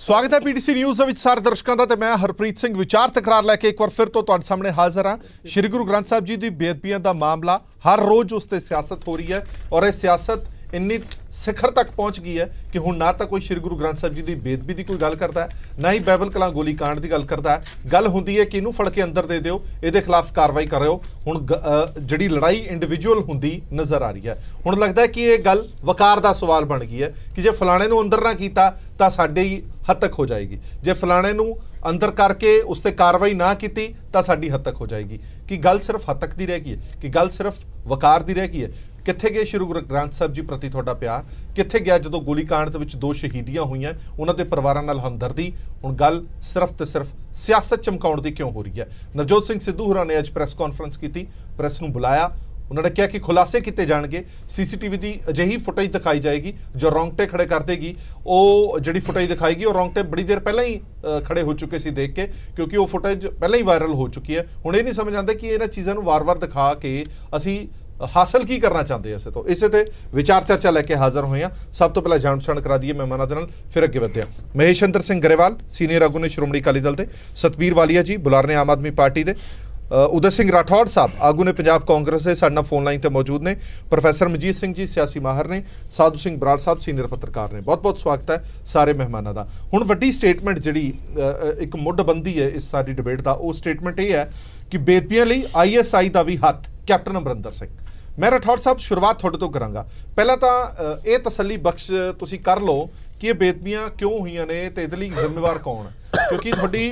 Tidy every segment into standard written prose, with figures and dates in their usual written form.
स्वागत है PTC news ਦੇ ਵਿੱਚ ਸਾਰੇ ਦਰਸ਼ਕਾਂ ਦਾ ਤੇ ਮੈਂ ਹਰਪ੍ਰੀਤ ਸਿੰਘ ਵਿਚਾਰ ਤਕਰਾਰ ਲੈ ਕੇ ਇੱਕ ਵਾਰ ਫਿਰ ਤੋਂ ਤੁਹਾਡੇ ਸਾਹਮਣੇ ਹਾਜ਼ਰ ਹਾਂ। ਸ਼੍ਰੀ ਗੁਰੂ ਗ੍ਰੰਥ ਸਾਹਿਬ ਜੀ ਦੀ ਬੇਅਦਬੀਆਂ ਦਾ ਮਾਮਲਾ ਹਰ ਰੋਜ਼ ਉਸ ਤੇ ਸਿਆਸਤ ਹੋ ਰਹੀ ਹੈ और ਇਹ ਸਿਆਸਤ ਇੰਨੀ ਸਿਖਰ तक पहुँच गई है कि हुण ना तो कोई श्री गुरु ग्रंथ साहब जी की बेदबी की कोई गल करता है, ना ही बाइबल कलां गोली कांड की गल करता है। गल हुंदी है कि इनू फड़ के अंदर दे दिओ, इहदे खिलाफ कार्रवाई करो। हुण जिहड़ी लड़ाई इंडिविजुअल हुंदी नज़र आ रही है। हुण लगता है कि ये गल वकार का सवाल बन गई है कि जे फलाणे नूं अंदर ना कीता तां साडी हद तक हो जाएगी, जे फलाणे नूं अंदर करके उस ते कार्रवाई ना की तां साडी हद तक हो जाएगी। कि गल सिर्फ हद तक की रह गई है, कि गल सिर्फ वकार की रह गई है। कित्थे गए श्री गुरु ग्रंथ साहब जी प्रति तुहाडा प्यार, कित्थे गया जो गोली कांड दे विच 2 शहीदियां हुई उन्हां दे परिवारां नाल हमदर्दी। हुण गल सिर्फ ते सिर्फ सियासत चमकाउण दी क्यों हो रही है। नवजोत सिंह सिद्धू होरां ने अज प्रेस कॉन्फ्रेंस की, प्रेस नूं बुलाया, उन्होंने कहा कि खुलासे किए जाएंगे, CCTV की अजिही फुटेज दिखाई जाएगी जो रोंगटे खड़े कर देगी। वो जी फुटेज दिखाएगी और रोंगटे बड़ी देर पहले ही खड़े हो चुके सी देख के, क्योंकि वो फुटेज पहले ही वायरल हो चुकी है। हुण ये नहीं समझ आते कि इन्हां चीज़ों को वार वार दिखा के असी हासिल की करना चाहते हैं। इसे तो इसे ते विचार चर्चा लैके हाज़र हुए हैं। सब तो पहले जाण पछाण करा दी मेहमानों के नाल, फिर अगे वधदे हां। महेशइंद्र सिंह गरेवाल सीनियर आगू ने श्रोमणी अकाली दल के, सतबीर वालिया जी बुलारे आम आदमी पार्टी के, उदय सिंह राठौड़ साहब आगू ने पंजाब कांग्रेस से साडे नाल फोन लाइन पर मौजूद ने, प्रोफैसर मनजीत सिंह जी सियासी माहर ने, साधु सिंह बराड़ साहब सीनियर पत्रकार ने। बहुत बहुत स्वागत है सारे मेहमानों का। हुण वड्डी स्टेटमेंट जिहड़ी एक मुੱਢਬੰਦੀ है इस सारी डिबेट का, वो स्टेटमेंट ये है कि बेदबियां लई ISI का भी हथ कैप्टन अमरिंदर सिंह। मैं राठौड़ साहब शुरुआत थोड़े तो करांगा। पहला तो ये तसली बख्श तुसी कर लो कि ये बेदबियां क्यों हुई ने ते इहदे लई जिम्मेवार कौन है, क्योंकि थोड़ी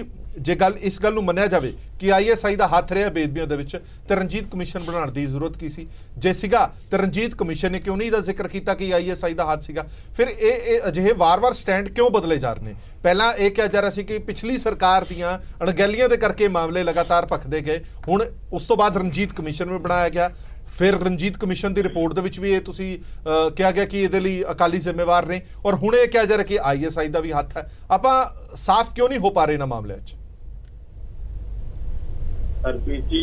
जे गल इस गल नूं मन्निया जाए कि ISI का हथ रहा बेदबियां दे विच ते रंजीत कमीशन बनाने की जरूरत की सी, जे सीगा ते रंजीत कमीशन ने क्यों नहीं इहदा जिक्र किया कि ISI का हथ सीगा। फिर ये अजिहे वार वार स्टैंड क्यों बदले जा रहे हैं। पहला ये कहा जा रहा सी कि पिछली सरकार दीआं अणगहलियां दे करके मामले लगातार भखदे गए, हुण उस तो बाद रंजीत कमीशन भी बनाया गया। फिर रंजीत कमीशन की रिपोर्ट दे विच भी ये तुसी कहा गया कि इहदे लई अकाली जिम्मेवार ने, और हुण ये कहा जा रहा कि ISI का भी हथ है। आपां साफ क्यों नहीं हो पा रहे इन्हां मामलिਆਂ 'ਚ। हरप्रीत जी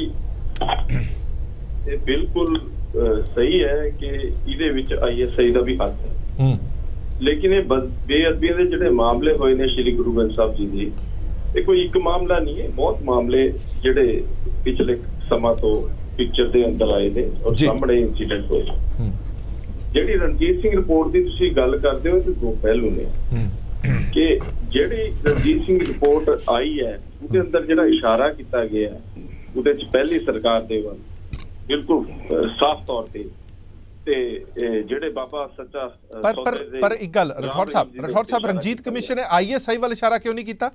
ये बिल्कुल सही है कि इहदे विच ISI का भी हथ है, लेकिन ये बेअदबी के जिहड़े मामले होए ने श्री गुरु ग्रंथ साहब जी दे, ये कोई एक मामला नहीं है, बहुत मामले जिहड़े पिछले समा तो पिक्चर के अंदर आए ने और सामने इंसीडेंट होए। जिहड़ी रणजीत सिंह रिपोर्ट की तुसीं गल करदे हो, तो 2 पहलू ने कि जिहड़ी रणजीत सिंह रिपोर्ट आई है उसके अंदर जिहड़ा इशारा किया गया है उहदे च पहली सरकार दे वल बिल्कुल साफ तौर ते जिहड़े बाबा सच्चा पर एक गल राठौड़ साहब रंजीत कमीशन ने ISI वाल इशारा क्यों नहीं किया,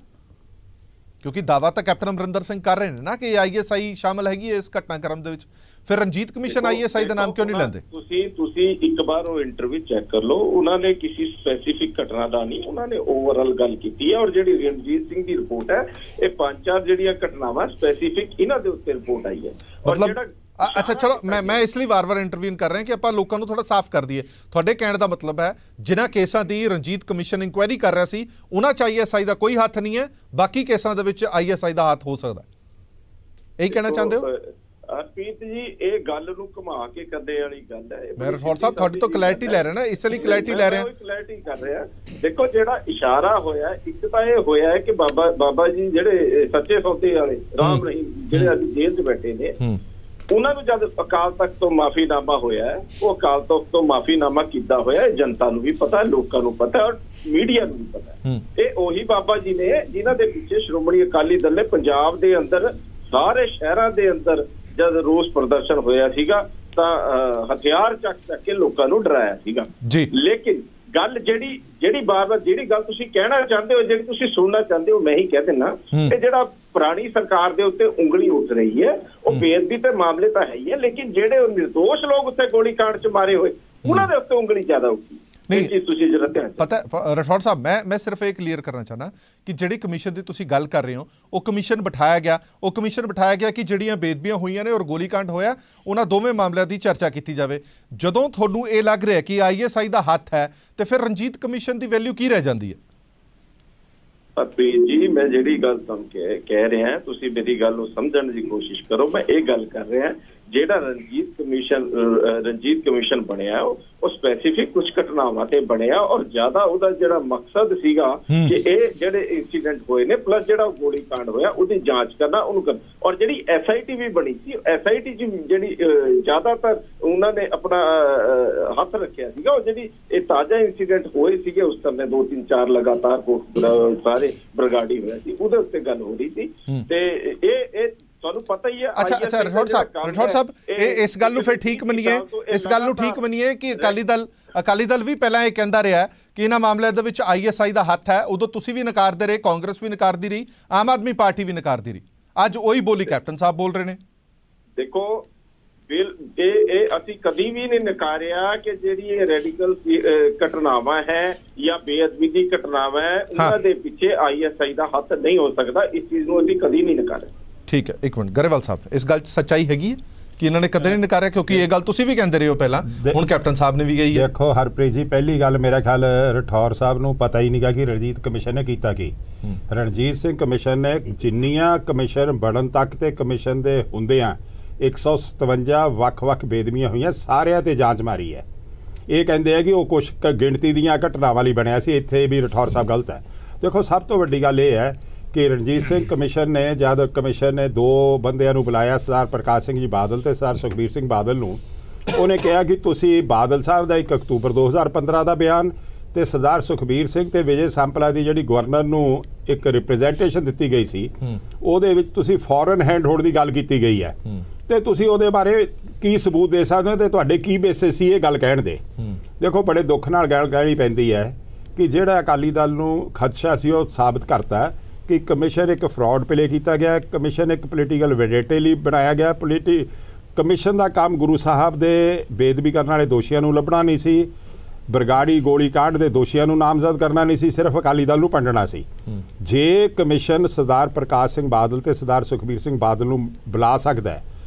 क्योंकि दावा तो कैप्टन अमरिंदर सिंह कर रहे हैं ना कि ISI शामिल हैगी इस घटनाक्रम दे विच। फिर रंजीत कमीशन ISI का नाम क्यों नहीं लेंदे। तुसी एक बार वो इंटरव्यू चेक कर लो, उन्होंने किसी स्पेसिफिक घटना का नहीं, उन्होंने ओवरऑल गल की है। और जिहड़ी रणजीत सिंह की रिपोर्ट है ये 5-4 जिहड़ियां घटनावां स्पेसिफिक इन्हां दे उत्ते रिपोर्ट आई है। मतलब अच्छा चलो मैं इसलिए वार वार इंटरव्यून कर रहे हैं कि आप लोगों को थोड़ा साफ कर दिए। थोड़े कहने का मतलब है जिन्हां केसां की रणजीत कमीशन इंक्वायरी कर रहा सी उन्हां च ISI का कोई हथ नहीं है, बाकी केसां दे विच ISI का हाथ हो सकता है, यही कहना चाहते हो। हरप्रीत जी ये गल नूं घुमा के करने वाली गल है। मैं राठौड़ साहब थोड़े तो क्लैरिटी ले रहे ना, इसलिए क्लैरिटी ले रहे हैं। क्लैरिटी कर रहे हैं। देखो जिहड़ा इशारा होया एक तो ये होया है कि बाबा जी जिहड़े सच्चे सौदे वाले राम रहीम जिहड़े अज जेल च बैठे ने, उन्होंने जब अकाल तख्त तो माफीनामा होया है, वो अकाल तख्त तो माफीनामा किया होया है, जनता नूं भी पता है, लोकां नूं पता है और मीडिया नूं भी पता है। ये ओही बाबा जी ने जिन्हां दे पिछे श्रोमणी अकाली दल ने पंजाब दे अंदर सारे शहरां दे अंदर जब रोस प्रदर्शन होया सीगा तां हथियार चक के लोकां नूं डराया सीगा। लेकिन गल जिहड़ी बार-बार जिहड़ी गल तुसीं कहना चाहते हो, जिहड़ी तुसीं सुनना चाहते हो, मैं ही कह देना कि जिहड़ा पुरानी सरकार दे उत्ते उंगली उठ रही है वो बेअदबी ते मामले तो है ही है, लेकिन जिहड़े निर्दोष लोग उत्ते गोली कांड च मारे हुए उन्हां दे उत्ते उंगली ज्यादा उठी। नहीं पता राठौड़ साहब मैं सिर्फ ये क्लीयर करना चाहना कि जिहड़ी कमीशन की तुसीं गल कर रहे हो वो कमीशन बिठाया गया कि जिहड़ियां बेदबियां हुई ने और गोलीकांड होया उन्हां दोवें मामलों की चर्चा की जाए। जदों तुहानूं ये लग रहा है कि ISI का हथ है तो फिर रंजीत कमीशन की वैल्यू की रह जाती है। हरप्रीत जी मैं जिहड़ी गल तुहानूं कह रहे हैं तुसीं मेरी गल नूं समझण की कोशिश करो। मैं ये गल कर रहा ਜਿਹੜਾ ਰਣਜੀਤ ਕਮਿਸ਼ਨ ਬਣਿਆ ਉਹ ਸਪੈਸੀਫਿਕ ਕੁਝ ਘਟਨਾਵਾਂ ਤੇ ਬਣਿਆ, ਔਰ ਜ਼ਿਆਦਾ ਉਹਦਾ ਜਿਹੜਾ ਮਕਸਦ ਸੀਗਾ ਕਿ ਇਹ ਜਿਹੜੇ ਇੰਸੀਡੈਂਟ ਹੋਏ ਨੇ ਪਲੱਸ ਜਿਹੜਾ ਗੋਲੀ ਕਾਂਡ ਹੋਇਆ ਉਹਦੀ ਜਾਂਚ ਕਰਨਾ, ਉਹਨੂੰ ਕਰ। ਔਰ ਜਿਹੜੀ SIT ਵੀ ਬਣੀ ਸੀ, SIT ਚ ਜਿਹੜੀ ਜ਼ਿਆਦਾਤਰ ਉਹਨਾਂ ਨੇ ਆਪਣਾ ਹੱਥ ਰੱਖਿਆ ਸੀਗਾ, ਉਹ ਜਿਹੜੀ ਇਹ ਤਾਜ਼ਾ ਇੰਸੀਡੈਂਟ ਹੋਏ ਸੀਗੇ ਉਸ ਸਮੇਂ 2 3 4 ਲਗਾਤਾਰ ਸਾਰੇ ਬਰਗਾੜੀ ਹੋਇਆ ਸੀ, ਉਹਦੇ ਉੱਤੇ ਗੱਲ ਹੋ ਰਹੀ ਸੀ। ਤੇ ਇਹ ਤੁਹਾਨੂੰ ਪਤਾ ਹੀ ਹੈ। ਅੱਛਾ ਰਠੌੜ ਸਾਹਿਬ ਇਸ ਗੱਲ ਨੂੰ ਫਿਰ ਠੀਕ ਮੰਨੀਏ ਕਿ ਅਕਾਲੀ ਦਲ ਵੀ ਪਹਿਲਾਂ ਇਹ ਕਹਿੰਦਾ ਰਿਹਾ ਕਿ ਇਹਨਾਂ ਮਾਮਲਿਆਂ ਦੇ ਵਿੱਚ ISI ਦਾ ਹੱਥ ਹੈ, ਉਦੋਂ ਤੁਸੀਂ ਵੀ ਨਕਾਰਦੇ ਰਹੇ, ਕਾਂਗਰਸ ਵੀ ਨਕਾਰਦੀ ਰਹੀ, ਆਮ ਆਦਮੀ ਪਾਰਟੀ ਵੀ ਨਕਾਰਦੀ ਰਹੀ, ਅੱਜ ਉਹੀ ਬੋਲੀ ਕੈਪਟਨ ਸਾਹਿਬ ਬੋਲ ਰਹੇ ਨੇ। ਦੇਖੋ ਇਹ ਅਸੀਂ ਕਦੀ ਵੀ ਨਹੀਂ ਨਕਾਰਿਆ ਕਿ ਜਿਹੜੀ ਇਹ ਰੈਡੀਕਲ ਘਟਨਾਵਾਂ ਹੈ ਜਾਂ ਬੇਅਦਬੀ ਦੀ ਘਟਨਾਵਾਂ ਹੈ ਉਹਨਾਂ ਦੇ ਪਿੱਛੇ ISI ਦਾ ਹੱਥ ਨਹੀਂ ਹੋ ਸਕਦਾ, ਇਸ ਚੀਜ਼ ਨੂੰ ਅਸੀਂ ਕਦੀ ਨਹੀਂ ਨਕਾਰਿਆ। ਠੀਕ ਹੈ, ਇੱਕ ਮਿੰਟ ਗਰੇਵਾਲ ਸਾਹਿਬ, ਇਸ ਗੱਲ 'ਚ ਸੱਚਾਈ ਹੈਗੀ ਹੈ ਕਿ ਇਹਨਾਂ ਨੇ ਕਦੇ ਨਹੀਂ ਨਕਾਰਿਆ? ਕਿਉਂਕਿ ਇਹ ਗੱਲ ਤੁਸੀਂ ਵੀ ਕਹਿੰਦੇ ਰਹੇ ਹੋ ਪਹਿਲਾਂ, ਹੁਣ ਕੈਪਟਨ ਸਾਹਿਬ ਨੇ ਵੀ ਕਹੀ ਹੈ। ਦੇਖੋ ਹਰਪ੍ਰੀਤ ਜੀ, ਪਹਿਲੀ ਗੱਲ ਮੇਰਾ ਖਿਆਲ ਰਠੌਰ ਸਾਹਿਬ ਨੂੰ ਪਤਾ ਹੀ ਨਹੀਂਗਾ ਕਿ ਰਣਜੀਤ ਕਮਿਸ਼ਨ ਨੇ ਕੀਤਾ ਕੀ। ਰਣਜੀਤ ਸਿੰਘ ਕਮਿਸ਼ਨ ਨੇ ਜਿੰਨੀਆਂ ਕਮਿਸ਼ਨ ਬਣਨ ਤੱਕ ਤੇ ਕਮਿਸ਼ਨ ਦੇ ਹੁੰਦਿਆਂ 157 ਵੱਖ-ਵੱਖ ਬੇਦਬੀਆਂ ਹੋਈਆਂ, ਸਾਰਿਆਂ ਤੇ ਜਾਂਚ ਮਾਰੀ ਹੈ। ਇਹ ਕਹਿੰਦੇ ਆ ਕਿ ਉਹ ਕੁਝ ਗਿਣਤੀ ਦੀਆਂ ਘਟਨਾਵਾਂ ਲਈ ਬਣਿਆ ਸੀ, ਇੱਥੇ ਵੀ ਰਠੌਰ ਸਾਹਿਬ ਗਲਤ ਹੈ। ਦੇਖੋ ਸਭ ਤੋਂ ਵੱਡੀ ਗੱਲ ਇਹ ਹੈ ਕਿ ਰਣਜੀਤ ਸਿੰਘ ਕਮਿਸ਼ਨ ਨੇ ਜਦ ਕਮਿਸ਼ਨ ਨੇ 2 ਬੰਦਿਆਂ ਨੂੰ ਬੁਲਾਇਆ, ਸਰਦਾਰ ਪ੍ਰਕਾਸ਼ ਸਿੰਘ ਜੀ ਬਾਦਲ ਤੇ ਸਰਦਾਰ ਸੁਖਬੀਰ ਸਿੰਘ ਬਾਦਲ ਨੂੰ, ਉਹਨੇ ਕਿਹਾ ਕਿ ਤੁਸੀਂ ਬਾਦਲ ਸਾਹਿਬ ਦਾ 1 ਅਕਤੂਬਰ 2015 ਦਾ ਬਿਆਨ ਤੇ ਸਰਦਾਰ ਸੁਖਬੀਰ ਸਿੰਘ ਤੇ ਵਿਜੇ ਸੰਪਲਾ ਦੀ ਜਿਹੜੀ ਗਵਰਨਰ ਨੂੰ ਇੱਕ ਰਿਪਰੈਜ਼ੈਂਟੇਸ਼ਨ ਦਿੱਤੀ ਗਈ ਸੀ, ਉਹਦੇ ਵਿੱਚ ਤੁਸੀਂ ਫੋਰਨ ਹੈਂਡ ਹੋਲਡ ਦੀ ਗੱਲ ਕੀਤੀ ਗਈ ਹੈ, ਤੇ ਤੁਸੀਂ ਉਹਦੇ ਬਾਰੇ ਕੀ ਸਬੂਤ ਦੇ ਸਕਦੇ ਹੋ ਤੇ ਤੁਹਾਡੇ ਕੀ ਬੇਸਿਸ ਸੀ ਇਹ ਗੱਲ ਕਹਿਣ ਦੇ। ਦੇਖੋ ਬੜੇ ਦੁੱਖ ਨਾਲ ਗੱਲ ਕਹਿਣੀ ਪੈਂਦੀ ਹੈ ਕਿ ਜਿਹੜਾ ਅਕਾਲੀ ਦਲ ਨੂੰ ਖਦਸ਼ਾ ਸੀ ਉਹ ਸਾਬਤ ਕਰਤਾ ਕਿ ਕਮਿਸ਼ਨ ਇੱਕ ਫਰਾਡ ਪਲੇ ਕੀਤਾ ਗਿਆ, ਕਮਿਸ਼ਨ ਇੱਕ ਪੋਲੀਟੀਕਲ ਵੈਂਡੇਟੇ ਲਈ ਬਣਾਇਆ ਗਿਆ। ਕਮਿਸ਼ਨ ਦਾ ਕੰਮ ਗੁਰੂ ਸਾਹਿਬ ਦੇ ਬੇਦਬੀ ਕਰਨ ਵਾਲੇ ਦੋਸ਼ੀਆਂ ਨੂੰ ਲੱਭਣਾ ਨਹੀਂ ਸੀ, ਬਰਗਾੜੀ ਗੋਲੀ ਕਾਂਡ ਦੇ ਦੋਸ਼ੀਆਂ ਨੂੰ ਨਾਮਜ਼ਦ ਕਰਨਾ ਨਹੀਂ ਸੀ, ਸਿਰਫ ਅਕਾਲੀ ਦਲ ਨੂੰ ਭੰਡਣਾ ਸੀ। ਜੇ ਕਮਿਸ਼ਨ ਸਰਦਾਰ ਪ੍ਰਕਾਸ਼ ਸਿੰਘ ਬਾਦਲ ਤੇ ਸਰਦਾਰ ਸੁਖਬੀਰ ਸਿੰਘ ਬਾਦਲ ਨੂੰ ਬੁਲਾ ਸਕਦਾ,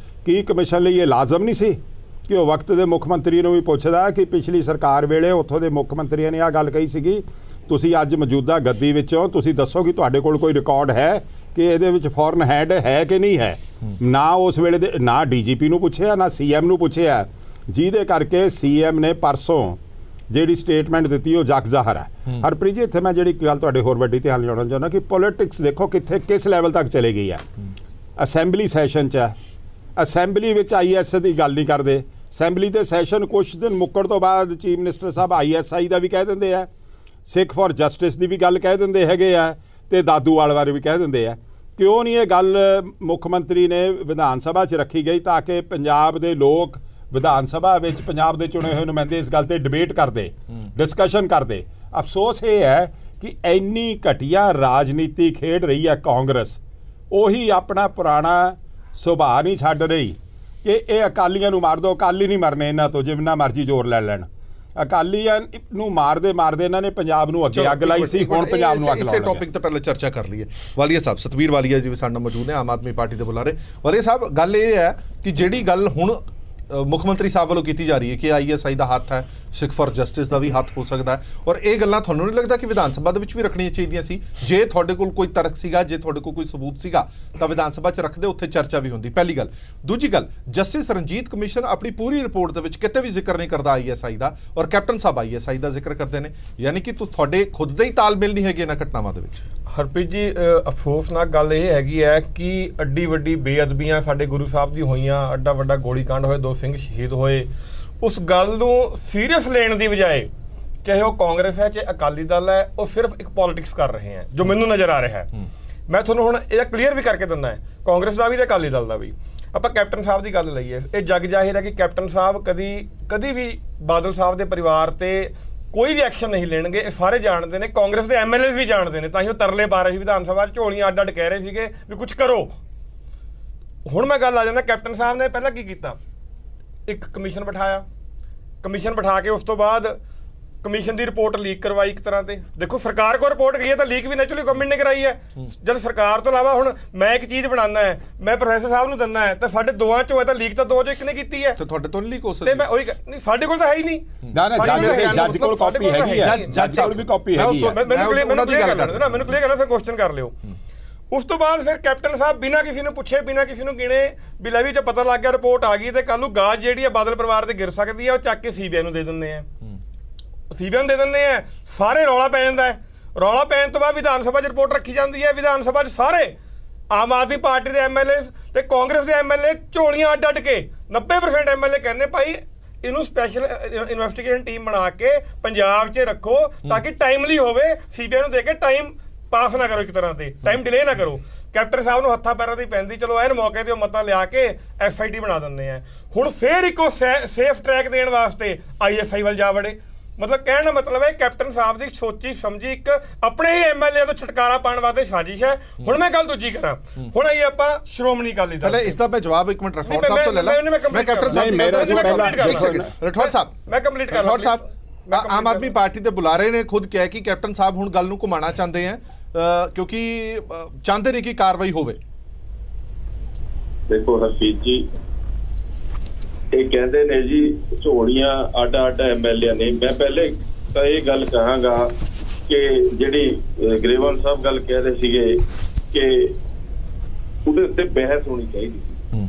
ਕੀ ਕਮਿਸ਼ਨ ਲਈ ਇਹ ਲਾਜ਼ਮ ਨਹੀਂ ਸੀ ਕਿ ਉਹ ਵਕਤ ਦੇ ਮੁੱਖ ਮੰਤਰੀ ਨੂੰ ਵੀ ਪੁੱਛਦਾ ਕਿ ਪਿਛਲੀ ਸਰਕਾਰ ਵੇਲੇ ਉੱਥੋਂ ਦੇ ਮੁੱਖ ਮੰਤਰੀਆਂ ਨੇ ਆਹ ਗੱਲ ਕਹੀ ਸੀਗੀ, ਤੁਸੀਂ ਅੱਜ ਮੌਜੂਦਾ ਗੱਦੀ ਵਿੱਚੋਂ ਤੁਸੀਂ ਦੱਸੋ ਕਿ ਤੁਹਾਡੇ ਕੋਲ ਕੋਈ ਰਿਕਾਰਡ ਹੈ ਕਿ ਇਹਦੇ ਵਿੱਚ ਫੋਰਨ ਹੈਡ ਹੈ ਕਿ ਨਹੀਂ ਹੈ। ਨਾ ਉਸ ਵੇਲੇ ਦੇ ਨਾ DGP ਨੂੰ ਪੁੱਛਿਆ, ਨਾ CM ਨੂੰ ਪੁੱਛਿਆ, ਜਿਹਦੇ ਕਰਕੇ CM ਨੇ ਪਰਸੋਂ ਜਿਹੜੀ ਸਟੇਟਮੈਂਟ ਦਿੱਤੀ ਉਹ ਜਗ ਜ਼ਾਹਰ ਹੈ। ਹਰਪ੍ਰੀਤ ਜੀ, ਇੱਥੇ ਮੈਂ ਜਿਹੜੀ ਗੱਲ ਤੁਹਾਡੇ ਹੋਰ ਵੱਡੀ ਧਿਆਨ ਲਿਆਉਣਾ ਚਾਹੁੰਦਾ ਕਿ ਪੋਲਿਟਿਕਸ ਦੇਖੋ ਕਿੱਥੇ ਕਿਸ ਲੈਵਲ ਤੱਕ ਚਲੇ ਗਈ ਹੈ। ਅਸੈਂਬਲੀ ਸੈਸ਼ਨ 'ਚ ਹੈ, ਅਸੈਂਬਲੀ ਵਿੱਚ IS ਦੀ ਗੱਲ ਨਹੀਂ ਕਰਦੇ, ਅਸੈਂਬਲੀ ਦੇ ਸੈਸ਼ਨ ਕੁਛ ਦਿਨ ਮੁੱਕਣ ਤੋਂ ਬਾਅਦ ਚੀਫ ਮਿਨਿਸਟਰ ਸਾਹਿਬ ISI ਦਾ ਵੀ ਕਹਿ ਦਿੰਦੇ ਆ, ਸਿੱਖ ਫॉर ਜਸਟਿਸ ਦੀ ਵੀ ਗੱਲ ਕਹਿ ਦਿੰਦੇ ਹੈਗੇ ਆ, ਤੇ ਦਾਦੂਵਾਲ ਬਾਰੇ ਵੀ ਕਹਿ ਦਿੰਦੇ ਆ। ਕਿਉਂ ਨਹੀਂ ਇਹ ਗੱਲ ਮੁੱਖ ਮੰਤਰੀ ਨੇ ਵਿਧਾਨ ਸਭਾ 'ਚ ਰੱਖੀ ਗਈ ਤਾਂ ਕਿ ਪੰਜਾਬ ਦੇ ਲੋਕ ਵਿਧਾਨ ਸਭਾ ਵਿੱਚ ਪੰਜਾਬ ਦੇ ਚੁਣੇ ਹੋਏ ਨੁਮਾਇੰਦੇ ਇਸ ਗੱਲ ਤੇ ਡਿਬੇਟ ਕਰਦੇ, ਡਿਸਕਸ਼ਨ ਕਰਦੇ। ਅਫਸੋਸ ਇਹ ਹੈ ਕਿ ਇੰਨੀ ਘਟੀਆ ਰਾਜਨੀਤੀ ਖੇਡ ਰਹੀ ਹੈ ਕਾਂਗਰਸ, ਉਹੀ ਆਪਣਾ ਪੁਰਾਣਾ ਸੁਭਾਅ ਨਹੀਂ ਛੱਡ ਰਹੀ ਕਿ ਇਹ ਅਕਾਲੀਆਂ ਨੂੰ ਮਾਰ ਦਿਓ, ਅਕਾਲੀ ਨਹੀਂ ਮਰਨੇ ਇਹਨਾਂ ਤੋਂ ਜਿੰਨਾ ਮਰਜ਼ੀ ਜ਼ੋਰ ਲੈ ਲੈਣ। ਅਕਾਲੀਆਂ ਨੂੰ ਮਾਰਦੇ ਇਹਨਾਂ ਨੇ ਪੰਜਾਬ ਨੂੰ ਅੱਗੇ ਅੱਗ ਲਾਈ ਸੀ, ਹੁਣ ਪੰਜਾਬ ਨੂੰ ਅੱਗ ਲਾਉਣ। ਇਸੇ ਟੌਪਿਕ ਤੇ ਪਹਿਲੇ ਚਰਚਾ ਕਰ ਲਈਏ। ਵਾਲੀਆ ਸਾਹਿਬ, ਸਤਵੀਰ ਵਾਲੀਆ ਜੀ ਵੀ ਸਾਡੇ ਨਾਲ ਮੌਜੂਦ ਨੇ, ਆਮ ਆਦਮੀ ਪਾਰਟੀ ਦੇ ਬੁਲਾਰੇ। ਵਾਲੀਆ ਸਾਹਿਬ, ਗੱਲ ਇਹ ਹੈ ਕਿ ਜਿਹੜੀ ਗੱਲ ਹੁਣ ਮੁੱਖ ਮੰਤਰੀ ਸਾਹਿਬ ਵੱਲੋਂ ਕੀਤੀ ਜਾ ਰਹੀ ਹੈ ਕਿ ISI ਦਾ ਹੱਥ ਹੈ, ਸਿੱਖ ਫॉर ਜਸਟਿਸ ਦਾ ਵੀ ਹੱਥ ਹੋ ਸਕਦਾ ਹੈ, ਔਰ ਇਹ ਗੱਲਾਂ ਤੁਹਾਨੂੰ ਨਹੀਂ ਲੱਗਦਾ ਕਿ ਵਿਧਾਨ ਸਭਾ ਦੇ ਵਿੱਚ ਵੀ ਰੱਖਣੀਆਂ ਚਾਹੀਦੀਆਂ ਸੀ? ਜੇ ਤੁਹਾਡੇ ਕੋਲ ਕੋਈ ਤਰਕ ਸੀਗਾ, ਜੇ ਤੁਹਾਡੇ ਕੋਲ ਕੋਈ ਸਬੂਤ ਸੀਗਾ ਤਾਂ ਵਿਧਾਨ ਸਭਾ 'ਚ ਰੱਖਦੇ, ਉੱਥੇ ਚਰਚਾ ਵੀ ਹੁੰਦੀ। ਪਹਿਲੀ ਗੱਲ। ਦੂਜੀ ਗੱਲ, ਜਸਟਿਸ ਰਣਜੀਤ ਕਮਿਸ਼ਨ ਆਪਣੀ ਪੂਰੀ ਰਿਪੋਰਟ ਦੇ ਵਿੱਚ ਕਿਤੇ ਵੀ ਜ਼ਿਕਰ ਨਹੀਂ ਕਰਦਾ ISI ਦਾ, ਔਰ ਕੈਪਟਨ ਸਾਹਿਬ ISI ਦਾ ਜ਼ਿਕਰ ਕਰਦੇ ਨੇ, ਯਾਨੀ ਕਿ ਤੁਹਾਡੇ ਖੁਦ ਦਾ ਹੀ ਤਾਲਮੇਲ ਨਹੀਂ ਹੈਗੇ ਇਹਨਾਂ ਘਟਨਾਵਾਂ ਦੇ ਵਿੱਚ। ਹਰਪ੍ਰੀਤ ਜੀ, ਅਫਸੋਸਨਾਕ ਗੱਲ ਇਹ ਹੈਗੀ ਹੈ ਕਿ ਅੱਡੀ ਵੱਡੀ ਬੇਅਦਬੀਆਂ ਸਾਡੇ ਗੁਰੂ ਸਾਹਿਬ ਦੀ ਹੋਈਆਂ, ਅੱਡਾ ਵੱਡਾ ਗੋਲੀ ਕਾਂਡ ਹੋਏ, 2 ਸਿੰਘ ਸ਼ਹੀਦ ਹੋਏ, ਉਸ ਗੱਲ ਨੂੰ ਸੀਰੀਅਸ ਲੈਣ ਦੀ ਬਜਾਏ ਚਾਹੇ ਉਹ ਕਾਂਗਰਸ ਹੈ ਚਾਹੇ ਅਕਾਲੀ ਦਲ ਹੈ, ਉਹ ਸਿਰਫ ਇੱਕ ਪੋਲਿਟਿਕਸ ਕਰ ਰਹੇ ਹੈ ਜੋ ਮੈਨੂੰ ਨਜ਼ਰ ਆ ਰਿਹਾ ਹੈ। ਮੈਂ ਤੁਹਾਨੂੰ ਹੁਣ ਇਹ ਕਲੀਅਰ ਵੀ ਕਰਕੇ ਦਿੰਦਾ ਹੈ, ਕਾਂਗਰਸ ਦਾ ਵੀ ਤੇ ਅਕਾਲੀ ਦਲ ਦਾ ਵੀ। ਆਪਾਂ ਕੈਪਟਨ ਸਾਹਿਬ ਦੀ ਗੱਲ ਲਈਏ, ਇਹ ਜਗ ਜ਼ਾਹਿਰ ਹੈ ਕਿ ਕੈਪਟਨ ਸਾਹਿਬ ਕਦੀ ਵੀ ਬਾਦਲ ਸਾਹਿਬ ਦੇ ਪਰਿਵਾਰ ਤੇ ਕੋਈ ਵੀ ਐਕਸ਼ਨ ਨਹੀਂ ਲੈਣਗੇ, ਇਹ ਸਾਰੇ ਜਾਣਦੇ ਨੇ, ਕਾਂਗਰਸ ਦੇ MLAs ਵੀ ਜਾਣਦੇ ਨੇ, ਤਾਂ ਹੀ ਉਹ ਤਰਲੇ ਪਾ ਰਹੇ ਸੀ ਵਿਧਾਨ ਸਭਾ 'ਚ, ਝੋਲੀਆਂ ਅੱਡ ਕਹਿ ਰਹੇ ਸੀਗੇ ਵੀ ਕੁਝ ਕਰੋ। ਹੁਣ ਮੈਂ ਗੱਲ ਆ ਜਾਂਦਾ, ਕੈਪਟਨ ਸਾਹਿਬ ਨੇ ਪਹਿਲਾਂ ਕੀ ਕੀਤਾ, ਇੱਕ ਕਮਿਸ਼ਨ ਬਿਠਾਇਆ, ਕਮਿਸ਼ਨ ਬਿਠਾ ਕੇ ਉਸ ਤੋਂ ਬਾਅਦ ਕਮਿਸ਼ਨ ਦੀ ਰਿਪੋਰਟ ਲੀਕ ਕਰਵਾਈ ਇੱਕ ਤਰ੍ਹਾਂ ਤੇ। ਦੇਖੋ ਸਰਕਾਰ ਕੋਲ ਰਿਪੋਰਟ ਗਈ ਹੈ ਤਾਂ ਲੀਕ ਵੀ ਨੈਚੁਰਲੀ ਗਵਰਨਮੈਂਟ ਨੇ ਕਰਾਈ ਹੈ। ਜਦ ਸਰਕਾਰ ਤੋਂ ਇਲਾਵਾ ਹੁਣ ਮੈਂ ਇੱਕ ਚੀਜ਼ ਬਣਾਉਣਾ ਹੈ, ਮੈਂ ਪ੍ਰੋਫੈਸਰ ਸਾਹਿਬ ਨੂੰ ਦਿੰਦਾ ਹੈ, ਤਾਂ ਸਾਡੇ ਦੋਵਾਂ ਚੋਂ ਹੈ ਤਾਂ ਲੀਕ ਤਾਂ 2 ਚੋਂ 1 ਨੇ ਕੀਤੀ ਹੈ, ਤੇ ਤੁਹਾਡੇ ਤੋਂ ਲੀਕ ਹੋ ਸਕਦੀ ਤੇ ਮੈਂ ਉਹੀ ਨਹੀਂ, ਸਾਡੇ ਕੋਲ ਤਾਂ ਹੈ ਹੀ ਨਹੀਂ। ਜੱਜ ਕੋਲ ਕਾਪੀ ਹੈਗੀ ਹੈ, ਜੱਜ ਕੋਲ ਵੀ ਕਾਪੀ ਹੈਗੀ ਹੈ। ਮੈਨੂੰ ਕਲੀਅਰ ਕਰਨਾ, ਫਿਰ ਕੁਐਸਚਨ ਕਰ ਲਿਓ। ਉਸ ਤੋਂ ਬਾਅਦ ਫਿਰ ਕੈਪਟਨ ਸਾਹਿਬ ਬਿਨਾਂ ਕਿਸੇ ਨੂੰ ਪੁੱਛੇ ਬਿਨਾਂ ਕਿਸੇ ਨੂੰ ਗਿਣੇ ਵੀ ਲੈ ਵੀ ਜੇ ਪਤਾ ਲੱਗ ਗਿਆ ਰਿਪੋਰਟ ਆ ਗਈ ਤੇ ਕੱਲ ਨੂੰ ਗਾਜ ਜਿਹੜੀ ਆ ਬਾਦਲ ਪਰਿਵਾਰ ਤੇ ਗਿਰ ਸਕਦੀ ਆ, ਉਹ ਚੱਕ ਕੇ ਸੀਬੀਆਈ ਨੂੰ ਦੇ ਦਿੰਦੇ ਆ। ਸੀਬੀਆਈ ਨੂੰ ਦੇ ਦਿੰਦੇ ਆ, ਸਾਰੇ ਰੌਲਾ ਪੈ ਜਾਂਦਾ ਹੈ। ਰੌਲਾ ਪੈਣ ਤੋਂ ਬਾਅਦ ਵਿਧਾਨ ਸਭਾ 'ਚ ਰਿਪੋਰਟ ਰੱਖੀ ਜਾਂਦੀ ਹੈ। ਵਿਧਾਨ ਸਭਾ 'ਚ ਸਾਰੇ ਆਮ ਆਦਮੀ ਪਾਰਟੀ ਦੇ ਐਮਐਲਏ ਤੇ ਕਾਂਗਰਸ ਦੇ ਐਮਐਲਏ ਝੋਲੀਆਂ ਅੱਡ ਕੇ 90% ਐਮਐਲਏ ਕਹਿੰਦੇ ਭਾਈ ਇਹਨੂੰ ਸਪੈਸ਼ਲ ਇਨਵੈਸਟੀਗੇਸ਼ਨ ਟੀਮ ਬਣਾ ਕੇ ਪੰਜਾਬ 'ਚ ਰੱਖੋ ਤਾਂ ਕਿ ਟਾਈਮਲੀ ਹੋਵੇ, ਸੀਬੀਆਈ ਨੂੰ ਦੇ ਕੇ ਟਾਈਮ ਪਾਸ ਨਾ ਕਰੋ, ਇੱਕ ਤਰ੍ਹਾਂ ਤੇ ਟਾਈਮ ਡਿਲੇ ਨਾ ਕਰੋ। ਕੈਪਟਨ ਸਾਹਿਬ ਨੂੰ ਹੱਥਾਂ ਪੈਰਾਂ ਦੀ ਪੈਂਦੀ, ਚਲੋ ਐਨ ਮੌਕੇ ਤੇ ਉਹ ਮਤਾ ਲਿਆ ਕੇ ਐਸਆਈਟੀ ਬਣਾ ਦਿੰਦੇ ਆ। ਹੁਣ ਫੇਰ ਇੱਕੋ ਸੇਫ ਟਰੈਕ ਦੇਣ ਵਾਸਤੇ ਆਈਐਸਆਈ ਵੱਲ ਜਾ ਵੜੇ। ਮਤਲਬ ਕਹਿਣ ਦਾ ਮਤਲਬ ਹੈ ਕੈਪਟਨ ਸਾਹਿਬ ਦੀ ਸੋਚੀ ਸਮਝੀ ਇੱਕ ਆਪਣੇ ਹੀ ਐਮਐਲਏ ਤੋਂ ਛੁਟਕਾਰਾ ਪਾਉਣ ਵਾਸਤੇ ਸਾਜ਼ਿਸ਼ ਹੈ। ਹੁਣ ਮੈਂ ਗੱਲ ਦੂਜੀ ਕਰਾਂ, ਹੁਣ ਆਈਏ ਆਪਾਂ ਸ਼੍ਰੋਮਣੀ ਅਕਾਲੀ ਦਲ। ਪਹਿਲੇ ਇਸ ਦਾ ਮੈਂ ਜਵਾਬ ਇੱਕ ਮਿੰਟ ਰਠੌੜ ਸਾਹਿਬ ਤੋਂ ਲੈ ਲਾਂ। ਮੈਂ ਕੈਪਟਨ ਸਾਹਿਬ ਦੀ ਗੱਲ ਰਠੌੜ ਸਾਹਿਬ ਮੈਂ ਕੰਪਲੀਟ ਕਰ ਰਠੌੜ ਸਾਹਿਬ ਆਮ ਆਦਮੀ ਪਾਰਟੀ ਦੇ ਬੁਲਾਰੇ ਨੇ ਖੁਦ ਕਿਹਾ ਕਿ ਕੈਪਟਨ ਸਾਹਿਬ ਹੁਣ ਗੱਲ ਨੂੰ ਘੁਮਾਉਣਾ ਚਾਹੁੰਦੇ ਆ ਕਿਉਂਕਿ ਚਾਹੁੰਦੇ ਨੇ ਕਿ ਕਾਰਵਾਈ ਹੋਵੇ। ਦੇਖੋ ਹਰਪ੍ਰੀਤ ਜੀ, ਇਹ ਕਹਿੰਦੇ ਨੇ ਜੀ ਝੋਲੀਆਂ ਅੱਡ ਐਮਐਲਏ ਨੇ। ਮੈਂ ਪਹਿਲੇ ਤਾਂ ਇਹ ਗੱਲ ਕਹਾਂਗਾ ਕਿ ਜਿਹੜੀ ਗਰੇਵਾਲ ਸਾਹਿਬ ਗੱਲ ਕਹਿ ਰਹੇ ਸੀਗੇ ਕਿ ਉਹਦੇ ਉੱਤੇ ਬਹਿਸ ਹੋਣੀ ਚਾਹੀਦੀ ਸੀ,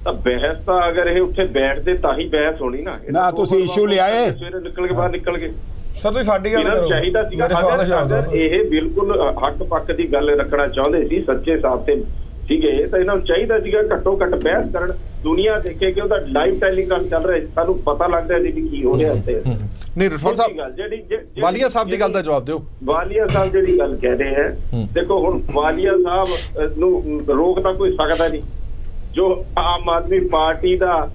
ਤਾਂ ਬਹਿਸ ਤਾਂ ਅਗਰ ਇਹ ਉੱਥੇ ਬੈਠਦੇ ਤਾਂ ਹੀ ਬਹਿਸ ਹੋਣੀ ਨਾ। ਤੁਸੀਂ ਇਸ਼ੂ ਲਿਆਏ ਸਵੇਰੇ ਨਿਕਲ ਕੇ ਬਾਹਰ ਨਿਕਲ ਕੇ ਸਰ ਤੁਸੀਂ ਸਾਡੀ ਗੱਲ ਕਰੋ। ਚਾਹੀਦਾ ਸੀਗਾ ਅਗਰ ਇਹ ਬਿਲਕੁਲ ਹੱਕ ਪੱਕ ਦੀ ਗੱਲ ਰੱਖਣਾ ਚਾਹੁੰਦੇ ਸੀ, ਸੱਚੇ ਸਾਥ ਤੇ ਸੀਗੇ, ਤਾਂ ਇਹਨਾਂ ਨੂੰ ਚਾਹੀਦਾ ਸੀਗਾ ਘੱਟੋ ਘੱਟ ਬਹਿਸ ਕਰਨ, ਦੁਨੀਆ ਦੇਖੇ ਕਿ ਉਹਦਾ ਲਾਈਵ ਟੈਲੀਕਾਸਟ ਚੱਲ ਰਿਹਾ, ਸਾਨੂੰ ਪਤਾ ਲੱਗਦਾ ਸੀ ਵੀ ਕੀ ਹੋ ਰਿਹਾ ਉੱਥੇ। ਨਹੀਂ ਰਠੌੜ ਸਾਹਿਬ ਵਾਲੀਆ ਸਾਹਿਬ ਦੀ ਗੱਲ ਦਾ ਜਵਾਬ ਦਿਓ। ਵਾਲੀਆ ਸਾਹਿਬ ਜਿਹੜੀ ਗੱਲ ਕਹਿ ਰਹੇ ਹੈ, ਦੇਖੋ ਹੁਣ ਵਾਲੀਆ ਸਾਹਿਬ ਨੂੰ ਰੋਕ ਤਾਂ ਕੋਈ ਸਕਦਾ ਨਹੀਂ। ਜੋ ਆਮ ਆਦਮੀ ਪਾਰਟੀ ਦਾ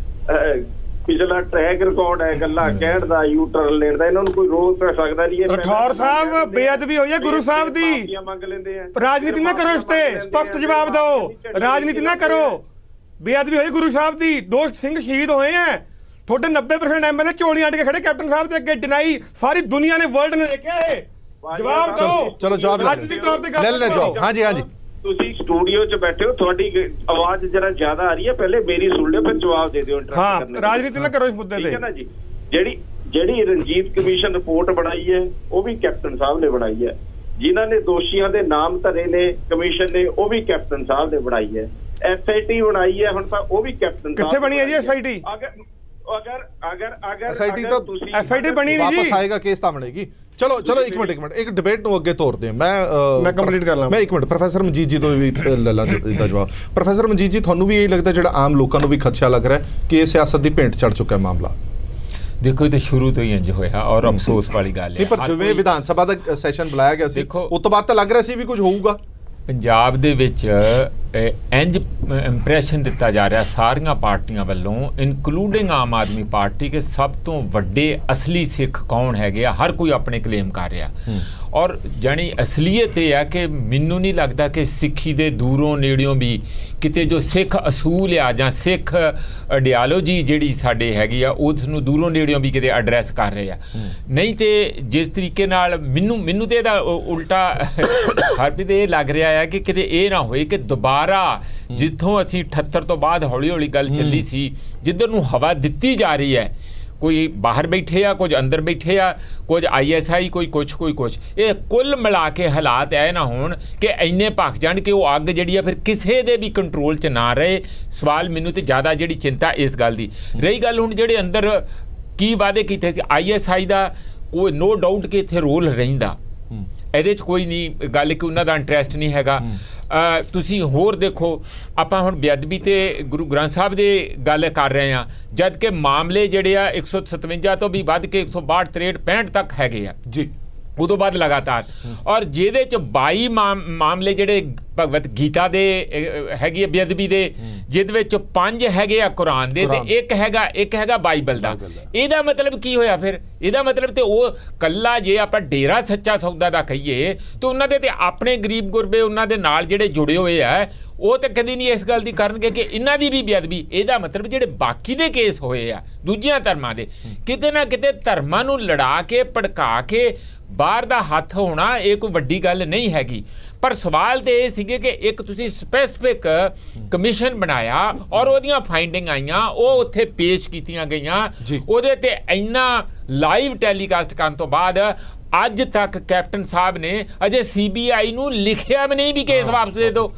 ਪਿਛਲਾ ਟਰੈਕ ਰਿਕਾਰਡ ਹੈ ਗੱਲਾਂ ਕਹਿਣ ਦਾ, ਯੂ ਟਰਨ ਲੈਣ ਦਾ, ਇਹਨਾਂ ਨੂੰ ਕੋਈ ਰੋਕ ਸਕਦਾ ਨਹੀਂ। ਰਠੌੜ ਸਾਹਿਬ ਬੇਅਦਬੀ ਹੋਈ ਹੈ ਗੁਰੂ ਸਾਹਿਬ ਦੀ, ਮੰਗ ਲੈਂਦੇ ਆ। ਰਾਜਨੀਤੀ ਨਾ ਕਰੋ, ਇਸ ਤੇ ਸਪਸ਼ਟ ਜਵਾਬ ਦਿਓ। ਰਾਜਨੀਤੀ ਨਾ ਕਰੋ, ਬੇਅਦਬੀ ਹੋਈ ਗੁਰੂ ਸਾਹਿਬ ਦੀ, 2 ਸਿੰਘ ਸ਼ਹੀਦ ਹੋਏ ਆ। ਤੁਹਾਡੇ 90% ਐਮਐਲਏ ਝੋਲੀਆਂ ਅੱਡ ਕੇ ਖੜੇ ਕੈਪਟਨ ਸਾਹਿਬ ਦੇ ਅੱਗੇ, ਡਿਨਾਈ ਸਾਰੀ ਦੁਨੀਆ ਨੇ ਵਰਲਡ ਨੇ ਦੇਖਿਆ ਇਹ। ਜਵਾਬ ਦਿਓ। ਚਲੋ ਜਵਾਬ ਰਾਜਨੀਤਿਕ ਤੌਰ ਤੇ ਗੱਲ ਲੈ ਜਾਓ। ਹਾਂਜੀ ਹਾਂਜੀ, ਤੁਸੀਂ ਸਟੂਡੀਓ 'ਚ ਬੈਠੇ ਹੋ, ਤੁਹਾਡੀ ਆਵਾਜ਼ ਜਰਾ ਜ਼ਿਆਦਾ ਆ ਰਹੀ ਹੈ, ਪਹਿਲੇ ਮੇਰੀ ਸੁਣ ਲਿਓ ਫਿਰ ਜਵਾਬ ਦੇ ਦਿਓ। ਹਾਂ, ਰਾਜਨੀਤੀ ਨਾ ਕਰੋ ਇਸ ਮੁੱਦੇ ਤੇ। ਠੀਕ ਹੈ ਨਾ ਜੀ। ਜਿਹੜੀ ਰਣਜੀਤ ਕਮਿਸ਼ਨ ਰਿਪੋਰਟ ਬਣਾਈ ਹੈ ਉਹ ਵੀ ਕੈਪਟਨ ਸਾਹਿਬ ਨੇ ਬਣਾਈ ਹੈ। ਜਿਨ੍ਹਾਂ ਨੇ ਦੋਸ਼ੀਆਂ ਦੇ ਨਾਮ ਧਰੇ ਨੇ ਕਮਿਸ਼ਨ ਨੇ, ਉਹ ਵੀ ਕੈਪਟਨ ਸਾਹਿਬ ਨੇ ਬਣਾਈ ਹੈ। ਐਸਆਈਟੀ ਬਣਾਈ ਹੈ ਹੁਣ, ਤਾਂ ਉਹ ਵੀ ਕੈਪਟਨ ਸਾਹਿਬ। ਕਿੱਥੇ ਬਣੀ ਹੈ ਜੀ ਐਸਆਈਟੀ? ਅਗਰ ਐਸਆਈਟੀ ਤਾਂ ਐਸਆਈਟੀ ਬਣੀ ਨਹੀਂ ਜੀ, ਵਾਪਸ ਆਏਗਾ ਕੇਸ ਤਾਂ ਬਣੇਗੀ। ਚਲੋ ਇੱਕ ਮਿੰਟ ਇੱਕ ਡਿਬੇਟ ਨੂੰ ਅੱਗੇ ਤੋਰਦੇ ਹਾਂ। ਮੈਂ ਕੰਪਲੀਟ ਕਰ ਲਾਂ। ਮੈਂ ਇੱਕ ਮਿੰਟ ਪ੍ਰੋਫੈਸਰ ਮਨਜੀਤ ਜੀ ਤੋਂ ਵੀ ਲੈ ਲਾਂ ਇਹਦਾ ਜਵਾਬ। ਪ੍ਰੋਫੈਸਰ ਮਨਜੀਤ ਜੀ, ਤੁਹਾਨੂੰ ਵੀ ਇਹ ਲੱਗਦਾ ਜਿਹੜਾ ਆਮ ਲੋਕਾਂ ਨੂੰ ਵੀ ਖਦਸ਼ਾ ਲੱਗ ਰਿਹਾ ਕਿ ਇਹ ਸਿਆਸਤ ਦੀ ਭੇਂਟ ਚੜ ਚੁੱਕਾ ਹੈ ਮਾਮਲਾ? ਦੇਖੋ ਇਹ ਤਾਂ ਸ਼ੁਰੂ ਤੋਂ ਹੀ ਇੰਜ ਹੋਇਆ ਔਰ ਅਫਸੋਸ ਵਾਲੀ ਗੱਲ ਹੈ। ਪਰ ਜਿਵੇਂ ਵਿਧਾਨ ਸਭਾ ਦਾ ਸੈਸ਼ਨ ਬੁਲਾਇਆ ਗਿਆ ਸੀ, ਉਸ ਤੋਂ ਬਾਅਦ ਤਾਂ ਲੱਗ ਰਿਹਾ ਸੀ ਵੀ ਕੁਝ ਹੋਊਗਾ। ਪੰਜਾਬ ਦੇ ਵਿੱਚ ਇੰਜ ਇੰਪ੍ਰੈਸ਼ਨ ਦਿੱਤਾ ਜਾ ਰਿਹਾ ਸਾਰੀਆਂ ਪਾਰਟੀਆਂ ਵੱਲੋਂ, ਇਨਕਲੂਡਿੰਗ ਆਮ ਆਦਮੀ ਪਾਰਟੀ, ਕਿ ਸਭ ਤੋਂ ਵੱਡੇ ਅਸਲੀ ਸਿੱਖ ਕੌਣ ਹੈਗੇ ਆ, ਹਰ ਕੋਈ ਆਪਣੇ ਕਲੇਮ ਕਰ ਰਿਹਾ। ਔਰ ਜਾਣੀ ਅਸਲੀਅਤ ਇਹ ਹੈ ਕਿ ਮੈਨੂੰ ਨਹੀਂ ਲੱਗਦਾ ਕਿ ਸਿੱਖੀ ਦੇ ਦੂਰੋਂ ਨੇੜਿਓਂ ਵੀ ਕਿਤੇ ਜੋ ਸਿੱਖ ਅਸੂਲ ਆ ਜਾਂ ਸਿੱਖ ਆਈਡੀਓਲੋਜੀ ਜਿਹੜੀ ਸਾਡੇ ਹੈਗੀ ਆ ਉਸ ਨੂੰ ਦੂਰੋਂ ਨੇੜਿਓਂ ਵੀ ਕਿਤੇ ਐਡਰੈਸ ਕਰ ਰਹੇ ਆ। ਨਹੀਂ ਤੇ ਜਿਸ ਤਰੀਕੇ ਨਾਲ ਮੈਨੂੰ ਤੇ ਇਹਦਾ ਉਲਟਾ ਹਰਪ੍ਰੀਤ ਇਹ ਲੱਗ ਰਿਹਾ ਹੈ ਕਿ ਕਿਤੇ ਇਹ ਨਾ ਹੋਏ ਕਿ ਦੁਬਾਰਾ ਜਿੱਥੋਂ ਅਸੀਂ 78 ਤੋਂ ਬਾਅਦ ਹੌਲੀ ਹੌਲੀ ਗੱਲ ਚੱਲੀ ਸੀ, ਜਿੱਧਰ ਨੂੰ ਹਵਾ ਦਿੱਤੀ ਜਾ ਰਹੀ ਹੈ, ਕੋਈ ਬਾਹਰ ਬੈਠੇ ਆ, ਕੁਝ ਅੰਦਰ ਬੈਠੇ ਆ, ਕੁਝ ਆਈਐਸਆਈ, ਕੋਈ ਕੁਛ, ਇਹ ਕੁੱਲ ਮਿਲਾ ਕੇ ਹਾਲਾਤ ਐ ਨਾ ਹੋਣ ਕਿ ਇੰਨੇ ਭਖ ਜਾਣ ਕਿ ਉਹ ਅੱਗ ਜਿਹੜੀ ਆ ਫਿਰ ਕਿਸੇ ਦੇ ਵੀ ਕੰਟਰੋਲ 'ਚ ਨਾ ਰਹੇ। ਸਵਾਲ ਮੈਨੂੰ ਤੇ ਜ਼ਿਆਦਾ ਜਿਹੜੀ ਚਿੰਤਾ ਇਸ ਗੱਲ ਦੀ ਰਹੀ। ਗੱਲ ਹੁਣ ਜਿਹੜੇ ਅੰਦਰ ਕੀ ਵਾਅਦੇ ਕੀਤੇ ਸੀ ਆਈਐਸਆਈ ਦਾ, ਕੋਈ ਨੋ ਡਾਊਟ ਕਿ ਇੱਥੇ ਰੋਲ ਰਹਿੰਦਾ, ਇਹਦੇ 'ਚ ਕੋਈ ਨਹੀਂ ਗੱਲ ਕਿ ਉਹਨਾਂ ਦਾ ਇੰਟਰਸਟ ਨਹੀਂ ਹੈਗਾ। ਤੁਸੀਂ ਹੋਰ ਦੇਖੋ, ਆਪਾਂ ਹੁਣ ਬੇਅਦਬੀ ਤੇ ਗੁਰੂ ਗ੍ਰੰਥ ਸਾਹਿਬ ਦੀ ਗੱਲ ਕਰ ਰਹੇ ਹਾਂ, ਜਦ ਕਿ ਮਾਮਲੇ ਜਿਹੜੇ ਆ 157 ਤੋਂ ਵੀ ਵੱਧ ਕੇ 162, 63, 65 ਤੱਕ ਹੈਗੇ ਆ ਜੀ, ਉਦੋਂ ਬਾਅਦ ਲਗਾਤਾਰ। ਔਰ ਜਿਹਦੇ 'ਚ 22 ਮਾਮਲੇ ਜਿਹੜੇ ਭਗਵਤ ਗੀਤਾ ਦੇ ਹੈਗੀ ਆ ਬੇਅਦਬੀ ਦੇ, ਜਿਹਦੇ ਵਿੱਚ 5 ਹੈਗੇ ਆ ਕੁਰਾਨ ਦੇ ਤੇ ਇੱਕ ਹੈਗਾ ਬਾਈਬਲ ਦਾ। ਇਹਦਾ ਮਤਲਬ ਕੀ ਹੋਇਆ ਫਿਰ? ਇਹਦਾ ਮਤਲਬ ਤੇ ਉਹ ਕੱਲਾ ਜੇ ਆਪਾਂ ਡੇਰਾ ਸੱਚਾ ਸੌਦਾ ਦਾ ਕਹੀਏ ਤੇ ਉਹਨਾਂ ਦੇ ਤੇ ਆਪਣੇ ਗਰੀਬ ਗੁਰਬੇ ਉਹਨਾਂ ਦੇ ਨਾਲ ਜਿਹੜੇ ਜੁੜੇ ਹੋਏ ਆ ਉਹ ਤਾਂ ਕਦੀ ਨਹੀਂ ਇਸ ਗੱਲ ਦੀ ਕਰਨਗੇ ਕਿ ਇਹਨਾਂ ਦੀ ਵੀ ਬੇਅਦਬੀ। ਇਹਦਾ ਮਤਲਬ ਜਿਹੜੇ ਬਾਕੀ ਦੇ ਕੇਸ ਹੋਏ ਆ ਦੂਜਿਆਂ ਧਰਮਾਂ ਦੇ, ਕਿਤੇ ਨਾ ਕਿਤੇ ਧਰਮਾਂ ਨੂੰ ਲੜਾ ਕੇ ਭੜਕਾ ਕੇ ਬਾਹਰ ਦਾ ਹੱਥ ਹੋਣਾ ਇਹ ਕੋਈ ਵੱਡੀ ਗੱਲ ਨਹੀਂ ਹੈਗੀ। ਪਰ ਸਵਾਲ ਤੇ ਇਹ ਸੀਗੇ ਕਿ ਇੱਕ ਤੁਸੀਂ ਸਪੈਸੀਫਿਕ ਕਮਿਸ਼ਨ ਬਣਾਇਆ ਔਰ ਉਹਦੀਆਂ ਫਾਈਂਡਿੰਗ ਆਈਆਂ, ਉਹ ਉੱਥੇ ਪੇਸ਼ ਕੀਤੀਆਂ ਗਈਆਂ, ਉਹਦੇ ਤੇ ਇੰਨਾ ਲਾਈਵ ਟੈਲੀਕਾਸਟ ਕਰਨ ਤੋਂ ਬਾਅਦ ਅੱਜ ਤੱਕ ਕੈਪਟਨ ਸਾਹਿਬ ਨੇ ਅਜੇ CBI ਨੂੰ ਲਿਖਿਆ ਵੀ ਨਹੀਂ ਵੀ ਕੇਸ ਵਾਪਸ ਦੇ ਦਿਓ।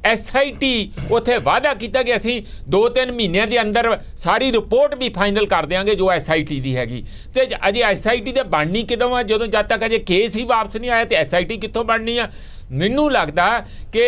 SIT ਉੱਥੇ ਵਾਅਦਾ ਕੀਤਾ ਕਿ ਅਸੀਂ 2-3 ਮਹੀਨਿਆਂ ਦੇ ਅੰਦਰ ਸਾਰੀ ਰਿਪੋਰਟ ਵੀ ਫਾਈਨਲ ਕਰ ਦਿਆਂਗੇ ਜੋ SIT ਦੀ ਹੈਗੀ, ਤੇ ਅਜੇ SIT ਦੇ ਬਣਨੀ ਕਿਦੋਂ ਆ ਜਦੋਂ ਜਦ ਤੱਕ ਅਜੇ ਕੇਸ ਹੀ ਵਾਪਸ ਨਹੀਂ ਆਇਆ ਤੇ SIT ਕਿੱਥੋਂ ਬਣਨੀ ਆ। ਮੈਨੂੰ ਲੱਗਦਾ ਕਿ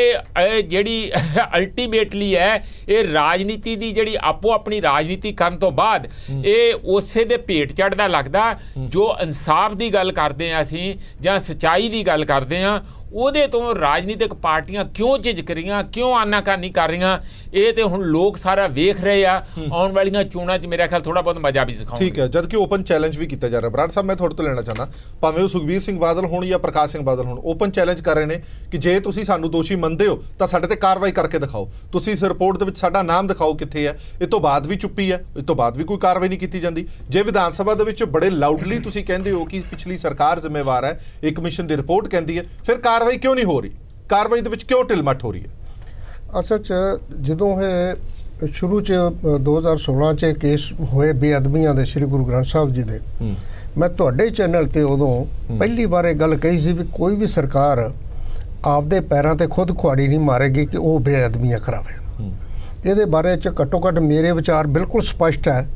ਜਿਹੜੀ ਅਲਟੀਮੇਟਲੀ ਹੈ ਇਹ ਰਾਜਨੀਤੀ ਦੀ ਜਿਹੜੀ ਆਪੋ ਆਪਣੀ ਰਾਜਨੀਤੀ ਕਰਨ ਤੋਂ ਬਾਅਦ ਇਹ ਉਸੇ ਦੇ ਭੇਟ ਚੜ੍ਹਦਾ ਲੱਗਦਾ। ਜੋ ਇਨਸਾਫ ਦੀ ਗੱਲ ਕਰਦੇ ਹਾਂ ਅਸੀਂ ਜਾਂ ਸੱਚਾਈ ਦੀ ਗੱਲ ਕਰਦੇ ਹਾਂ ਉਹਦੇ ਤੋਂ ਰਾਜਨੀਤਿਕ ਪਾਰਟੀਆਂ ਕਿਉਂ ਝਿਜਕ ਰਹੀਆਂ, ਕਿਉਂ ਆਨਾਕਾਨੀ ਕਰ ਰਹੀਆਂ, ਇਹ ਤੇ ਹੁਣ ਲੋਕ ਸਾਰਾ ਵੇਖ ਰਹੇ ਆ। ਆਉਣ ਵਾਲੀਆਂ ਚੋਣਾਂ 'ਚ ਮੇਰਾ ਖਿਆਲ ਥੋੜਾ ਬਹੁਤ ਮਜ਼ਾ ਵੀ ਸਿਖਾਉਣਗੇ। ਠੀਕ ਹੈ, ਜਦ ਕਿ ਓਪਨ ਚੈਲੰਜ ਵੀ ਕੀਤਾ ਜਾ ਰਿਹਾ। ਬਰਾੜ ਸਾਹਿਬ ਮੈਂ ਤੁਹਾਡੇ ਤੋਂ ਲੈਣਾ ਚਾਹੁੰਦਾ, ਭਾਵੇਂ ਉਹ ਸੁਖਬੀਰ ਸਿੰਘ ਬਾਦਲ ਹੋਣ ਜਾਂ ਪ੍ਰਕਾਸ਼ ਸਿੰਘ ਬਾਦਲ ਹੋਣ, ਓਪਨ ਚੈਲੰਜ ਕਰ ਰਹੇ ਨੇ ਕਿ ਜੇ ਤੁਸੀਂ ਸਾਨੂੰ ਦੋਸ਼ੀ ਮੰਨਦੇ ਹੋ ਤਾਂ ਸਾਡੇ ਤੇ ਕਾਰਵਾਈ ਕਰਕੇ ਦਿਖਾਓ। ਤੁਸੀਂ ਇਸ ਰਿਪੋਰਟ ਦੇ ਵਿੱਚ ਸਾਡਾ ਨਾਮ ਦਿਖਾਓ ਕਿੱਥੇ ਹੈ। ਇਹ ਤੋਂ ਬਾਅਦ ਵੀ ਚੁੱਪੀ ਹੈ, ਇਹ ਤੋਂ ਬਾਅਦ ਵੀ ਕੋਈ ਕਾਰਵਾਈ ਨਹੀਂ ਕੀਤੀ ਜਾਂਦੀ। ਜੇ ਵਿਧਾਨ ਸਭਾ ਦੇ ਵਿੱਚ ਬੜੇ ਲਾਊਡਲੀ ਤੁਸੀਂ ਕਹਿੰਦੇ ਹੋ ਕਿ ਪਿਛਲੀ ਸਰਕਾਰ ਜ਼ਿੰਮੇਵਾਰ ਹੈ, ਇਹ ਕਮਿਸ਼ਨ ਦੀ ਰਿਪੋਰਟ ਕਹਿੰਦੀ ਹੈ, ਫਿਰ ਕਾਰਵਾਈ ਕਿਉਂ ਨਹੀਂ ਹੋ ਰਹੀ? ਕਾਰਵਾਈ ਦੇ ਵਿੱਚ ਕਿਉਂ ਢਿਲਮੱਠ ਹੋ ਰਹੀ ਹੈ? ਅਸਲ 'ਚ ਜਦੋਂ ਇਹ ਸ਼ੁਰੂ 'ਚ 2016 'ਚ ਕੇਸ ਹੋਏ ਬੇਅਦਬੀਆਂ ਦੇ ਸ੍ਰੀ ਗੁਰੂ ਗ੍ਰੰਥ ਸਾਹਿਬ ਜੀ ਦੇ, ਮੈਂ ਤੁਹਾਡੇ ਚੈਨਲ ਤੇ ਉਦੋਂ ਪਹਿਲੀ ਵਾਰ ਇਹ ਗੱਲ ਕਹੀ ਸੀ ਵੀ ਕੋਈ ਵੀ ਸਰਕਾਰ ਆਪਦੇ ਪੈਰਾਂ ਤੇ ਖੁਦ ਕੁਹਾੜੀ ਨਹੀਂ ਮਾਰੇਗੀ ਕਿ ਉਹ ਬੇਅਦਬੀਆਂ ਕਰਾਵੇ। ਇਹਦੇ ਬਾਰੇ 'ਚ ਘੱਟੋ ਘੱਟ ਮੇਰੇ ਵਿਚਾਰ ਬਿਲਕੁਲ ਸਪਸ਼ਟ ਹੈ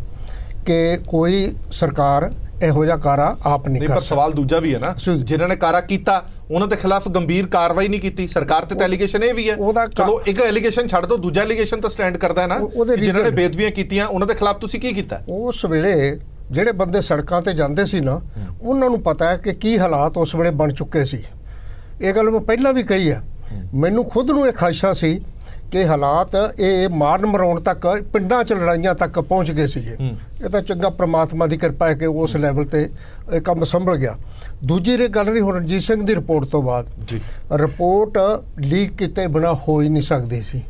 ਕਿ ਕੋਈ ਸਰਕਾਰ ਇਹੋ ਜਿਹਾ ਕਾਰਾ ਆਪ ਨਹੀਂ ਕਰ ਸਕਦੀ। ਪਰ ਸਵਾਲ ਦੂਜਾ ਵੀ ਹੈ ਨਾ, ਜਿਨ੍ਹਾਂ ਨੇ ਕਾਰਾ ਕੀਤਾ ਉਹਨਾਂ ਦੇ ਖਿਲਾਫ ਗੰਭੀਰ ਕਾਰਵਾਈ ਨਹੀਂ ਕੀਤੀ ਸਰਕਾਰ ਤੇ ਐਲੀਗੇਸ਼ਨ ਇਹ ਵੀ ਹੈ। ਚਲੋ ਇੱਕ ਐਲੀਗੇਸ਼ਨ ਛੱਡ ਦਿਓ, ਦੂਜਾ ਐਲੀਗੇਸ਼ਨ ਤਾਂ ਸਟੈਂਡ ਕਰਦਾ ਹੈ ਨਾ, ਜਿਨ੍ਹਾਂ ਨੇ ਬੇਅਦਬੀਆਂ ਕੀਤੀਆਂ ਉਹਨਾਂ ਦੇ ਖਿਲਾਫ ਤੁਸੀਂ ਕੀ ਕੀਤਾ? ਉਸ ਵੇਲੇ ਜਿਹੜੇ ਬੰਦੇ ਸੜਕਾਂ ਤੇ ਜਾਂਦੇ ਸੀ ਨਾ, ਉਹਨਾਂ ਨੂੰ ਪਤਾ ਹੈ ਕਿ ਕੀ ਹਾਲਾਤ ਉਸ ਵੇਲੇ ਬਣ ਚੁੱਕੇ ਸੀ। ਇਹ ਗੱਲ ਮੈਂ ਪਹਿਲਾਂ ਵੀ ਕਹੀ ਹੈ। ਮੈਨੂੰ ਖੁਦ ਨੂੰ ਇਹ ਖਾਹਿਸ਼ਾਂ ਸੀ ਕਿ ਹਾਲਾਤ ਇਹ ਮਾਰਨ ਮਰਾਉਣ ਤੱਕ, ਪਿੰਡਾਂ 'ਚ ਲੜਾਈਆਂ ਤੱਕ ਪਹੁੰਚ ਗਏ ਸੀਗੇ। ਇਹ ਤਾਂ ਚੰਗਾ ਪ੍ਰਮਾਤਮਾ ਦੀ ਕਿਰਪਾ ਹੈ ਕਿ ਉਸ ਲੈਵਲ ਤੇ ਇਹ ਕੰਮ ਸੰਭਲ ਗਿਆ। ਦੂਜੀ ਗੱਲ ਰਹੀ ਹੁਣ ਰਣਜੀਤ ਸਿੰਘ ਦੀ ਰਿਪੋਰਟ ਤੋਂ ਬਾਅਦ, ਰਿਪੋਰਟ ਲੀਕ ਕੀਤੇ ਬਿਨਾਂ ਹੋ ਹੀ ਨਹੀਂ ਸਕਦੀ ਸੀ।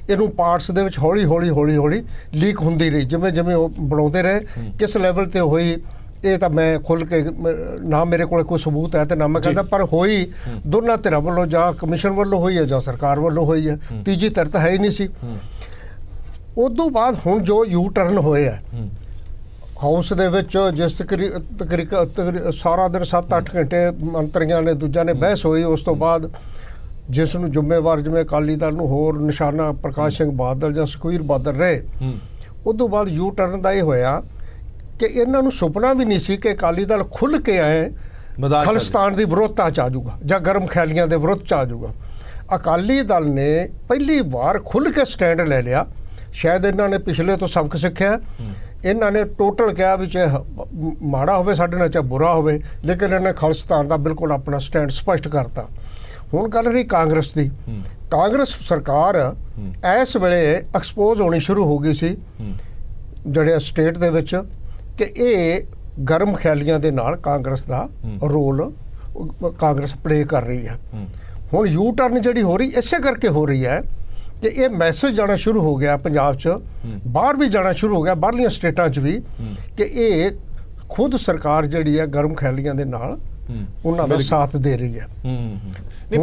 ਇਹਨੂੰ ਪਾਰਟਸ ਦੇ ਵਿੱਚ ਹੌਲੀ ਹੌਲੀ ਲੀਕ ਹੁੰਦੀ ਰਹੀ, ਜਿਵੇਂ ਜਿਵੇਂ ਉਹ ਬਣਾਉਂਦੇ ਰਹੇ। ਕਿਸ ਲੈਵਲ ਤੇ ਹੋਈ ਇਹ ਤਾਂ ਮੈਂ ਖੁੱਲ੍ਹ ਕੇ ਨਾ ਮੇਰੇ ਕੋਲ ਕੋਈ ਸਬੂਤ ਹੈ ਤੇ ਨਾ ਮੈਂ ਕਹਿੰਦਾ, ਪਰ ਹੋਈ ਦੋਨਾਂ ਧਿਰਾਂ ਵੱਲੋਂ, ਜਾਂ ਕਮਿਸ਼ਨ ਵੱਲੋਂ ਹੋਈ ਹੈ ਜਾਂ ਸਰਕਾਰ ਵੱਲੋਂ ਹੋਈ ਹੈ। ਤੀਜੀ ਧਿਰ ਤਾਂ ਹੈ ਹੀ ਨਹੀਂ ਸੀ। ਉਦੋਂ ਬਾਅਦ ਹੁਣ ਜੋ ਯੂ ਟਰਨ ਹੋਏ ਹੈ ਹਾਊਸ ਦੇ ਵਿੱਚ, ਜਿਸ ਤਕਰੀਬਨ ਸਾਰਾ ਦਿਨ 7-8 ਘੰਟੇ ਮੰਤਰੀਆਂ ਨੇ ਦੂਜਿਆਂ ਨੇ ਬਹਿਸ ਹੋਈ, ਉਸ ਤੋਂ ਬਾਅਦ ਜਿਸ ਨੂੰ ਜ਼ਿੰਮੇਵਾਰ ਜਿਵੇਂ ਅਕਾਲੀ ਦਲ ਨੂੰ ਹੋਰ ਨਿਸ਼ਾਨਾ ਪ੍ਰਕਾਸ਼ ਸਿੰਘ ਬਾਦਲ ਜਾਂ ਸੁਖਬੀਰ ਬਾਦਲ ਰਹੇ, ਉਦੋਂ ਬਾਅਦ ਯੂ ਟਰਨ ਦਾ ਇਹ ਹੋਇਆ ਕਿ ਇਹਨਾਂ ਨੂੰ ਸੁਪਨਾ ਵੀ ਨਹੀਂ ਸੀ ਕਿ ਅਕਾਲੀ ਦਲ ਖੁੱਲ੍ਹ ਕੇ ਆਏ ਖਾਲਿਸਤਾਨ ਦੀ ਵਿਰੋਧਤਾ 'ਚ ਆ ਜਾਊਗਾ ਜਾਂ ਗਰਮ ਖਿਆਲੀਆਂ ਦੇ ਵਿਰੁੱਧ 'ਚ ਆ ਜਾਊਗਾ। ਅਕਾਲੀ ਦਲ ਨੇ ਪਹਿਲੀ ਵਾਰ ਖੁੱਲ੍ਹ ਕੇ ਸਟੈਂਡ ਲੈ ਲਿਆ। ਸ਼ਾਇਦ ਇਹਨਾਂ ਨੇ ਪਿਛਲੇ ਤੋਂ ਸਬਕ ਸਿੱਖਿਆ। ਇਹਨਾਂ ਨੇ ਟੋਟਲ ਕਿਹਾ ਵੀ ਚਾਹੇ ਮਾੜਾ ਹੋਵੇ ਸਾਡੇ ਨਾਲ, ਚਾਹੇ ਬੁਰਾ ਹੋਵੇ, ਲੇਕਿਨ ਇਹਨਾਂ ਨੇ ਖਾਲਿਸਤਾਨ ਦਾ ਬਿਲਕੁਲ ਆਪਣਾ ਸਟੈਂਡ ਸਪਸ਼ਟ ਕਰਤਾ। ਹੁਣ ਗੱਲ ਰਹੀ ਕਾਂਗਰਸ ਦੀ। ਕਾਂਗਰਸ ਸਰਕਾਰ ਇਸ ਵੇਲੇ ਐਕਸਪੋਜ਼ ਹੋਣੀ ਸ਼ੁਰੂ ਹੋ ਗਈ ਸੀ ਜਿਹੜੇ ਸਟੇਟ ਦੇ ਵਿੱਚ ਕਿ ਇਹ ਗਰਮ ਖਿਆਲੀਆਂ ਦੇ ਨਾਲ ਕਾਂਗਰਸ ਦਾ ਰੋਲ ਕਾਂਗਰਸ ਪਲੇ ਕਰ ਰਹੀ ਹੈ। ਹੁਣ ਯੂ ਟਰਨ ਜਿਹੜੀ ਹੋ ਰਹੀ ਇਸੇ ਕਰਕੇ ਹੋ ਰਹੀ ਹੈ ਕਿ ਇਹ ਮੈਸੇਜ ਜਾਣਾ ਸ਼ੁਰੂ ਹੋ ਗਿਆ ਪੰਜਾਬ 'ਚ, ਬਾਹਰ ਵੀ ਜਾਣਾ ਸ਼ੁਰੂ ਹੋ ਗਿਆ, ਬਾਹਰਲੀਆਂ ਸਟੇਟਾਂ 'ਚ ਵੀ, ਕਿ ਇਹ ਖੁਦ ਸਰਕਾਰ ਜਿਹੜੀ ਹੈ ਗਰਮ ਖਿਆਲੀਆਂ ਦੇ ਨਾਲ ਉਹਨਾਂ ਦਾ ਸਾਥ ਦੇ ਰਹੀ ਹੈ। ਨਹੀਂ,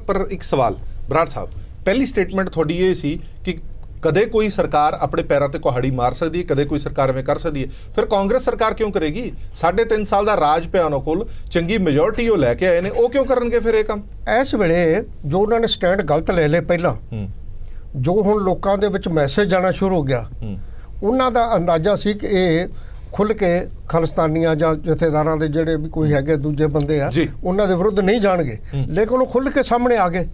ਪਰ ਇੱਕ ਸਵਾਲ ਬਰਾੜ ਸਾਹਿਬ, ਪਹਿਲੀ ਸਟੇਟਮੈਂਟ ਤੁਹਾਡੀ ਇਹ ਸੀ ਕਿ ਕਦੇ ਕੋਈ ਸਰਕਾਰ ਆਪਣੇ ਪੈਰਾਂ ਤੇ ਕੁਹਾੜੀ ਮਾਰ ਸਕਦੀ ਹੈ, ਕਦੇ ਕੋਈ ਸਰਕਾਰ ਐਵੇਂ ਕਰ ਸਕਦੀ ਹੈ। ਫਿਰ ਕਾਂਗਰਸ ਸਰਕਾਰ ਕਿਉਂ ਕਰੇਗੀ? 3.5 ਸਾਲ ਦਾ ਰਾਜ ਪਿਆ ਉਹਨਾਂ ਕੋਲ, ਚੰਗੀ ਮੈਜੋਰਟੀ ਉਹ ਲੈ ਕੇ ਆਏ ਨੇ, ਉਹ ਕਿਉਂ ਕਰਨਗੇ ਫਿਰ ਇਹ ਕੰਮ? ਇਸ ਵੇਲੇ ਜੋ ਉਹਨਾਂ ਨੇ ਸਟੈਂਡ ਗਲਤ ਲੈ ਲਏ ਪਹਿਲਾਂ, ਜੋ ਹੁਣ ਲੋਕਾਂ ਦੇ ਵਿੱਚ ਮੈਸੇਜ ਜਾਣਾ ਸ਼ੁਰੂ ਹੋ ਗਿਆ, ਉਹਨਾਂ ਦਾ ਅੰਦਾਜ਼ਾ ਸੀ ਕਿ ਇਹ ਖੁੱਲ੍ਹ ਕੇ ਖਾਲਿਸਤਾਨੀਆਂ ਜਾਂ ਜਥੇਦਾਰਾਂ ਦੇ ਜਿਹੜੇ ਵੀ ਕੋਈ ਹੈਗੇ ਦੂਜੇ ਬੰਦੇ ਆ ਉਹਨਾਂ ਦੇ ਵਿਰੁੱਧ ਨਹੀਂ ਜਾਣਗੇ, ਲੇਕਿਨ ਉਹ ਖੁੱਲ੍ਹ ਕੇ ਸਾਹਮਣੇ ਆ ਗਏ।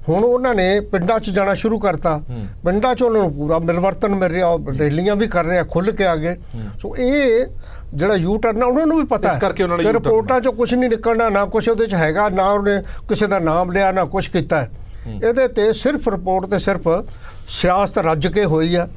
ਹੁਣ ਉਹਨਾਂ ਨੇ ਪਿੰਡਾਂ 'ਚ ਜਾਣਾ ਸ਼ੁਰੂ ਕਰਤਾ। ਪਿੰਡਾਂ 'ਚ ਉਹਨਾਂ ਨੂੰ ਪੂਰਾ ਮਿਲਵਰਤਨ ਮਿਲ ਰਿਹਾ, ਰੈਲੀਆਂ ਵੀ ਕਰ ਰਿਹਾ, ਖੁੱਲ੍ਹ ਕੇ ਆ ਗਏ। ਸੋ ਇਹ ਜਿਹੜਾ ਯੂ ਟਰਨ ਉਹਨਾਂ ਨੂੰ ਵੀ ਪਤਾ ਹੈ ਕਿ ਰਿਪੋਰਟਾਂ 'ਚੋਂ ਕੁਛ ਨਹੀਂ ਨਿਕਲਣਾ, ਨਾ ਕੁਛ ਉਹਦੇ 'ਚ ਹੈਗਾ, ਨਾ ਉਹਨੇ ਕਿਸੇ ਦਾ ਨਾਮ ਲਿਆ, ਨਾ ਕੁਛ ਕੀਤਾ। ਇਹਦੇ ਤੇ ਸਿਰਫ ਰਿਪੋਰਟ ਤੇ ਸਿਰਫ ਸਿਆਸਤ ਰੱਜ ਕੇ ਹੋਈ ਆ।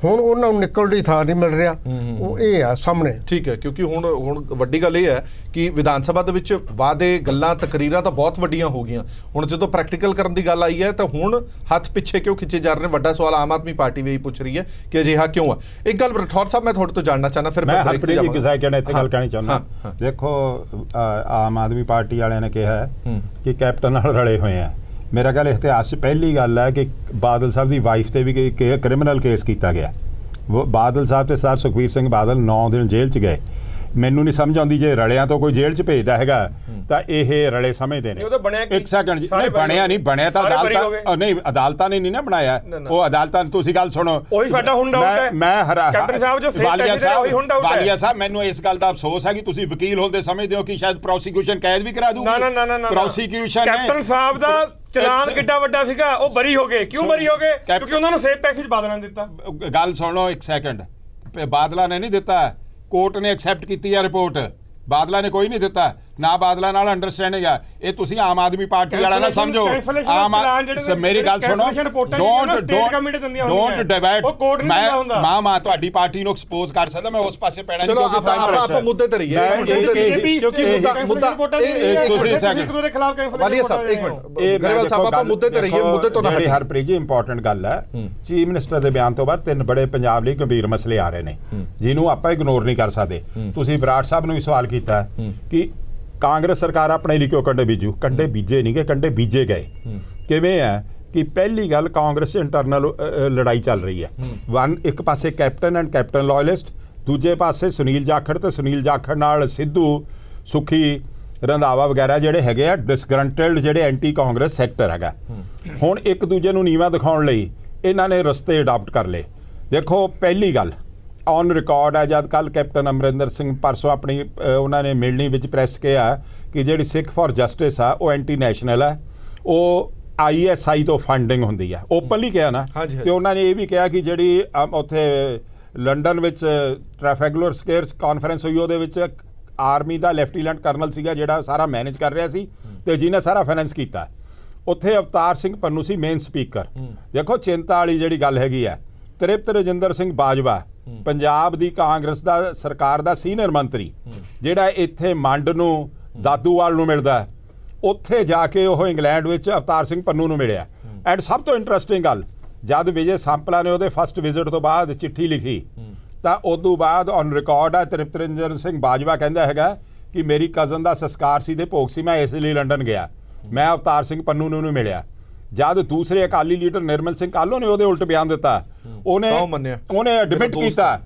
ਹੁਣ ਉਹਨਾਂ ਨੂੰ ਨਿਕਲਣ ਦੀ ਥਾਂ ਨਹੀਂ ਮਿਲ ਰਿਹਾ, ਉਹ ਇਹ ਆ ਸਾਹਮਣੇ। ਠੀਕ ਹੈ, ਕਿਉਂਕਿ ਹੁਣ ਵੱਡੀ ਗੱਲ ਇਹ ਹੈ ਕਿ ਵਿਧਾਨ ਸਭਾ ਦੇ ਵਿੱਚ ਵਾਅਦੇ, ਗੱਲਾਂ, ਤਕਰੀਰਾਂ ਤਾਂ ਬਹੁਤ ਵੱਡੀਆਂ ਹੋ ਗਈਆਂ। ਹੁਣ ਜਦੋਂ ਪ੍ਰੈਕਟੀਕਲ ਕਰਨ ਦੀ ਗੱਲ ਆਈ ਹੈ ਤਾਂ ਹੁਣ ਹੱਥ ਪਿੱਛੇ ਕਿਉਂ ਖਿੱਚੇ ਜਾ ਰਹੇ ਨੇ? ਵੱਡਾ ਸਵਾਲ ਆਮ ਆਦਮੀ ਪਾਰਟੀ ਵੀ ਪੁੱਛ ਰਹੀ ਹੈ ਕਿ ਅਜਿਹਾ ਕਿਉਂ ਆ। ਇੱਕ ਗੱਲ ਰਠੌਰ ਸਾਹਿਬ ਮੈਂ ਤੁਹਾਡੇ ਤੋਂ ਜਾਣਨਾ ਚਾਹੁੰਦਾ, ਫਿਰ ਮੈਂ ਹਰਪ੍ਰੀਤ ਜੀ ਕਿਸੇ ਕਹਿਣਾ ਇੱਥੇ ਗੱਲ ਕਹਿਣੀ ਚਾਹੁੰਦਾ। ਦੇਖੋ, ਆਮ ਆਦਮੀ ਪਾਰਟੀ ਵਾਲਿਆਂ ਨੇ ਕਿਹਾ ਕਿ ਕੈਪਟਨ ਨਾਲ ਰਲੇ ਹੋਏ ਆ। ਮੇਰਾ ਖਿਆਲ ਇਤਿਹਾਸ 'ਚ ਪਹਿਲੀ ਗੱਲ ਹੈ ਕਿ ਬਾਦਲ ਸਾਹਿਬ ਦੀ ਵਾਈਫ ਤੇ ਵੀ ਕ੍ਰਿਮੀਨਲ ਕੇਸ ਕੀਤਾ ਗਿਆ। ਬਾਦਲ ਸਾਹਿਬ ਤੇ ਸਰ ਸੁਖਬੀਰ ਸਿੰਘ ਬਾਦਲ 9 ਦਿਨ ਜੇਲ੍ਹ 'ਚ ਗਏ। ਮੈਨੂੰ ਨਹੀਂ ਸਮਝ ਆਉਂਦੀ ਜੇ ਰਲਿਆਂ ਤੋਂ ਕੋਈ ਜੇਲ੍ਹ 'ਚ ਭੇਜਦਾ ਹੈਗਾ ਤਾਂ ਇਹ ਰਲੇ ਸਮਝਦੇ ਨੇ। ਇੱਕ ਸੈਕਿੰਡ ਜੀ, ਨਹੀਂ ਬਣਿਆ ਨਹੀਂ, ਬਣਿਆ ਤਾਂ ਅਦਾਲਤਾਂ ਨਹੀਂ, ਅਦਾਲਤਾਂ ਨੇ ਨਹੀਂ ਨਾ ਬਣਾਇਆ, ਉਹ ਅਦਾਲਤਾਂ ਤੁਸੀਂ ਗੱਲ ਸੁਣੋ। ਉਹੀ ਸਾਡਾ ਹੁਣ ਡਾਊਟ ਹੈ। ਮੈਂ ਕੈਪਟਨ ਸਾਹਿਬ ਜੋ ਵਾਲੀਆ ਸਾਹਿਬ ਮੈਨੂੰ ਇਸ ਗੱਲ ਦਾ ਅਫਸੋਸ ਹੈ ਕਿ ਤੁਸੀਂ ਵਕੀਲ ਹੁੰਦੇ ਸਮਝਦੇ ਹੋ ਕਿ ਸ਼ਾਇਦ ਪ੍ਰੋਸੀਕਿਊਸ਼ਨ ਕੈਦ ਵੀ ਕਰਾ ਦੂਗੀ। ਨਾ ਪ੍ਰੋਸੀਕਿਊਸ਼ਨ ਕੈਪਟਨ ਸਾਹਿਬ ਦਾ ਚਲਾਨ ਕਿੱਡਾ ਵੱਡਾ ਸੀਗਾ, ਉਹ ਬਰੀ ਹੋ ਗਏ। ਕਿਉਂ ਬਰੀ ਹੋ ਗਏ? ਕਿਉਂਕਿ ਉਹਨਾਂ ਨੂੰ ਸੇਫ ਪੈਕੇਜ ਬਾਦਲਾਂ ਨੇ ਦਿੱਤਾ। ਗੱਲ ਸੁਣੋ ਇੱਕ ਸੈਕਿੰਡ, ਬਾਦਲਾਂ ਨੇ ਨਹੀਂ ਦਿੱਤਾ, ਕੋਰਟ ਨੇ ਐਕਸੈਪਟ ਕੀਤੀ ਹੈ ਰਿਪੋਰਟ, ਬਾਦਲਾਂ ਨੇ ਕੋਈ ਨਹੀਂ ਦਿੱਤਾ ਨਾ। ਬਾਦਲਾਂ ਨਾਲ ਅੰਡਰਸਟੈਂਡਿੰਗ ਆ ਇਹ, ਤੁਸੀਂ ਆਮ ਆਦਮੀ ਪਾਰਟੀ ਵਾਲਾ ਨਾ ਸਮਝੋ। ਮੇਰੀ ਗੱਲ ਸੁਣੋ, ਡੋਂਟ ਡਿਵਾਈਡ। ਮੈਂ ਤੁਹਾਡੀ ਪਾਰਟੀ ਨੂੰ ਐਕਸਪੋਜ਼ ਕਰ ਸਕਦਾ, ਮੈਂ ਉਸ ਪਾਸੇ ਪੈਣਾ ਨਹੀਂ। ਆਪਾਂ ਮੁੱਦੇ ਤੇ ਰਹੀਏ ਕਿਉਂਕਿ ਮੁੱਦਾ ਵਾਲੀਆ ਸਾਹਿਬ ਇੱਕ ਮਿੰਟ, ਗਰੇਵਾਲ ਸਾਹਿਬ ਆਪਾਂ ਮੁੱਦੇ ਤੇ ਰਹੀਏ, ਮੁੱਦੇ ਤੋਂ ਨਾ ਹਟੀਏ। ਹਰਪ੍ਰੀਤ ਜੀ ਇੰਪੋਰਟੈਂਟ ਗੱਲ ਹੈ, ਚੀਫ ਮਿਨਿਸਟਰ ਦੇ ਬਿਆਨ ਤੋਂ ਬਾਅਦ 3 ਬੜੇ ਪੰਜਾਬ ਲਈ ਗੰਭੀਰ ਮਸਲੇ ਆ ਰਹੇ ਨੇ ਜਿਹਨੂੰ ਆਪਾਂ ਇਗਨੋਰ ਨਹੀਂ ਕਰ ਸਕਦੇ। ਤੁਸੀਂ ਬਰਾੜ ਸਾਹਿਬ ਨੂੰ ਵੀ ਸਵਾਲ ਕੀਤਾ ਕਿ ਕਾਂਗਰਸ ਸਰਕਾਰ ਆਪਣੇ ਲਈ ਕਿਉਂ ਕੰਡੇ ਬੀਜੂ? ਕੰਡੇ ਬੀਜੇ ਨਹੀਂ ਗਏ, ਕੰਡੇ ਬੀਜੇ ਗਏ। ਕਿਵੇਂ ਹੈ ਕਿ ਪਹਿਲੀ ਗੱਲ ਕਾਂਗਰਸ ਇੰਟਰਨਲ ਲੜਾਈ ਚੱਲ ਰਹੀ ਹੈ। ਇੱਕ ਪਾਸੇ ਕੈਪਟਨ ਐਂਡ ਕੈਪਟਨ ਲਾਇਲਿਸਟ, ਦੂਜੇ ਪਾਸੇ ਸੁਨੀਲ ਜਾਖੜ ਤੇ ਸੁਨੀਲ ਜਾਖੜ ਨਾਲ ਸਿੱਧੂ, ਸੁਖੀ, ਰੰਧਾਵਾ ਵਗੈਰਾ ਜਿਹੜੇ ਹੈਗੇ ਆ ਡਿਸਗਰੰਟਲਡ ਜਿਹੜੇ ਐਂਟੀ ਕਾਂਗਰਸ ਸੈਕਟਰ ਹੈਗਾ। ਹੁਣ ਇੱਕ ਦੂਜੇ ਨੂੰ ਨੀਵਾਂ ਦਿਖਾਉਣ ਲਈ ਇਹਨਾਂ ਨੇ ਰਸਤੇ ਅਡਾਪਟ ਕਰ ਲਏ। ਦੇਖੋ ਪਹਿਲੀ ਗੱਲ ਔਨ ਰਿਕਾਰਡ ਹੈ, ਜਦ ਕੱਲ ਕੈਪਟਨ ਅਮਰਿੰਦਰ ਸਿੰਘ ਪਰਸੋਂ ਆਪਣੀ ਉਹਨਾਂ ਨੇ ਮਿਲਣੀ ਵਿੱਚ ਪ੍ਰੈਸ ਕਿਹਾ ਕਿ ਜਿਹੜੀ ਸਿੱਖ ਫॉर ਜਸਟਿਸ ਆ ਉਹ ਐਂਟੀ ਨੈਸ਼ਨਲ ਹੈ, ਉਹ ISI ਤੋਂ ਫੰਡਿੰਗ ਹੁੰਦੀ ਹੈ, ਓਪਨਲੀ ਕਿਹਾ ਨਾ। ਤੇ ਉਹਨਾਂ ਨੇ ਇਹ ਵੀ ਕਿਹਾ ਕਿ ਜਿਹੜੀ ਉੱਥੇ ਲੰਡਨ ਵਿੱਚ ਟ੍ਰੈਫੈਗਲਰ ਸਕੁਅਰ ਕਾਨਫਰੰਸ ਹੋਈ ਉਹਦੇ ਵਿੱਚ ਆਰਮੀ ਦਾ ਲੈਫਟੀਨੈਂਟ ਕਰਨਲ ਸੀਗਾ ਜਿਹੜਾ ਸਾਰਾ ਮੈਨੇਜ ਕਰ ਰਿਹਾ ਸੀ ਤੇ ਜਿਹਨੇ ਸਾਰਾ ਫਾਈਨੈਂਸ ਕੀਤਾ। ਉੱਥੇ ਅਵਤਾਰ ਸਿੰਘ ਪੰਨੂ ਸੀ ਮੇਨ ਸਪੀਕਰ। ਦੇਖੋ ਚਿੰਤਾ ਵਾਲੀ ਜਿਹੜੀ ਗੱਲ ਹੈਗੀ ਹੈ, ਤ੍ਰਿਪਤ ਰਜਿੰਦਰ ਸਿੰਘ ਬਾਜਵਾ ਪੰਜਾਬ ਦੀ ਕਾਂਗਰਸ ਦਾ ਸਰਕਾਰ ਦਾ ਸੀਨੀਅਰ ਮੰਤਰੀ ਜਿਹੜਾ ਇੱਥੇ ਮੰਡ ਨੂੰ ਦਾਦੂਵਾਲ ਨੂੰ ਮਿਲਦਾ, ਉੱਥੇ ਜਾ ਕੇ ਉਹ ਇੰਗਲੈਂਡ ਵਿੱਚ ਅਵਤਾਰ ਸਿੰਘ ਪੰਨੂ ਨੂੰ ਮਿਲਿਆ। ਐਂਡ ਸਭ ਤੋਂ ਇੰਟਰਸਟਿੰਗ ਗੱਲ, ਜਦ ਵਿਜੇ ਸਾਂਪਲਾ ਨੇ ਉਹਦੇ ਫਸਟ ਵਿਜ਼ਿਟ ਤੋਂ ਬਾਅਦ ਚਿੱਠੀ ਲਿਖੀ ਤਾਂ ਉਦੋਂ ਬਾਅਦ ਔਨ ਰਿਕਾਰਡ ਹੈ ਤ੍ਰਿਪਤ ਰਜਿੰਦਰ ਸਿੰਘ ਬਾਜਵਾ ਕਹਿੰਦਾ ਹੈਗਾ ਕਿ ਮੇਰੀ ਕਜ਼ਨ ਦਾ ਸੰਸਕਾਰ ਸੀ ਤੇ ਭੋਗ ਸੀ, ਮੈਂ ਇਸ ਲਈ ਲੰਡਨ ਗਿਆ, ਮੈਂ ਅਵਤਾਰ ਸਿੰਘ ਪੰਨੂ ਨੂੰ ਨਹੀਂ ਮਿਲਿਆ। ਜਦ ਦੂਸਰੇ ਅਕਾਲੀ ਲੀਡਰ ਨਿਰਮਲ ਸਿੰਘ ਕਾਹਲੋਂ ਨੇ ਉਹਦੇ ਉਲਟ ਬਿਆਨ ਦਿੱਤਾ, ਉਹਨੇ ਐਡਮਿਟ ਕੀਤਾ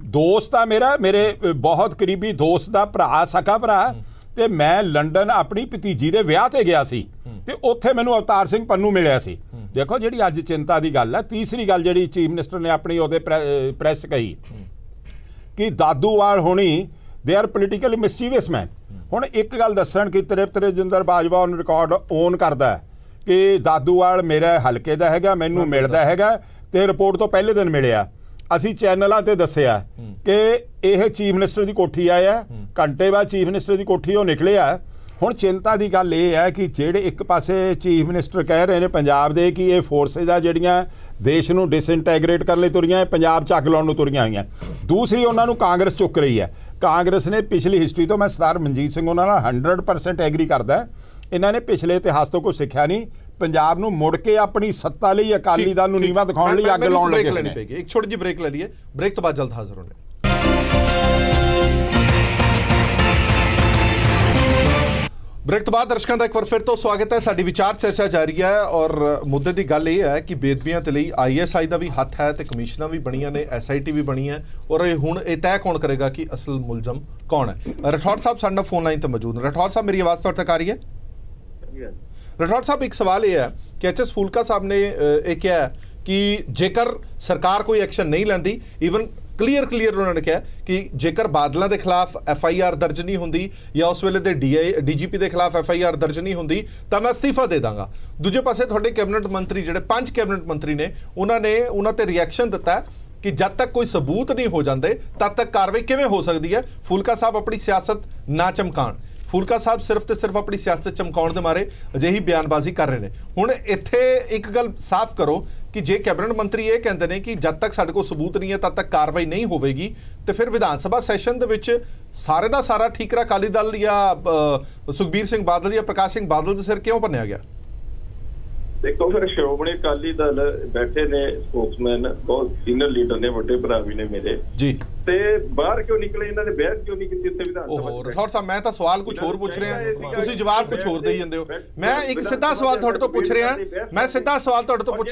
ਦੋਸਤ ਆ ਮੇਰਾ, ਮੇਰੇ ਬਹੁਤ ਕਰੀਬੀ ਦੋਸਤ ਦਾ ਭਰਾ, ਸਕਾ ਭਰਾ, ਤੇ ਮੈਂ ਲੰਡਨ ਆਪਣੀ ਭਤੀਜੀ ਦੇ ਵਿਆਹ ਤੇ ਗਿਆ ਸੀ ਤੇ ਉੱਥੇ ਮੈਨੂੰ ਅਵਤਾਰ ਸਿੰਘ ਪੰਨੂ ਮਿਲਿਆ ਸੀ। ਦੇਖੋ ਜਿਹੜੀ ਅੱਜ ਚਿੰਤਾ ਦੀ ਗੱਲ ਹੈ। ਤੀਸਰੀ ਗੱਲ ਜਿਹੜੀ ਚੀਫ ਮਿਨਿਸਟਰ ਨੇ ਆਪਣੀ ਉਹਦੇ ਪ੍ਰੈਸ ਕਹੀ ਕਿ ਦਾਦੂਵਾਲ ਹੋਣੀ ਦੇ ਆਰ ਪੋਲੀਟੀਕਲੀ ਮਿਸਚੀਵਸ ਮੈਨ। ਹੁਣ ਇੱਕ ਗੱਲ ਦੱਸਣ ਕਿ Tripat Rajinder Bajwa on record own ਕਰਦਾ ਕਿ ਦਾਦੂਵਾਲ ਮੇਰੇ ਹਲਕੇ ਦਾ ਹੈਗਾ, ਮੈਨੂੰ ਮਿਲਦਾ ਹੈਗਾ ਤੇ ਰਿਪੋਰਟ ਤੋਂ ਪਹਿਲੇ ਦਿਨ ਮਿਲਿਆ। ਅਸੀਂ ਚੈਨਲਾਂ ਤੇ ਦੱਸਿਆ ਕਿ ਇਹ ਚੀਫ ਮਿਨਿਸਟਰ ਦੀ ਕੋਠੀ ਆਇਆ, ਘੰਟੇ ਬਾਅਦ ਚੀਫ ਮਿਨਿਸਟਰ ਦੀ ਕੋਠੀ ਉਹ ਨਿਕਲਿਆ। ਹੁਣ ਚਿੰਤਾ ਦੀ ਗੱਲ ਇਹ ਹੈ ਕਿ ਜਿਹੜੇ ਇੱਕ ਪਾਸੇ ਚੀਫ ਮਿਨਿਸਟਰ ਕਹਿ ਰਹੇ ਨੇ ਪੰਜਾਬ ਦੇ ਕਿ ਇਹ ਫੋਰਸਿਸ ਆ ਜਿਹੜੀਆਂ ਦੇਸ਼ ਨੂੰ ਡਿਸਇੰਟੈਗਰੇਟ ਕਰਨ ਲਈ ਤੁਰੀਆਂ, ਪੰਜਾਬ 'ਚ ਅੱਗ ਲਾਉਣ ਨੂੰ ਤੁਰੀਆਂ ਹੋਈਆਂ, ਦੂਸਰੀ ਉਹਨਾਂ ਨੂੰ ਕਾਂਗਰਸ ਚੁੱਕ ਰਹੀ ਹੈ। ਕਾਂਗਰਸ ਨੇ ਪਿਛਲੀ ਹਿਸਟਰੀ ਤੋਂ, ਮੈਂ ਸਰਦਾਰ ਮਨਜੀਤ ਸਿੰਘ ਉਹਨਾਂ ਨਾਲ 100% ਐਗਰੀ ਕਰਦਾ, ਇਹਨਾਂ ਨੇ ਪਿਛਲੇ ਇਤਿਹਾਸ ਤੋਂ ਕੋਈ ਸਿੱਖਿਆ ਨਹੀਂ, ਪੰਜਾਬ ਨੂੰ ਮੁੜ ਕੇ ਆਪਣੀ ਸੱਤਾ ਲਈ ਅਕਾਲੀ ਦਲ ਨੂੰ ਨੀਵਾਂ ਦਿਖਾਉਣ ਲਈ ਅੱਗ ਲਾਉਣ ਲੱਗੇ ਨੇ। ਇੱਕ ਛੋਟੀ ਜਿਹੀ ਬ੍ਰੇਕ ਲੈ ਲਈਏ, ਬ੍ਰੇਕ ਤੋਂ ਬਾਅਦ ਜਲਦ ਹਾਜ਼ਰ ਹੋਣੇ। ਬ੍ਰੇਕ ਤੋਂ ਬਾਅਦ ਦਰਸ਼ਕਾਂ ਦਾ ਇੱਕ ਵਾਰ ਫਿਰ ਤੋਂ ਸਵਾਗਤ ਹੈ। ਸਾਡੀ ਵਿਚਾਰ ਚਰਚਾ ਜਾਰੀ ਹੈ ਔਰ ਮੁੱਦੇ ਦੀ ਗੱਲ ਇਹ ਹੈ ਕਿ ਬੇਅਦਬੀਆਂ ਦੇ ਲਈ ISI ਦਾ ਵੀ ਹੱਥ ਹੈ ਤੇ ਕਮਿਸ਼ਨਾਂ ਵੀ ਬਣੀਆਂ ਨੇ, SIT ਵੀ ਬਣੀ ਹੈ ਔਰ ਹੁਣ ਇਹ ਤੈਅ ਕੌਣ ਕਰੇਗਾ ਕਿ ਅਸਲ ਮੁਲਜ਼ਮ ਕੌਣ ਹੈ। ਰਠੌੜ ਸਾਹਿਬ ਸਾਡੇ ਨਾਲ ਫੋਨ ਲਾਈਨ ਤੇ ਮੌਜੂਦ ਨੇ। ਰਠੌੜ ਸਾਹਿਬ ਮੇਰੀ ਆਵਾਜ਼ ਤੁਹਾਡੇ ਤੱਕ ਆ ਰਹੀ ਹੈ? ਰਠੌੜ ਸਾਹਿਬ ਇੱਕ ਸਵਾਲ ਇਹ ਹੈ ਕਿ HS ਫੂਲਕਾ ਸਾਹਿਬ ਨੇ ਇਹ ਕਿਹਾ ਕਿ ਜੇਕਰ ਸਰਕਾਰ ਕੋਈ ਐਕਸ਼ਨ ਨਹੀਂ ਲੈਂਦੀ, ਈਵਨ ਕਲੀਅਰ ਉਹਨਾਂ ਨੇ ਕਿਹਾ ਕਿ ਜੇਕਰ ਬਾਦਲਾਂ ਦੇ ਖਿਲਾਫ FIR ਦਰਜ ਨਹੀਂ ਹੁੰਦੀ ਜਾਂ ਉਸ ਵੇਲੇ ਦੇ DGP ਦੇ ਖਿਲਾਫ FIR ਦਰਜ ਨਹੀਂ ਹੁੰਦੀ ਤਾਂ ਮੈਂ ਅਸਤੀਫਾ ਦੇ ਦਾਂਗਾ। ਦੂਜੇ ਪਾਸੇ ਤੁਹਾਡੇ ਕੈਬਨਿਟ ਮੰਤਰੀ ਜਿਹੜੇ 5 ਕੈਬਨਿਟ ਮੰਤਰੀ ਨੇ ਉਹਨਾਂ ਤੇ ਰਿਐਕਸ਼ਨ ਦਿੱਤਾ ਕਿ ਜਦ ਤੱਕ ਕੋਈ ਸਬੂਤ ਨਹੀਂ ਹੋ ਜਾਂਦੇ ਤਦ ਤੱਕ ਕਾਰਵਾਈ ਕਿਵੇਂ ਹੋ ਸਕਦੀ ਹੈ। ਫੂਲਕਾ ਸਾਹਿਬ ਆਪਣੀ ਸਿਆਸਤ ਨਾ ਚਮਕਾਣ, ਫੂਲਕਾ ਸਾਹਿਬ ਸਿਰਫ ਤੇ ਸਿਰਫ ਆਪਣੀ ਸਿਆਸਤ ਚਮਕਾਉਣ ਦੇ ਮਾਰੇ ਅਜਿਹੀ ਬਿਆਨਬਾਜ਼ੀ ਕਰ ਰਹੇ ਨੇ। ਹੁਣ ਇੱਥੇ ਇੱਕ ਗੱਲ ਸਾਫ਼ ਕਰੋ ਕਿ ਜੇ ਕੈਬਨਿਟ ਮੰਤਰੀ ਇਹ ਕਹਿੰਦੇ ਨੇ ਕਿ ਜਦ ਤੱਕ ਸਾਡੇ ਕੋਲ ਸਬੂਤ ਨਹੀਂ ਹੈ ਤਦ ਤੱਕ ਕਾਰਵਾਈ ਨਹੀਂ ਹੋਵੇਗੀ, ਤੇ ਫਿਰ ਵਿਧਾਨ ਸਭਾ ਸੈਸ਼ਨ ਦੇ ਵਿੱਚ ਸਾਰੇ ਦਾ ਸਾਰਾ ਠੀਕਰਾ ਅਕਾਲੀ ਦਲ ਜਾਂ ਸੁਖਬੀਰ ਸਿੰਘ ਬਾਦਲ ਜਾਂ ਪ੍ਰਕਾਸ਼ ਸਿੰਘ ਬਾਦਲ ਦੇ ਸਿਰ ਕਿਉਂ ਭੰਨਿਆ ਗਿਆ? ਦੇਖੋ ਫਿਰ ਸ਼੍ਰੋਮਣੀ ਅਕਾਲੀ ਦਲ ਬੈਠੇ ਨੇ ਸਪੋਕਸਮੈਨ, ਬਹੁਤ ਸੀਨੀਅਰ ਲੀਡਰ ਨੇ, ਵੱਡੇ ਭਰਾ ਵੀ ਨੇ ਮੇਰੇ ਜੀ, ਤੇ ਬਾਹਰ ਕਿਉਂ ਨਿਕਲੇ? ਇਹਨਾਂ ਨੇ ਬਹਿਸ ਕਿਉਂ ਨਹੀਂ ਕੀਤੀ ਉੱਥੇ ਵਿਧਾਨ ਸਭਾ? ਰਠੌੜ ਸਾਹਿਬ ਮੈਂ ਤਾਂ ਸਵਾਲ ਕੁਝ ਹੋਰ ਪੁੱਛ ਰਿਹਾ, ਤੁਸੀਂ ਜਵਾਬ ਕੁਝ ਹੋਰ ਦੇਈ ਜਾਂਦੇ ਹੋ। ਮੈਂ ਇੱਕ ਸਿੱਧਾ ਸਵਾਲ ਤੁਹਾਡੇ ਤੋਂ ਪੁੱਛ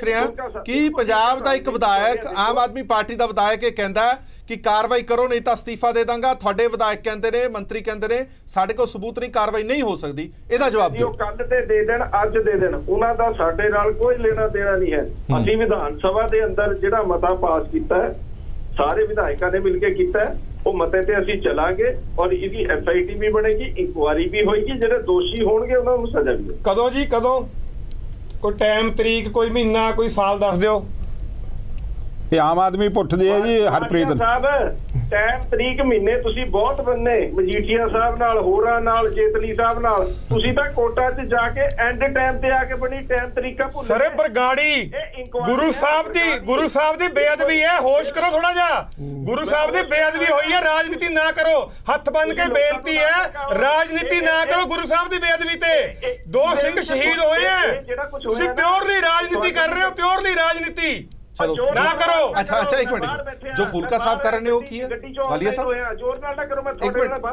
ਰਿਹਾ, ਕਿ ਪੰਜਾਬ ਦਾ ਇੱਕ ਵਿਧਾਇਕ, ਆਮ ਆਦਮੀ ਪਾਰਟੀ ਦਾ ਵਿਧਾਇਕ ਇਹ ਕਹਿੰਦਾ ਕਿ ਕਾਰਵਾਈ ਕਰੋ ਨਹੀਂ ਤਾਂ ਅਸਤੀਫਾ ਦੇ ਦਾਂਗਾ। ਤੁਹਾਡੇ ਵਿਧਾਇਕ ਕਹਿੰਦੇ ਨੇ, ਮੰਤਰੀ ਕਹਿੰਦੇ ਨੇ ਸਾਡੇ ਕੋਲ ਸਬੂਤ ਨਹੀਂ, ਕਾਰਵਾਈ ਨਹੀਂ ਹੋ ਸਕਦੀ। ਇਹਦਾ ਜਵਾਬ ਦਿਓ। ਕੱਲ ਤੇ ਦੇ ਦੇਣ, ਅੱਜ ਦੇ ਦੇਣ, ਉਹਨਾਂ ਦਾ ਸਾਡੇ ਨਾਲ ਕੋਈ ਲੈਣਾ ਦੇਣਾ ਨਹੀਂ ਹੈ। ਅਸੀਂ ਵਿਧਾਨ ਸਭਾ ਦੇ ਅੰਦਰ ਜਿਹੜਾ ਮਤਾ ਪਾਸ ਕੀਤਾ ਹੈ, ਸਾਰੇ ਵਿਧਾਇਕਾਂ ਨੇ ਮਿਲ ਕੇ ਕੀਤਾ ਹੈ, ਉਹ ਮਤੇ ਤੇ ਅਸੀਂ ਚਲਾਂਗੇ ਔਰ ਇਹਦੀ SIT ਵੀ ਬਣੇਗੀ, ਇਨਕੁਆਇਰੀ ਵੀ ਹੋਏਗੀ, ਜਿਹੜੇ ਦੋਸ਼ੀ ਹੋਣਗੇ ਉਹਨਾਂ ਨੂੰ ਸਜ਼ਾ ਵੀ। ਕਦੋਂ ਜੀ, ਕਦੋਂ? ਕੋਈ ਟਾਈਮ, ਤਰੀਕ, ਕੋਈ ਮਹੀਨਾ, ਕੋਈ ਸਾਲ ਦੱਸ ਦਿਓ। ਇਹ ਆਮ ਆਦਮੀ ਪੁੱਠਦੇ ਆ ਜੀ ਹਰਪ੍ਰੀਤ ਸਾਹਿਬ। ਟਾਈਮ, ਤਰੀਕ, ਮਹੀਨੇ ਤੁਸੀਂ ਬਹੁਤ ਬੰਨੇ, ਮਜੀਠੀਆ ਸਾਹਿਬ ਨਾਲ, ਹੋਰਾਂ ਨਾਲ, ਜੇਤਲੀ ਸਾਹਿਬ ਨਾਲ। ਤੁਸੀਂ ਤਾਂ ਕੋਟਾ 'ਚ ਜਾ ਕੇ ਐਂਡ ਟਾਈਮ ਤੇ ਆ ਕੇ ਬਣੀ ਟਾਈਮ ਤਰੀਕਾ ਭੁੱਲ ਸਰੇ ਬਰਗਾੜੀ ਗੁਰੂ ਸਾਹਿਬ ਦੀ ਬੇਅਦਬੀ ਹੈ। ਹੋਸ਼ ਕਰੋ ਥੋੜਾ ਜਿਹਾ। ਗੁਰੂ ਸਾਹਿਬ ਦੀ ਬੇਅਦਬੀ ਹੋਈ ਹੈ, ਰਾਜਨੀਤੀ ਨਾ ਕਰੋ। ਹੱਥ ਬੰਨ ਕੇ ਬੇਨਤੀ ਹੈ, ਰਾਜਨੀਤੀ ਨਾ ਕਰੋ ਗੁਰੂ ਸਾਹਿਬ ਦੀ ਬੇਅਦਬੀ ਤੇ। 2 ਸਿੰਘ ਸ਼ਹੀਦ ਹੋਏ ਹੈ, ਤੁਸੀਂ ਪਿਓਰਲੀ ਰਾਜਨੀਤੀ ਕਰ ਰਹੇ ਹੋ, ਪਿਓਰਲੀ ਰਾਜਨੀਤੀ ना करो। अच्छा, एक मिनट, जो फुलका साहब कर रहे हो की है वालिया साहब, एक मिनट,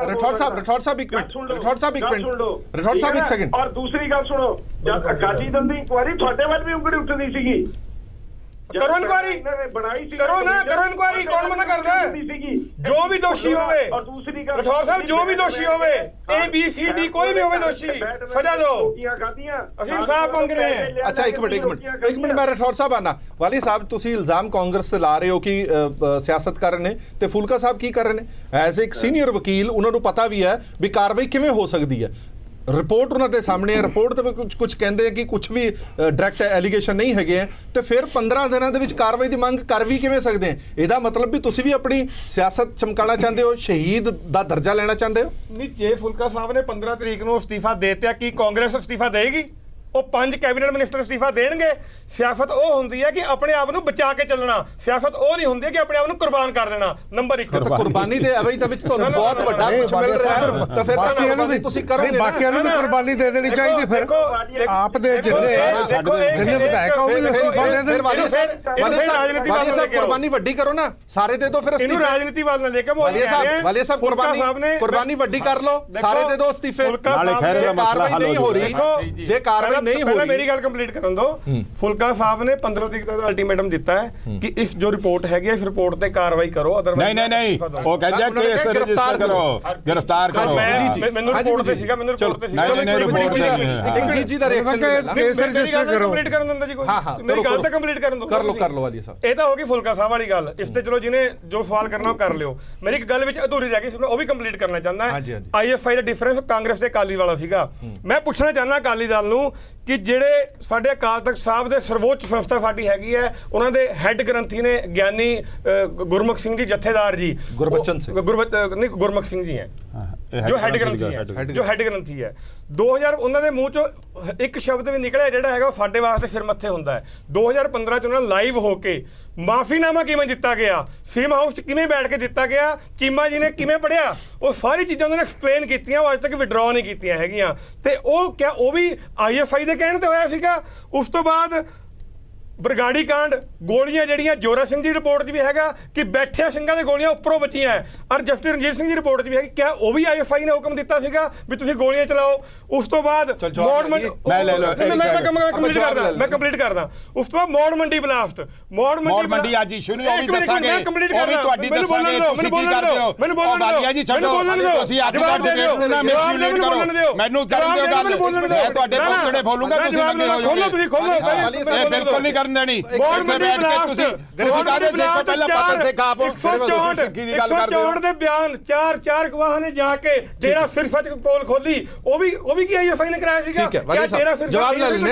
राठौर साहब एक सेकंड। और दूसरी गल सुनो, जब अकाली दल दी इंक्वायरी ਤੁਹਾਡੇ ਵੱਲ ਵੀ ਉਂਗਲੀ ਉੱਠਦੀ ਸੀਗੀ। करो इंक्वायरी, करो ना, करो इंक्वायरी, कौन मना करता है? जो भी दोषी होवे, राठौर साहब, जो भी दोषी होवे, ABCD कोई भी होवे दोषी, सजा दो। ਅਸੀਂ इंसाफ ਮੰਗ ਰਹੇ हैं। अच्छा, एक मिनट मैं राठौर साहब आना। वाली साहब, ਤੁਸੀਂ ਇਲਜ਼ਾਮ ਕਾਂਗਰਸ ਤੇ ਲਾ ਰਹੇ ਹੋ ਕਿ ਸਿਆਸਤ ਕਰ ਰਹੇ ਨੇ, ਤੇ ਫੁਲਕਾ ਸਾਹਿਬ ਕੀ ਕਰ ਰਹੇ ਨੇ? ਐਜ਼ ਇੱਕ ਸੀਨੀਅਰ ਵਕੀਲ ਉਹਨਾਂ ਨੂੰ ਪਤਾ ਵੀ ਹੈ ਵੀ ਕਾਰਵਾਈ ਕਿਵੇਂ ਹੋ ਸਕਦੀ ਹੈ। ਰਿਪੋਰਟ ਉਹਨਾਂ ਦੇ ਸਾਹਮਣੇ ਹੈ, ਰਿਪੋਰਟ ਤੇ ਕੁਝ ਕਹਿੰਦੇ ਆ ਕਿ ਕੁਝ ਵੀ ਡਾਇਰੈਕਟ ਐਲੀਗੇਸ਼ਨ ਨਹੀਂ ਹੈਗੇ ਆ, ਤੇ ਫਿਰ 15 ਦਿਨਾਂ ਦੇ ਵਿੱਚ ਕਾਰਵਾਈ ਦੀ ਮੰਗ ਕਰ ਵੀ ਕਿਵੇਂ ਸਕਦੇ ਆ? ਇਹਦਾ ਮਤਲਬ ਵੀ ਤੁਸੀਂ ਵੀ ਆਪਣੀ ਸਿਆਸਤ ਚਮਕਾਉਣਾ ਚਾਹੁੰਦੇ ਹੋ, ਸ਼ਹੀਦ ਦਾ ਦਰਜਾ ਲੈਣਾ ਚਾਹੁੰਦੇ ਹੋ? ਨਹੀਂ, ਜੇ ਫੁਲਕਾ ਸਾਹਿਬ ਨੇ 15 ਤਰੀਕ ਨੂੰ ਅਸਤੀਫਾ ਦੇ ਦਿੱਤਾ, ਕੀ ਕਾਂਗਰਸ ਅਸਤੀਫਾ ਦੇਗੀ? ਉਹ 5 ਕੈਬਨਿਟ ਮਿਨਿਸਟਰ ਅਸਤੀਫਾ ਦੇਣਗੇ। ਸਿਆਸਤ ਉਹ ਹੁੰਦੀ ਹੈ ਕਿ ਆਪਣੇ ਆਪ ਨੂੰ ਬਚਾ ਕੇ ਚੱਲਣਾ। ਸਿਆਸਤ ਉਹ ਨਹੀਂ ਹੁੰਦੀ ਕਿ ਆਪਣੇ ਆਪ ਨੂੰ ਕੁਰਬਾਨ ਕਰ ਦੇਣਾ। ਨੰਬਰ 1 ਕੁਰਬਾਨੀ ਦੇ ਅਵਈ ਦੇ ਵਿੱਚ ਤੁਹਾਨੂੰ ਬਹੁਤ ਵੱਡਾ ਕੁਝ ਮਿਲ ਰਿਹਾ ਹੈ, ਤਾਂ ਫਿਰ ਕੁਰਬਾਨੀ ਤੁਸੀਂ ਕਰੋਗੇ। ਬਾਕੀਆਂ ਨੂੰ ਵੀ ਕੁਰਬਾਨੀ ਦੇ ਦੇਣੀ ਚਾਹੀਦੀ। ਫਿਰ ਆਪ ਦੇ ਜਿੰਨੇ ਵਿਧਾਇਕ ਉਹ ਵੀ ਅਸਤੀਫਾ ਦੇ ਦੇਣ। ਵਾਲੀਆ ਸਾਹਿਬ, ਕੁਰਬਾਨੀ ਵੱਡੀ ਕਰੋ ਨਾ, ਸਾਰੇ ਦੇ ਦਿਓ ਫਿਰ ਅਸਤੀਫੇ। ਇਹਨੂੰ ਰਾਜਨੀਤੀ ਵੱਲ ਨਾ ਲੈ ਕੇ ਵਾਲੀਆ ਸਾਹਿਬ ਕੁਰਬਾਨੀ ਵੱਡੀ ਕਰ ਲਓ, ਸਾਰੇ ਦੇ ਦਿਓ ਅਸਤੀਫੇ। ਨਾਲੇ ਖੈਰੇ ਦਾ ਮਸਲਾ ਹੱਲ ਹੋ ਰਿਹਾ। ਜੇ ਕਾਰਵਾਈ नहीं हो रही, मेरी गल कंप्लीट करन दो। फुलका साहब ने 15 तरीक तक अल्टीमेटम दिता है कि इस जो रिपोर्ट है, इस रिपोर्ट पे कार्रवाई करो। नहीं वो कहते हैं केस रजिस्टर करो, गिरफ्तार करो। मैंने रिपोर्ट पे सीगा, मैंने रिपोर्ट पे सीगा। एक जी दा रिएक्शन केस रजिस्टर करो। कंप्लीट करन दंदा जी कोई। हां, मेरी गल तो कंप्लीट करन दो। कर लो वाली साहब। ਇਹ ਤਾਂ ਹੋ ਗਈ ਫੁਲਕਾ ਸਾਹਿਬ ਵਾਲੀ ਗੱਲ। ਇਸ ਤੇ ਚਲੋ ਜਿਹਨੇ ਜੋ ਸਵਾਲ ਕਰਨਾ ਉਹ ਕਰ ਲਿਓ। ਮੇਰੀ ਇੱਕ ਗੱਲ ਵਿੱਚ ਅਧੂਰੀ ਰਹਿ ਗਈ ਸੀ, ਮੈਂ ਉਹ ਵੀ ਕੰਪਲੀਟ ਕਰਨਾ ਚਾਹੁੰਦਾ। ISI ਦਾ ਡਿਫਰੈਂਸ ਕਾਂਗਰਸ ਤੇ ਅਕਾਲੀ ਵਾਲਾ ਸੀਗਾ। ਮੈਂ ਪੁੱਛਣਾ ਚਾਹੁੰਦਾ ਅਕਾਲੀ ਦਲ ਨੂੰ ਕਿ ਜਿਹੜੇ ਸਾਡੇ ਅਕਾਲ ਤਖਤ ਸਾਹਿਬ ਦੇ ਸਰਵੋੱਚ ਸੰਸਥਾ ਸਾਡੀ ਹੈਗੀ ਹੈ, ਉਹਨਾਂ ਦੇ ਹੈੱਡ ਗ੍ਰੰਥੀ ਨੇ ਗਿਆਨੀ ਗੁਰਮੁਖ ਸਿੰਘ ਜੀ ਜਥੇਦਾਰ ਜੀ, ਗੁਰਮੁਖ ਸਿੰਘ ਜੀ ਹੈ ਜੋ ਹੈੱਡ ਗ੍ਰੰਥੀ ਹੈ। 2000 ਉਹਨਾਂ ਦੇ ਮੂੰਹ ਚੋਂ ਇੱਕ ਸ਼ਬਦ ਵੀ ਨਿਕਲਿਆ ਜਿਹੜਾ ਹੈਗਾ ਉਹ ਸਾਡੇ ਵਾਸਤੇ ਸਿਰ ਮੱਥੇ ਹੁੰਦਾ ਹੈ। 2015 ਚ ਉਹਨਾਂ ਲਾਈਵ ਹੋ ਕੇ ਮਾਫੀਨਾਮਾ ਕਿਵੇਂ ਦਿੱਤਾ ਗਿਆ, ਸੀਮ ਹਾਊਸ 'ਚ ਕਿਵੇਂ ਬੈਠ ਕੇ ਦਿੱਤਾ ਗਿਆ, ਚੀਮਾ ਜੀ ਨੇ ਕਿਵੇਂ ਪੜ੍ਹਿਆ, ਉਹ ਸਾਰੀ ਚੀਜ਼ਾਂ ਉਹਨਾਂ ਨੇ ਐਕਸਪਲੇਨ ਕੀਤੀਆਂ। ਉਹ ਅੱਜ ਤੱਕ ਵਿਡਰਾਅ ਨਹੀਂ ਕੀਤੀਆਂ ਹੈਗੀਆਂ। ਤੇ ਉਹ ਵੀ ISI ਦੇ ਕਹਿਣ ਤੇ ਹੋਇਆ ਸੀਗਾ। ਉਸ ਤੋਂ ਬਾਅਦ ਬਰਗਾੜੀ ਕਾਂਡ, ਗੋਲੀਆਂ ਜਿਹੜੀਆਂ ਜੋਰਾ ਸਿੰਘ ਦੀ ਰਿਪੋਰਟ 'ਚ ਵੀ ਹੈਗਾ ਕਿ ਬੈਠਿਆ ਸਿੰਘਾਂ ਦੇ ਗੋਲੀਆਂ ਉੱਪਰੋਂ ਬਚੀਆਂ ਹੈ, ਔਰ ਜਸਟਿਸ ਰਣਜੀਤ ਸਿੰਘ ਦੀ ਰਿਪੋਰਟ 'ਚ ਵੀ ਹੈਗੀ। ਕਿਆ ਉਹ ਵੀ ISI ਨੇ ਹੁਕਮ ਦਿੱਤਾ ਸੀਗਾ ਵੀ ਤੁਸੀਂ ਗੋਲੀਆਂ ਚਲਾਓ? ਉਸ ਤੋਂ ਬਾਅਦ ਮੈਂ ਕੰਪਲੀਟ ਕਰਦਾ। ਉਸ ਤੋਂ ਬਾਅਦ ਮੌੜ ਮੰਡੀ ਬਲਾਸਟ, ਮੌੜ ਮੰਡੀ ਅੱਜ ਇਸ਼ੂ ਨਹੀਂ, ਉਹ ਵੀ ਦੱਸਾਂਗੇ, ਉਹ ਵੀ ਤੁਹਾਡੀ ਦੱਸਾਂਗੇ। ਤੁਸੀਂ ਕੀ ਕਰਦੇ ਹੋ? ਉਹ ਬਾਲੀਆ ਜੀ ਛੱਡੋ, ਤੁਸੀਂ ਅੱਜ ਦਾ ਡਿਬੇਟ ਨੂੰ ਨਾ ਮਿਸਲੀਡ ਕਰੋ। ਮੈਨੂੰ ਕਰਨ ਦਿਓ ਗੱਲ, ਮੈਂ ਤੁਹਾਡੇ ਕੋਲ ਬੋਲੂੰਗਾ, ਤੁਸੀਂ ਲੱਗੇ ਹੋ ਜਾਓਗੇ। ਤੁਸੀਂ ਖੋਲੋ, ਬਿਲਕੁਲ ਨਹੀਂ ਕਰਨ ਦੇਣੀ। ਇੱਥੇ ਬੈਠ ਕੇ ਤੁਸੀਂ ਕਾਹਦੇ ਸਿੱਖ ਪਹਿਲਾਂ ਪਤਾ ਸਿੱਖ ਆਪ ਸਿੱਖੀ ਦੀ ਗੱਲ ਕਰਦੇ ਹੋ। ਦੇ ਬਿਆਨ ਚਾਰ ਗਵਾਹਾਂ ਨੇ ਜਾ ਕੇ ਡੇਰਾ ਸਿਰਫਤ ਪੋਲ ਖੋਲੀ, ਉਹ ਵੀ ਕੀ ISI ਨੇ ਕਰਾਇਆ ਸੀਗਾ? ਠੀਕ ਹੈ, ਜਵਾਬ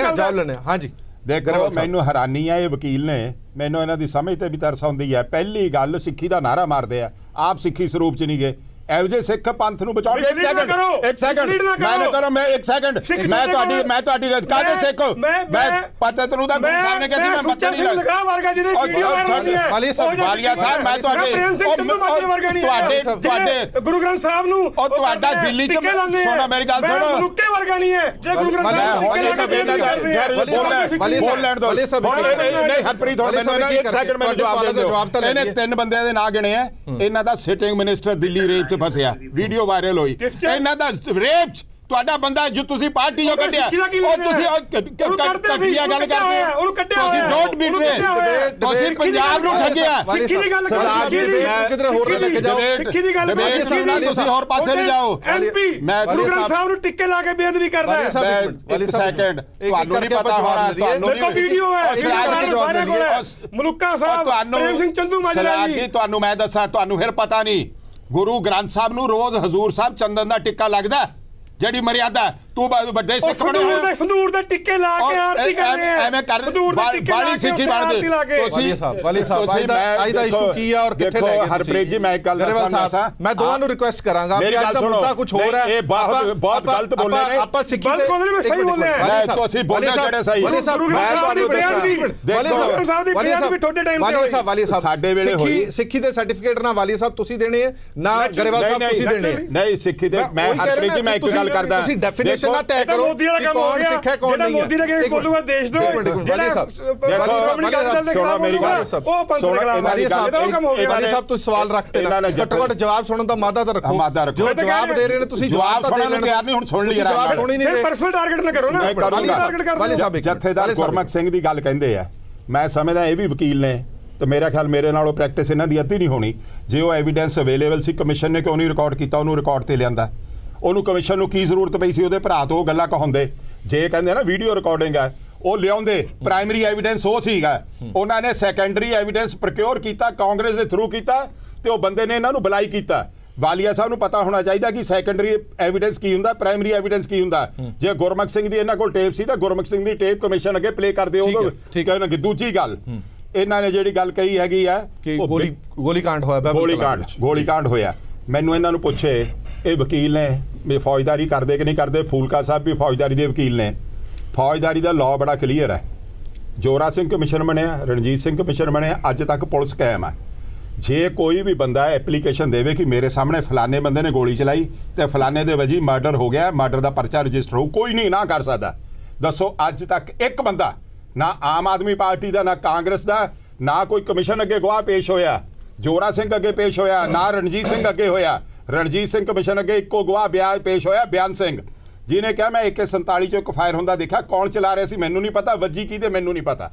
ਲੈਣੇ। ਹਾਂਜੀ, ਦੇਖੋ ਮੈਨੂੰ ਹੈਰਾਨੀ ਆ, ਇਹ ਵਕੀਲ ਨੇ, ਮੈਨੂੰ ਇਹਨਾਂ ਦੀ ਸਮਝ ਤੇ ਵੀ ਤਰਸ ਆਉਂਦੀ ਹੈ। ਪਹਿਲੀ ਗੱਲ, ਸਿੱਖੀ ਦਾ ਨਾਰਾ ਮਾਰਦੇ ਆ, ਆਪ ਸਿੱਖੀ ਸਰੂਪ ਚ ਨਹੀਂ ਗਏ। ਇਹੋ ਜਿਹੇ ਸਿੱਖ ਪੰਥ ਨੂੰ ਬਚਾਉਣ। ਇੱਕ ਸੈਕਿੰਡ ਮੈਂ ਨਾ ਕਰੋ, ਮੈਂ ਇੱਕ ਸੈਕਿੰਡ ਮੈਂ ਤੁਹਾਡੀ ਕਾਹਦੇ ਸਿੱਖ? ਮੈਂ ਪਤਾ ਤੈਨੂੰ ਦਾ ਗੁਰੂ ਸਾਹਿਬ ਨੇ ਕਿਹਾ ਸੀ, ਮੈਂ ਪਤਾ ਨਹੀਂ ਵਾਲੀਆ ਸਾਹਿਬ, ਮੈਂ ਤੁਹਾਡੇ ਗੁਰੂ ਗ੍ਰੰਥ ਸਾਹਿਬ ਨੂੰ ਉਹ ਤੁਹਾਡਾ ਦਿੱਲੀ ਚ ਸੁਣੋ, ਮੇਰੀ ਗੱਲ ਸੁਣੋ, ਮਨੁੱਕੇ ਵਰਗਾ ਨਹੀਂ ਹੈ ਜੇ ਗੁਰੂ ਗ੍ਰੰਥ ਸਾਹਿਬ ਬੋਲ ਲੈਣ ਦੋ। ਨਹੀਂ ਹਰਪ੍ਰੀਤ, ਹੁਣ ਮੈਨੂੰ ਇੱਕ ਸੈਕਿੰਡ ਮੈਨੂੰ ਜਵਾਬ ਦੇ ਦਿਓ। ਇਹਨੇ 3 ਬੰਦਿਆਂ ਦੇ ਨਾਂ ਗਿਣੇ ਆ। ਇਹਨਾਂ ਦਾ ਸਿਟਿੰਗ ਮਿਨਿਸਟਰ ਦਿੱਲੀ ਰੇਪ ਚ ਫਸਿਆ, ਵੀਡੀਓ ਵਾਇਰਲ ਹੋਈ। ਇਹਨਾਂ ਦਾ ਰੇਪ ਤੁਹਾਡਾ ਬੰਦਾ ਜੋ ਤੁਸੀਂ ਪਾਰਟੀ ਜੋ ਕੱਢਿਆ ਉਹ ਤੁਸੀਂ ਕੱਟਿਆ ਗੱਲ ਕਰਦੇ ਉਹਨੂੰ ਕੱਢਿਆ ਤੁਸੀਂ ਡੋਂਟ ਬਿਟਰੇ ਤੁਸੀਂ ਪੰਜਾਬ ਨੂੰ ਠੱਗਿਆ ਸਿੱਖੀ ਦੀ ਗੱਲ ਕਿਧਰੇ ਹੋਰ ਲੈ ਕੇ ਜਾਓ ਸਿੱਖੀ ਦੀ ਗੱਲ ਤੁਸੀਂ ਹੋਰ ਪਾਸੇ ਲੈ ਜਾਓ ਐਮਪੀ ਗੁਰੂ ਗ੍ਰੰਥ ਸਾਹਿਬ ਨੂੰ ਟਿੱਕੇ ਲਾ ਕੇ ਬੇਅਦਬੀ ਕਰਦਾ ਹੈ ਇੱਕ ਸੈਕਿੰਡ ਤੁਹਾਨੂੰ ਨਹੀਂ ਪਤਾ ਹੋਣਾ ਤੁਹਾਨੂੰ ਦੇਖੋ ਵੀਡੀਓ ਹੈ ਸਾਰੇ ਕੋਲ ਮਲੂਕਾ ਸਾਹਿਬ ਪ੍ਰੇਮ ਸਿੰਘ ਚੰਦੂ ਮਾਜਰਾ ਜੀ ਤੁਹਾਨੂੰ ਮੈਂ ਦੱਸਾਂ ਤੁਹਾਨੂੰ ਫਿਰ ਪਤਾ ਨਹੀਂ ਗੁਰੂ ਗ੍ਰੰਥ ਸਾਹਿਬ ਨੂੰ ਰੋਜ਼ ਹਜ਼ੂਰ ਸਾਹਿਬ ਚੰਦਨ ਦਾ ਟਿੱਕਾ ਲੱਗਦਾ ਜਿਹੜੀ ਮਰਿਆਦਾ ਤੂੰ ਵੱਡੇ ਸਿੱਖ ਬਣੇ ਸੰਦੂਰ ਦੇ ਟਿੱਕੇ ਲਾ ਕੇ ਆਰਤੀ ਕਰ ਰਹੇ ਆ ਐਵੇਂ ਕਰ ਬਾੜੀ ਸਿੱਖੀ ਬਣਦੇ ਵਾਲੀ ਸਾਹਿਬ ਅੱਜ ਦਾ ਇਸ਼ੂ ਕੀ ਆ ਔਰ ਕਿੱਥੇ ਲੈ ਗਏ ਹਰਪ੍ਰੀਤ ਜੀ ਮੈਂ ਇੱਕ ਗੱਲ ਦੱਸਣਾ ਮੈਂ ਦੋਵਾਂ ਨੂੰ ਰਿਕੁਐਸਟ ਕਰਾਂਗਾ ਕਿ ਅੱਜ ਦਾ ਮੁੱਦਾ ਕੁਝ ਹੋਰ ਹੈ ਇਹ ਬਹੁਤ ਗਲਤ ਬੋਲੇ ਨੇ ਆਪਾਂ ਸਿੱਖੀ ਗਲਤ ਬੋਲੇ ਮੈਂ ਸਹੀ ਬੋਲਿਆ ਤੁਸੀਂ ਬੋਲੇ ਜਿਹੜੇ ਸਹੀ ਵਾਲੀ ਸਾਹਿਬ ਮੈਂ ਤੁਹਾਨੂੰ ਵਾਲੀ ਸਾਹਿਬ ਸਾਡੇ ਵੇਲੇ ਹੋਈ ਸਿੱਖੀ ਦੇ ਸਰਟੀਫਿਕੇਟ ਨਾ ਵਾਲੀ ਸਾਹਿਬ ਤੁਸੀਂ ਦੇਣੇ ਨਾ ਗਰੇਵਾਲ ਸਾਹਿਬ ਤੁਸੀਂ ਦੇਣੇ ਨਹੀਂ ਸਿੱਖੀ ਦੇ ਮੈਂ ਹਰਪ੍ਰੀਤ ਜੀ ਮੈਂ ਇੱਕ ਗੱਲ ਕਰਦਾ ਤੁਸੀਂ ਡੈਫੀਨੇਸ਼ਨ ਨਾ ਤੈਅ ਕਰੋ ਮੋਦੀ ਵਾਲਾ ਕੰਮ ਹੋ ਗਿਆ ਸਿੱਖ ਹੈ ਕੌਣ ਨਹੀਂ ਹੈ ਮੋਦੀ ਦੇ ਅਗੇਂਸਟ ਬੋਲੂਗਾ ਦੇਸ਼ ਨੂੰ ਵਾਲੀ ਸਾਹਿਬ ਸੁਣੋ ਮੇਰੀ ਗੱਲ ਉਹ ਪੰਥ ਵਾਲੀ ਸਾਹਿਬ ਤੁਸੀਂ ਸਵਾਲ ਰੱਖਤੇ ਘੱਟੋ-ਘੱਟ ਜਵਾਬ ਸੁਣਨ ਦਾ ਮਾਦਾ ਤਾਂ ਰੱਖੋ ਜੋ ਜਵਾਬ ਦੇ ਰਹੇ ਨੇ ਤੁਸੀਂ ਜਵਾਬ ਸੁਣਨ ਨੂੰ ਤਿਆਰ ਨਹੀਂ ਹੁਣ ਸੁਣ ਲਈ ਜਰਾ ਜਵਾਬ ਸੁਣ ਹੀ ਨਹੀਂ ਰਹੇ ਪਰਸਨਲ ਟਾਰਗੇਟ ਨਾ ਕਰੋ ਨਾ ਟਾਰਗੇਟ ਕਰ ਵਾਲੀ ਸਾਹਿਬ ਜਥੇਦਾਰ ਗੁਰਮੁਖ ਸਿੰਘ ਦੀ ਗੱਲ ਕਹਿੰਦੇ ਆ ਮੈਂ ਸਮਝਦਾ ਇਹ ਵੀ ਵਕੀਲ ਨੇ ਤੇ ਮੇਰਾ ਖਿਆਲ ਮੇਰੇ ਨਾਲੋਂ ਪ੍ਰੈਕਟਿਸ ਇਹਨਾਂ ਦੀ ਅੱਧੀ ਨਹੀਂ ਹੋਣੀ ਜੇ ਉਹ ਐਵੀਡੈਂਸ ਅਵੇਲੇਬਲ ਸੀ ਕਮਿਸ਼ਨ ਨੇ ਕਿਉਂ ਨਹੀਂ ਰਿਕਾਰਡ ਕੀਤਾ ਉਹਨੂੰ ਰਿਕਾਰਡ ਤੇ ਲਿਆਂਦਾ ਉਹਨੂੰ ਕਮਿਸ਼ਨ ਨੂੰ ਕੀ ਜ਼ਰੂਰਤ ਪਈ ਸੀ ਉਹਦੇ ਭਰਾ ਤੋਂ ਉਹ ਗੱਲਾਂ ਕਹਾਉਂਦੇ ਜੇ ਕਹਿੰਦੇ ਨਾ ਵੀਡੀਓ ਰਿਕਾਰਡਿੰਗ ਹੈ ਉਹ ਲਿਆਉਂਦੇ ਪ੍ਰਾਇਮਰੀ ਐਵੀਡੈਂਸ ਉਹ ਸੀਗਾ ਉਹਨਾਂ ਨੇ ਸੈਕੰਡਰੀ ਐਵੀਡੈਂਸ ਪ੍ਰੋਕਿਉਰ ਕੀਤਾ ਕਾਂਗਰਸ ਦੇ ਥਰੂ ਕੀਤਾ ਤੇ ਉਹ ਬੰਦੇ ਨੇ ਇਹਨਾਂ ਨੂੰ ਬੁਲਾਈ ਕੀਤਾ ਵਾਲੀਆ ਸਾਹਿਬ ਨੂੰ ਪਤਾ ਹੋਣਾ ਚਾਹੀਦਾ ਕਿ ਸੈਕੰਡਰੀ ਐਵੀਡੈਂਸ ਕੀ ਹੁੰਦਾ ਪ੍ਰਾਇਮਰੀ ਐਵੀਡੈਂਸ ਕੀ ਹੁੰਦਾ ਜੇ ਗੁਰਮੁਖ ਸਿੰਘ ਦੀ ਇਹਨਾਂ ਕੋਲ ਟੇਪ ਸੀ ਤਾਂ ਗੁਰਮੁਖ ਸਿੰਘ ਦੀ ਟੇਪ ਕਮਿਸ਼ਨ ਅੱਗੇ ਪਲੇ ਕਰਦੇ ਉਦੋਂ ਠੀਕ ਹੈ ਉਹਨਾਂ ਦੀ ਦੂਜੀ ਗੱਲ ਇਹਨਾਂ ਨੇ ਜਿਹੜੀ ਗੱਲ ਕਹੀ ਹੈਗੀ ਆ ਕਿ ਗੋਲੀकांड ਹੋਇਆ ਗੋਲੀकांड ਹੋਇਆ ਮੈਨੂੰ ਇਹਨਾਂ ਨੂੰ ਪੁੱਛੇ ਇਹ ਵਕੀਲ ਨੇ ਫੌਜਦਾਰੀ ਕਰਦੇ ਕਿ ਨਹੀਂ ਕਰਦੇ ਫੂਲਕਾ ਸਾਹਿਬ ਵੀ ਫੌਜਦਾਰੀ ਦੇ ਵਕੀਲ ਨੇ ਫੌਜਦਾਰੀ ਦਾ ਲਾਅ ਬੜਾ ਕਲੀਅਰ ਹੈ ਜੋਰਾ ਸਿੰਘ ਕਮਿਸ਼ਨ ਬਣਿਆ ਰਣਜੀਤ ਸਿੰਘ ਕਮਿਸ਼ਨ ਬਣਿਆ ਅੱਜ ਤੱਕ ਪੁਲਿਸ ਕਾਇਮ ਹੈ ਜੇ ਕੋਈ ਵੀ ਬੰਦਾ ਐਪਲੀਕੇਸ਼ਨ ਦੇਵੇ ਕਿ ਮੇਰੇ ਸਾਹਮਣੇ ਫਲਾਣੇ ਬੰਦੇ ਨੇ ਗੋਲੀ ਚਲਾਈ ਤੇ ਫਲਾਣੇ ਦੇ ਵਜੀ ਮਰਡਰ ਹੋ ਗਿਆ ਮਰਡਰ ਦਾ ਪਰਚਾ ਰਜਿਸਟਰ ਹੋ ਕੋਈ ਨਹੀਂ ਨਾ ਕਰ ਸਕਦਾ ਦੱਸੋ ਅੱਜ ਤੱਕ ਇੱਕ ਬੰਦਾ ਨਾ ਆਮ ਆਦਮੀ ਪਾਰਟੀ ਦਾ ਨਾ ਕਾਂਗਰਸ ਦਾ ਨਾ ਕੋਈ ਕਮਿਸ਼ਨ ਅੱਗੇ ਗਵਾਹ ਪੇਸ਼ ਹੋਇਆ ਜੋਰਾ ਸਿੰਘ ਅੱਗੇ ਪੇਸ਼ ਹੋਇਆ ਨਾ ਰਣਜੀਤ ਸਿੰਘ ਅੱਗੇ ਹੋਇਆ ਰਣਜੀਤ ਸਿੰਘ ਕਮਿਸ਼ਨ ਅੱਗੇ ਇੱਕੋ ਗਵਾਹ ਬਿਆਨ ਪੇਸ਼ ਹੋਇਆ ਬਿਆਨ ਸਿੰਘ ਜਿਹਨੇ ਕਿਹਾ ਮੈਂ AK-47 ਚੋਂ ਇੱਕ ਫਾਇਰ ਹੁੰਦਾ ਦੇਖਿਆ ਕੌਣ ਚਲਾ ਰਿਹਾ ਸੀ ਮੈਨੂੰ ਨਹੀਂ ਪਤਾ ਵੱਜੀ ਕੀ ਤੇ ਮੈਨੂੰ ਨਹੀਂ ਪਤਾ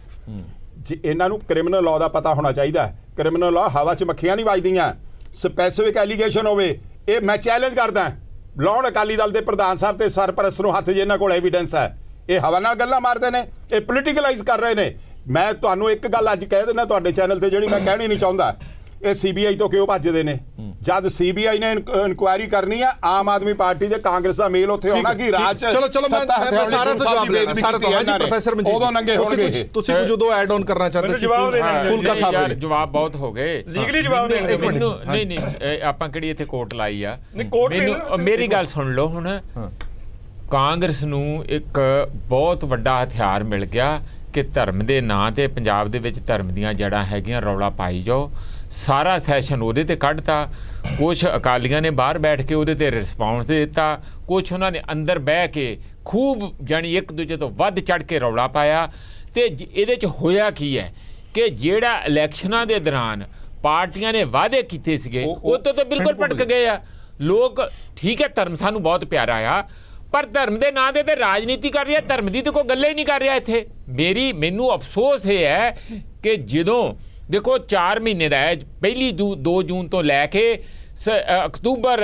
ਜੀ ਇਹਨਾਂ ਨੂੰ ਕ੍ਰਿਮੀਨਲ ਲਾਅ ਦਾ ਪਤਾ ਹੋਣਾ ਚਾਹੀਦਾ ਕ੍ਰਿਮੀਨਲ ਲਾਅ ਹਵਾ 'ਚ ਮੱਖੀਆਂ ਨਹੀਂ ਵੱਜਦੀਆਂ ਸਪੈਸੀਫਿਕ ਐਲੀਗੇਸ਼ਨ ਹੋਵੇ ਇਹ ਮੈਂ ਚੈਲੰਜ ਕਰਦਾ ਲਾਉਣ ਅਕਾਲੀ ਦਲ ਦੇ ਪ੍ਰਧਾਨ ਸਾਹਿਬ ਤੇ ਸਰਪ੍ਰਸਤ ਨੂੰ ਹੱਥ ਜਿਹਨਾਂ ਕੋਲ ਐਵੀਡੈਂਸ ਹੈ ਇਹ ਹਵਾ ਨਾਲ ਗੱਲਾਂ ਮਾਰਦੇ ਨੇ ਇਹ ਪੋਲੀਟੀਕਲਾਈਜ਼ ਕਰ ਰਹੇ ਨੇ ਮੈਂ ਤੁਹਾਨੂੰ ਇੱਕ ਗੱਲ ਅੱਜ ਕਹਿ ਦਿੰਦਾ ਤੁਹਾਡੇ ਚੈਨਲ ਤੇ ਜਿਹੜੀ ਮੈਂ ਕਹਿਣੀ ਨਹੀਂ ਚਾਹੁੰਦਾ ਇਹ CBI ਤੋਂ ਕਿਉਂ ਭੱਜਦੇ ਨੇ ਜਦ CBI ਨੇ ਇਨਕੁਆਇਰੀ ਕਰਨੀ ਆ ਆਮ ਆਦਮੀ ਪਾਰਟੀ ਦੇ ਕਾਂਗਰਸ ਦਾ ਮੇਲ ਉੱਥੇ ਹੋਣਾ ਕਿ ਰਾਜ ਚਲੋ ਮੈਂ ਸਾਰਾ ਤੋਂ ਜਵਾਬ ਲੈਣਾ ਸਾਰਾ ਤੋਂ ਹਾਂਜੀ ਪ੍ਰੋਫੈਸਰ ਮਨਜੀਤ ਉਦੋਂ ਨੰਗੇ ਹੋਣਗੇ ਤੁਸੀਂ ਕੁਝ ਉਦੋਂ ਐਡ ਆਨ ਕਰਨਾ ਚਾਹੁੰਦੇ ਸੀ ਫੁਲਕਾ ਸਾਹਿਬ ਨੇ ਜਵਾਬ ਬਹੁਤ ਹੋ ਗਏ ਲੀਗਲੀ ਜਵਾਬ ਦੇਣਗੇ ਮੈਨੂੰ ਨਹੀਂ ਆਪਾਂ ਕਿਹੜੀ ਇੱਥੇ ਕੋਰਟ ਲਾਈ ਆ ਮੈਨੂੰ ਮੇਰੀ ਗੱਲ ਸੁਣ ਲਓ ਹੁਣ ਕਾਂਗਰਸ ਨੂੰ ਇੱਕ ਬਹੁਤ ਵੱਡਾ ਹਥਿਆਰ ਮਿਲ ਗਿਆ ਕਿ ਧਰਮ ਦੇ ਨਾਂ ਤੇ ਪੰਜਾਬ ਦੇ ਵਿੱਚ ਧਰਮ ਦੀਆਂ ਜੜਾਂ ਹੈਗੀਆਂ ਰੌਲਾ ਪਾਈ ਜਾਓ ਸਾਰਾ ਸੈਸ਼ਨ ਉਹਦੇ ਤੇ ਕੱਢਤਾ ਕੁਛ ਅਕਾਲੀਆਂ ਨੇ ਬਾਹਰ ਬੈਠ ਕੇ ਉਹਦੇ ਤੇ ਰਿਸਪੌਂਸ ਦੇ ਦਿੱਤਾ ਕੁਛ ਉਹਨਾਂ ਨੇ ਅੰਦਰ ਬਹਿ ਕੇ ਖੂਬ ਜਾਣੀ ਇੱਕ ਦੂਜੇ ਤੋਂ ਵੱਧ ਚੜ ਕੇ ਰੌਲਾ ਪਾਇਆ ਤੇ ਇਹਦੇ 'ਚ ਹੋਇਆ ਕੀ ਹੈ ਕਿ ਜਿਹੜਾ ਇਲੈਕਸ਼ਨਾਂ ਦੇ ਦੌਰਾਨ ਪਾਰਟੀਆਂ ਨੇ ਵਾਅਦੇ ਕੀਤੇ ਸੀਗੇ ਉਹ ਤੋਂ ਤਾਂ ਬਿਲਕੁਲ ਭਟਕ ਗਏ ਆ ਲੋਕ ਠੀਕ ਹੈ ਧਰਮ ਸਾਨੂੰ ਬਹੁਤ ਪਿਆਰਾ ਆ ਪਰ ਧਰਮ ਦੇ ਨਾਂ ਤੇ ਰਾਜਨੀਤੀ ਕਰ ਰਿਹਾ ਧਰਮ ਦੀ ਤਾਂ ਕੋਈ ਗੱਲ ਹੀ ਨਹੀਂ ਕਰ ਰਿਹਾ ਇੱਥੇ ਮੈਨੂੰ ਅਫਸੋਸ ਇਹ ਹੈ ਕਿ ਜਦੋਂ ਦੇਖੋ 4 ਮਹੀਨੇ ਦਾ ਹੈ ਪਹਿਲੀ 2 ਜੂਨ ਤੋਂ ਲੈ ਕੇ ਸਤੰਬਰ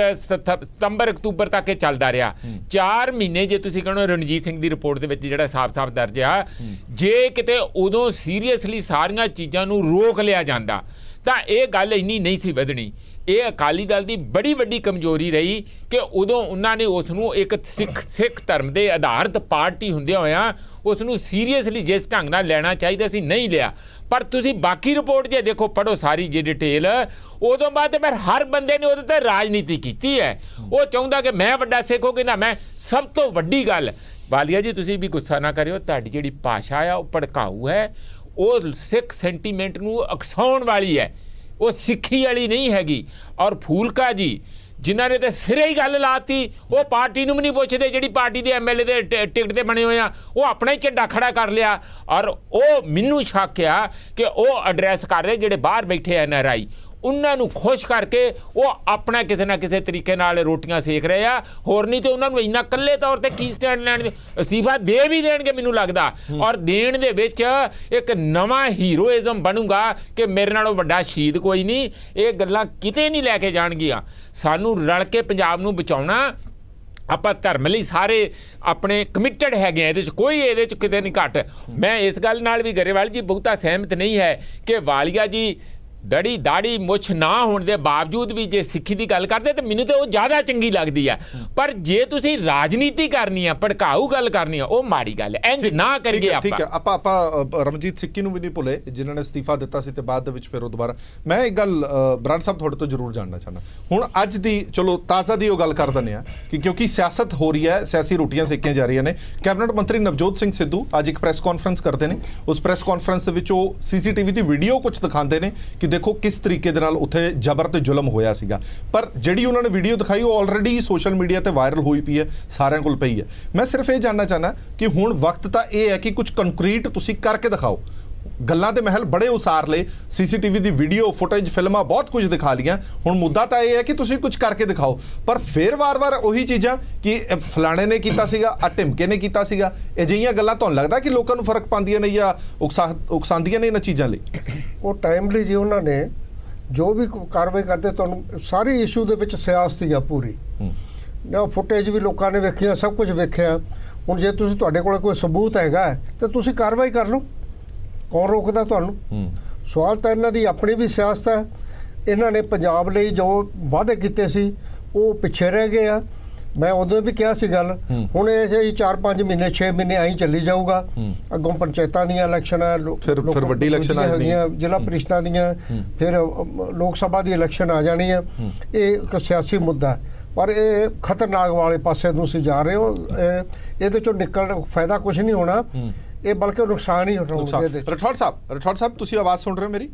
ਅਕਤੂਬਰ ਤੱਕ ਇਹ ਚੱਲਦਾ ਰਿਹਾ 4 ਮਹੀਨੇ ਜੇ ਤੁਸੀਂ ਕਹੋ ਰਣਜੀਤ ਸਿੰਘ ਦੀ ਰਿਪੋਰਟ ਦੇ ਵਿੱਚ ਜਿਹੜਾ ਸਾਫ਼ ਦਰਜ ਆ ਜੇ ਕਿਤੇ ਉਦੋਂ ਸੀਰੀਅਸਲੀ ਸਾਰੀਆਂ ਚੀਜ਼ਾਂ ਨੂੰ ਰੋਕ ਲਿਆ ਜਾਂਦਾ ਤਾਂ ਇਹ ਗੱਲ ਇੰਨੀ ਨਹੀਂ ਸੀ ਵਧਣੀ ਇਹ ਅਕਾਲੀ ਦਲ ਦੀ ਬੜੀ ਵੱਡੀ ਕਮਜ਼ੋਰੀ ਰਹੀ ਕਿ ਉਦੋਂ ਉਹਨਾਂ ਨੇ ਉਸ ਨੂੰ ਇੱਕ ਸਿੱਖ ਧਰਮ ਦੇ ਆਧਾਰਿਤ ਪਾਰਟੀ ਹੁੰਦਿਆਂ ਹੋਇਆਂ ਉਸ ਨੂੰ ਸੀਰੀਅਸਲੀ ਜਿਸ ਢੰਗ ਨਾਲ ਲੈਣਾ ਚਾਹੀਦਾ ਸੀ ਨਹੀਂ ਲਿਆ ਪਰ ਤੁਸੀਂ ਬਾਕੀ ਰਿਪੋਰਟ ਜੇ ਦੇਖੋ ਪੜ੍ਹੋ ਸਾਰੀ ਜੇ ਡਿਟੇਲ ਉਦੋਂ ਬਾਅਦ ਫਿਰ ਹਰ ਬੰਦੇ ਨੇ ਉਹਦੇ ਤੇ ਰਾਜਨੀਤੀ ਕੀਤੀ ਹੈ ਉਹ ਚਾਹੁੰਦਾ ਕਿ ਮੈਂ ਵੱਡਾ ਸਿੱਖ ਹੋ ਕਹਿੰਦਾ ਮੈਂ ਸਭ ਤੋਂ ਵੱਡੀ ਗੱਲ ਵਾਲੀਆ ਜੀ ਤੁਸੀਂ ਵੀ ਗੁੱਸਾ ਨਾ ਕਰਿਓ ਤੁਹਾਡੀ ਜਿਹੜੀ ਭਾਸ਼ਾ ਆ ਉਹ ਭੜਕਾਊ ਹੈ ਉਹ ਸਿੱਖ ਸੈਂਟੀਮੈਂਟ ਨੂੰ ਉਕਸਾਉਣ ਵਾਲੀ ਹੈ ਉਹ ਸਿੱਖੀ ਵਾਲੀ ਨਹੀਂ ਹੈਗੀ ਔਰ ਫੂਲਕਾ ਜੀ ਜਿਨ੍ਹਾਂ ਨੇ ਤਾਂ ਸਿਰੇ ਹੀ ਗੱਲ ਲਾਤੀ ਉਹ ਪਾਰਟੀ ਨੂੰ ਵੀ ਨਹੀਂ ਪੁੱਛਦੇ ਜਿਹੜੀ ਪਾਰਟੀ ਦੇ MLA ਦੇ ਟਿਕਟ ਤੇ ਬਣੇ ਹੋਏ ਆ ਉਹ ਆਪਣਾ ਹੀ ਝੰਡਾ ਖੜਾ ਕਰ ਲਿਆ ਔਰ ਉਹ ਮੈਨੂੰ ਸ਼ੱਕ ਆ ਕਿ ਉਹ ਐਡਰੈਸ ਕਰ ਰਹੇ ਜਿਹੜੇ ਬਾਹਰ ਬੈਠੇ NRI ਉਹਨਾਂ ਨੂੰ ਖੁਸ਼ ਕਰਕੇ ਉਹ ਆਪਣਾ ਕਿਸੇ ਨਾ ਕਿਸੇ ਤਰੀਕੇ ਨਾਲ ਰੋਟੀਆਂ ਸੇਕ ਰਹੇ ਆ। ਹੋਰ ਨਹੀਂ ਤੇ ਉਹਨਾਂ ਨੂੰ ਇੰਨਾ ਇਕੱਲੇ ਤੌਰ ਤੇ ਕੀ ਸਟੈਂਡ ਲੈਣ, ਅਸਤੀਫਾ ਦੇ ਵੀ ਦੇਣਗੇ ਮੈਨੂੰ ਲੱਗਦਾ, ਔਰ ਦੇਣ ਦੇ ਵਿੱਚ ਇੱਕ ਨਵਾਂ ਹੀਰੋਇਜ਼ਮ ਬਣੂਗਾ ਕਿ ਮੇਰੇ ਨਾਲੋਂ ਵੱਡਾ ਸ਼ਹੀਦ ਕੋਈ ਨਹੀਂ। ਇਹ ਗੱਲਾਂ ਕਿਤੇ ਨਹੀਂ ਲੈ ਕੇ ਜਾਣਗੀਆਂ। ਸਾਨੂੰ ਰਲ ਕੇ ਪੰਜਾਬ ਨੂੰ ਬਚਾਉਣਾ, ਆਪਾਂ ਧਰਮ ਲਈ ਸਾਰੇ ਆਪਣੇ ਕਮਿਟਡ ਹੈਗੇ ਆ, ਇਹਦੇ 'ਚ ਕੋਈ ਇਹਦੇ 'ਚ ਕਿਤੇ ਨਹੀਂ ਘੱਟ। ਮੈਂ ਇਸ ਗੱਲ ਨਾਲ ਵੀ ਗਰੇਵਾਲ ਜੀ ਬਹੁਤਾ ਸਹਿਮਤ ਨਹੀਂ ਹੈ ਕਿ ਵਾਲੀਆ ਜੀ ਦੜੀ ਦਾੜੀ ਮੁੱਛ ਨਾ ਹੋਣ ਦੇ ਬਾਵਜੂਦ ਵੀ ਜੇ ਸਿੱਖੀ ਦੀ ਗੱਲ ਕਰਦੇ ਤਾਂ ਮੈਨੂੰ ਤਾਂ ਉਹ ਜ਼ਿਆਦਾ ਚੰਗੀ ਲੱਗਦੀ ਹੈ। ਪਰ ਜੇ ਤੁਸੀਂ ਰਾਜਨੀਤੀ ਕਰਨੀ ਆ, ਭੜਕਾਊ ਗੱਲ ਕਰਨੀ ਆ, ਉਹ ਮਾੜੀ ਗੱਲ ਹੈ। ਇੰਜ ਨਾ ਕਰੀਏ। ਠੀਕ ਹੈ, ਆਪਾਂ ਰਮਜੀਤ ਸਿੱਕੀ ਨੂੰ ਵੀ ਨਹੀਂ ਭੁੱਲੇ ਜਿਨ੍ਹਾਂ ਨੇ ਅਸਤੀਫਾ ਦਿੱਤਾ ਸੀ ਤੇ ਬਾਅਦ ਦੇ ਵਿੱਚ ਫਿਰ ਉਹ ਦੁਬਾਰਾ। ਮੈਂ ਇੱਕ ਗੱਲ ਬਰਾੜ ਸਾਹਿਬ ਤੁਹਾਡੇ ਤੋਂ ਜ਼ਰੂਰ ਜਾਣਨਾ ਚਾਹੁੰਦਾ, ਹੁਣ ਅੱਜ ਦੀ ਚਲੋ ਤਾਜ਼ਾ ਦੀ ਉਹ ਗੱਲ ਕਰ ਦਿੰਦੇ ਆ ਕਿ ਕਿਉਂਕਿ ਸਿਆਸਤ ਹੋ ਰਹੀ ਹੈ, ਸਿਆਸੀ ਰੋਟੀਆਂ ਸੇਕੀਆਂ ਜਾ ਰਹੀਆਂ ਨੇ। ਕੈਬਨਿਟ ਮੰਤਰੀ ਨਵਜੋਤ ਸਿੰਘ ਸਿੱਧੂ ਅੱਜ ਇੱਕ ਪ੍ਰੈਸ ਕਾਨਫਰੰਸ ਕਰਦੇ ਨੇ। ਉਸ ਪ੍ਰੈਸ ਕਾਨਫਰੰਸ ਦੇ ਵਿੱਚ ਉਹ ਸੀਸੀਟੀਵੀ ਦੀ ਵੀਡੀਓ ਕੁਝ ਦਿਖਾਉਂਦੇ ਨੇ ਕਿ ਦੇਖੋ ਕਿਸ ਤਰੀਕੇ ਦੇ ਨਾਲ ਉੱਥੇ ਜ਼ਬਰ ਤੇ ਜ਼ੁਲਮ ਹੋਇਆ ਸੀਗਾ। ਪਰ ਜਿਹੜੀ ਉਹਨਾਂ ਨੇ ਵੀਡੀਓ ਦਿਖਾਈ ਉਹ ਆਲਰੇਡੀ ਸੋਸ਼ਲ ਮੀਡੀਆ ਤੇ ਵਾਇਰਲ ਹੋਈ ਪਈ ਹੈ, ਸਾਰਿਆਂ ਕੋਲ ਪਈ ਹੈ। ਮੈਂ ਸਿਰਫ ਇਹ ਜਾਣਨਾ ਚਾਹਨਾ ਕਿ ਹੁਣ ਵਕਤ ਤਾਂ ਇਹ ਹੈ ਕਿ ਕੁਝ ਕੰਕਰੀਟ ਤੁਸੀਂ ਕਰਕੇ ਦਿਖਾਓ। ਗੱਲਾਂ ਦੇ ਮਹਿਲ ਬੜੇ ਉਸਾਰ ਲਏ, ਸੀਸੀਟੀਵੀ ਦੀ ਵੀਡੀਓ ਫੁਟੇਜ, ਫਿਲਮਾਂ ਬਹੁਤ ਕੁਝ ਦਿਖਾ ਲੀਆਂ। ਹੁਣ ਮੁੱਦਾ ਤਾਂ ਇਹ ਹੈ ਕਿ ਤੁਸੀਂ ਕੁਝ ਕਰਕੇ ਦਿਖਾਓ। ਪਰ ਫਿਰ ਵਾਰ-ਵਾਰ ਉਹੀ ਚੀਜ਼ਾਂ ਕਿ ਫਲਾਣੇ ਨੇ ਕੀਤਾ ਸੀਗਾ, ਆ ਢਿਮਕੇ ਨੇ ਕੀਤਾ ਸੀਗਾ, ਅਜਿਹੀਆਂ ਗੱਲਾਂ ਤੁਹਾਨੂੰ ਲੱਗਦਾ ਕਿ ਲੋਕਾਂ ਨੂੰ ਫਰਕ ਪਾਉਂਦੀਆਂ ਨੇ ਜਾਂ ਉਕਸਾਉਂਦੀਆਂ ਨੇ ਇਹਨਾਂ ਚੀਜ਼ਾਂ ਲਈ? ਉਹ ਟਾਈਮਲੀ ਜੀ ਉਹਨਾਂ ਨੇ ਜੋ ਵੀ ਕਾਰਵਾਈ ਕਰਦੇ, ਤੁਹਾਨੂੰ ਸਾਰੀ ਇਸ਼ੂ ਦੇ ਵਿੱਚ ਸਿਆਸਤ ਆ ਪੂਰੀ। ਨਾ ਫੁਟੇਜ ਵੀ ਲੋਕਾਂ ਨੇ ਵੇਖੀਆਂ, ਸਭ ਕੁਝ ਵੇਖਿਆ। ਹੁਣ ਜੇ ਤੁਸੀਂ ਤੁਹਾਡੇ ਕੋਲ ਕੋਈ ਸਬੂਤ ਹੈਗਾ ਤਾਂ ਤੁਸੀਂ ਕਾਰਵਾਈ ਕਰ ਲਓ, ਕੌਣ ਰੋਕਦਾ ਤੁਹਾਨੂੰ? ਸਵਾਲ ਤਾਂ ਇਹਨਾਂ ਦੀ ਆਪਣੀ ਵੀ ਸਿਆਸਤ ਹੈ। ਇਹਨਾਂ ਨੇ ਪੰਜਾਬ ਲਈ ਜੋ ਵਾਅਦੇ ਕੀਤੇ ਸੀ ਉਹ ਪਿੱਛੇ ਰਹਿ ਗਏ ਆ। ਮੈਂ ਉਦੋਂ ਵੀ ਕਿਹਾ ਸੀ ਗੱਲ, ਹੁਣ ਇਹ 4-5 ਮਹੀਨੇ 6 ਮਹੀਨੇ ਆਈ ਚੱਲੀ ਜਾਊਗਾ। ਅੱਗੋਂ ਪੰਚਾਇਤਾਂ ਦੀਆਂ ਇਲੈਕਸ਼ਨ ਹੈ, ਫਿਰ ਵੱਡੀ ਇਲੈਕਸ਼ਨ ਆ ਜਾਣੀ ਹੈ, ਜ਼ਿਲ੍ਹਾ ਪ੍ਰੀਸ਼ਦਾਂ ਦੀਆਂ, ਫਿਰ ਲੋਕ ਸਭਾ ਦੀ ਇਲੈਕਸ਼ਨ ਆ ਜਾਣੀ ਹੈ। ਇਹ ਇੱਕ ਸਿਆਸੀ ਮੁੱਦਾ ਹੈ, ਪਰ ਇਹ ਖਤਰਨਾਕ ਵਾਲੇ ਪਾਸੇ ਨੂੰ ਤੁਸੀਂ ਜਾ ਰਹੇ ਹੋ। ਇਹਦੇ ਚੋਂ ਨਿਕਲਣ ਫਾਇਦਾ ਕੁਝ ਨਹੀਂ ਹੋਣਾ, ਇਹ ਬਲਕਿ ਨੁਕਸਾਨ ਹੀ ਹੋਣਾ। ਰਠੌੜ ਸਾਹਿਬ ਤੁਸੀਂ ਆਵਾਜ਼ ਸੁਣ ਰਹੇ ਹੋ ਮੇਰੀ?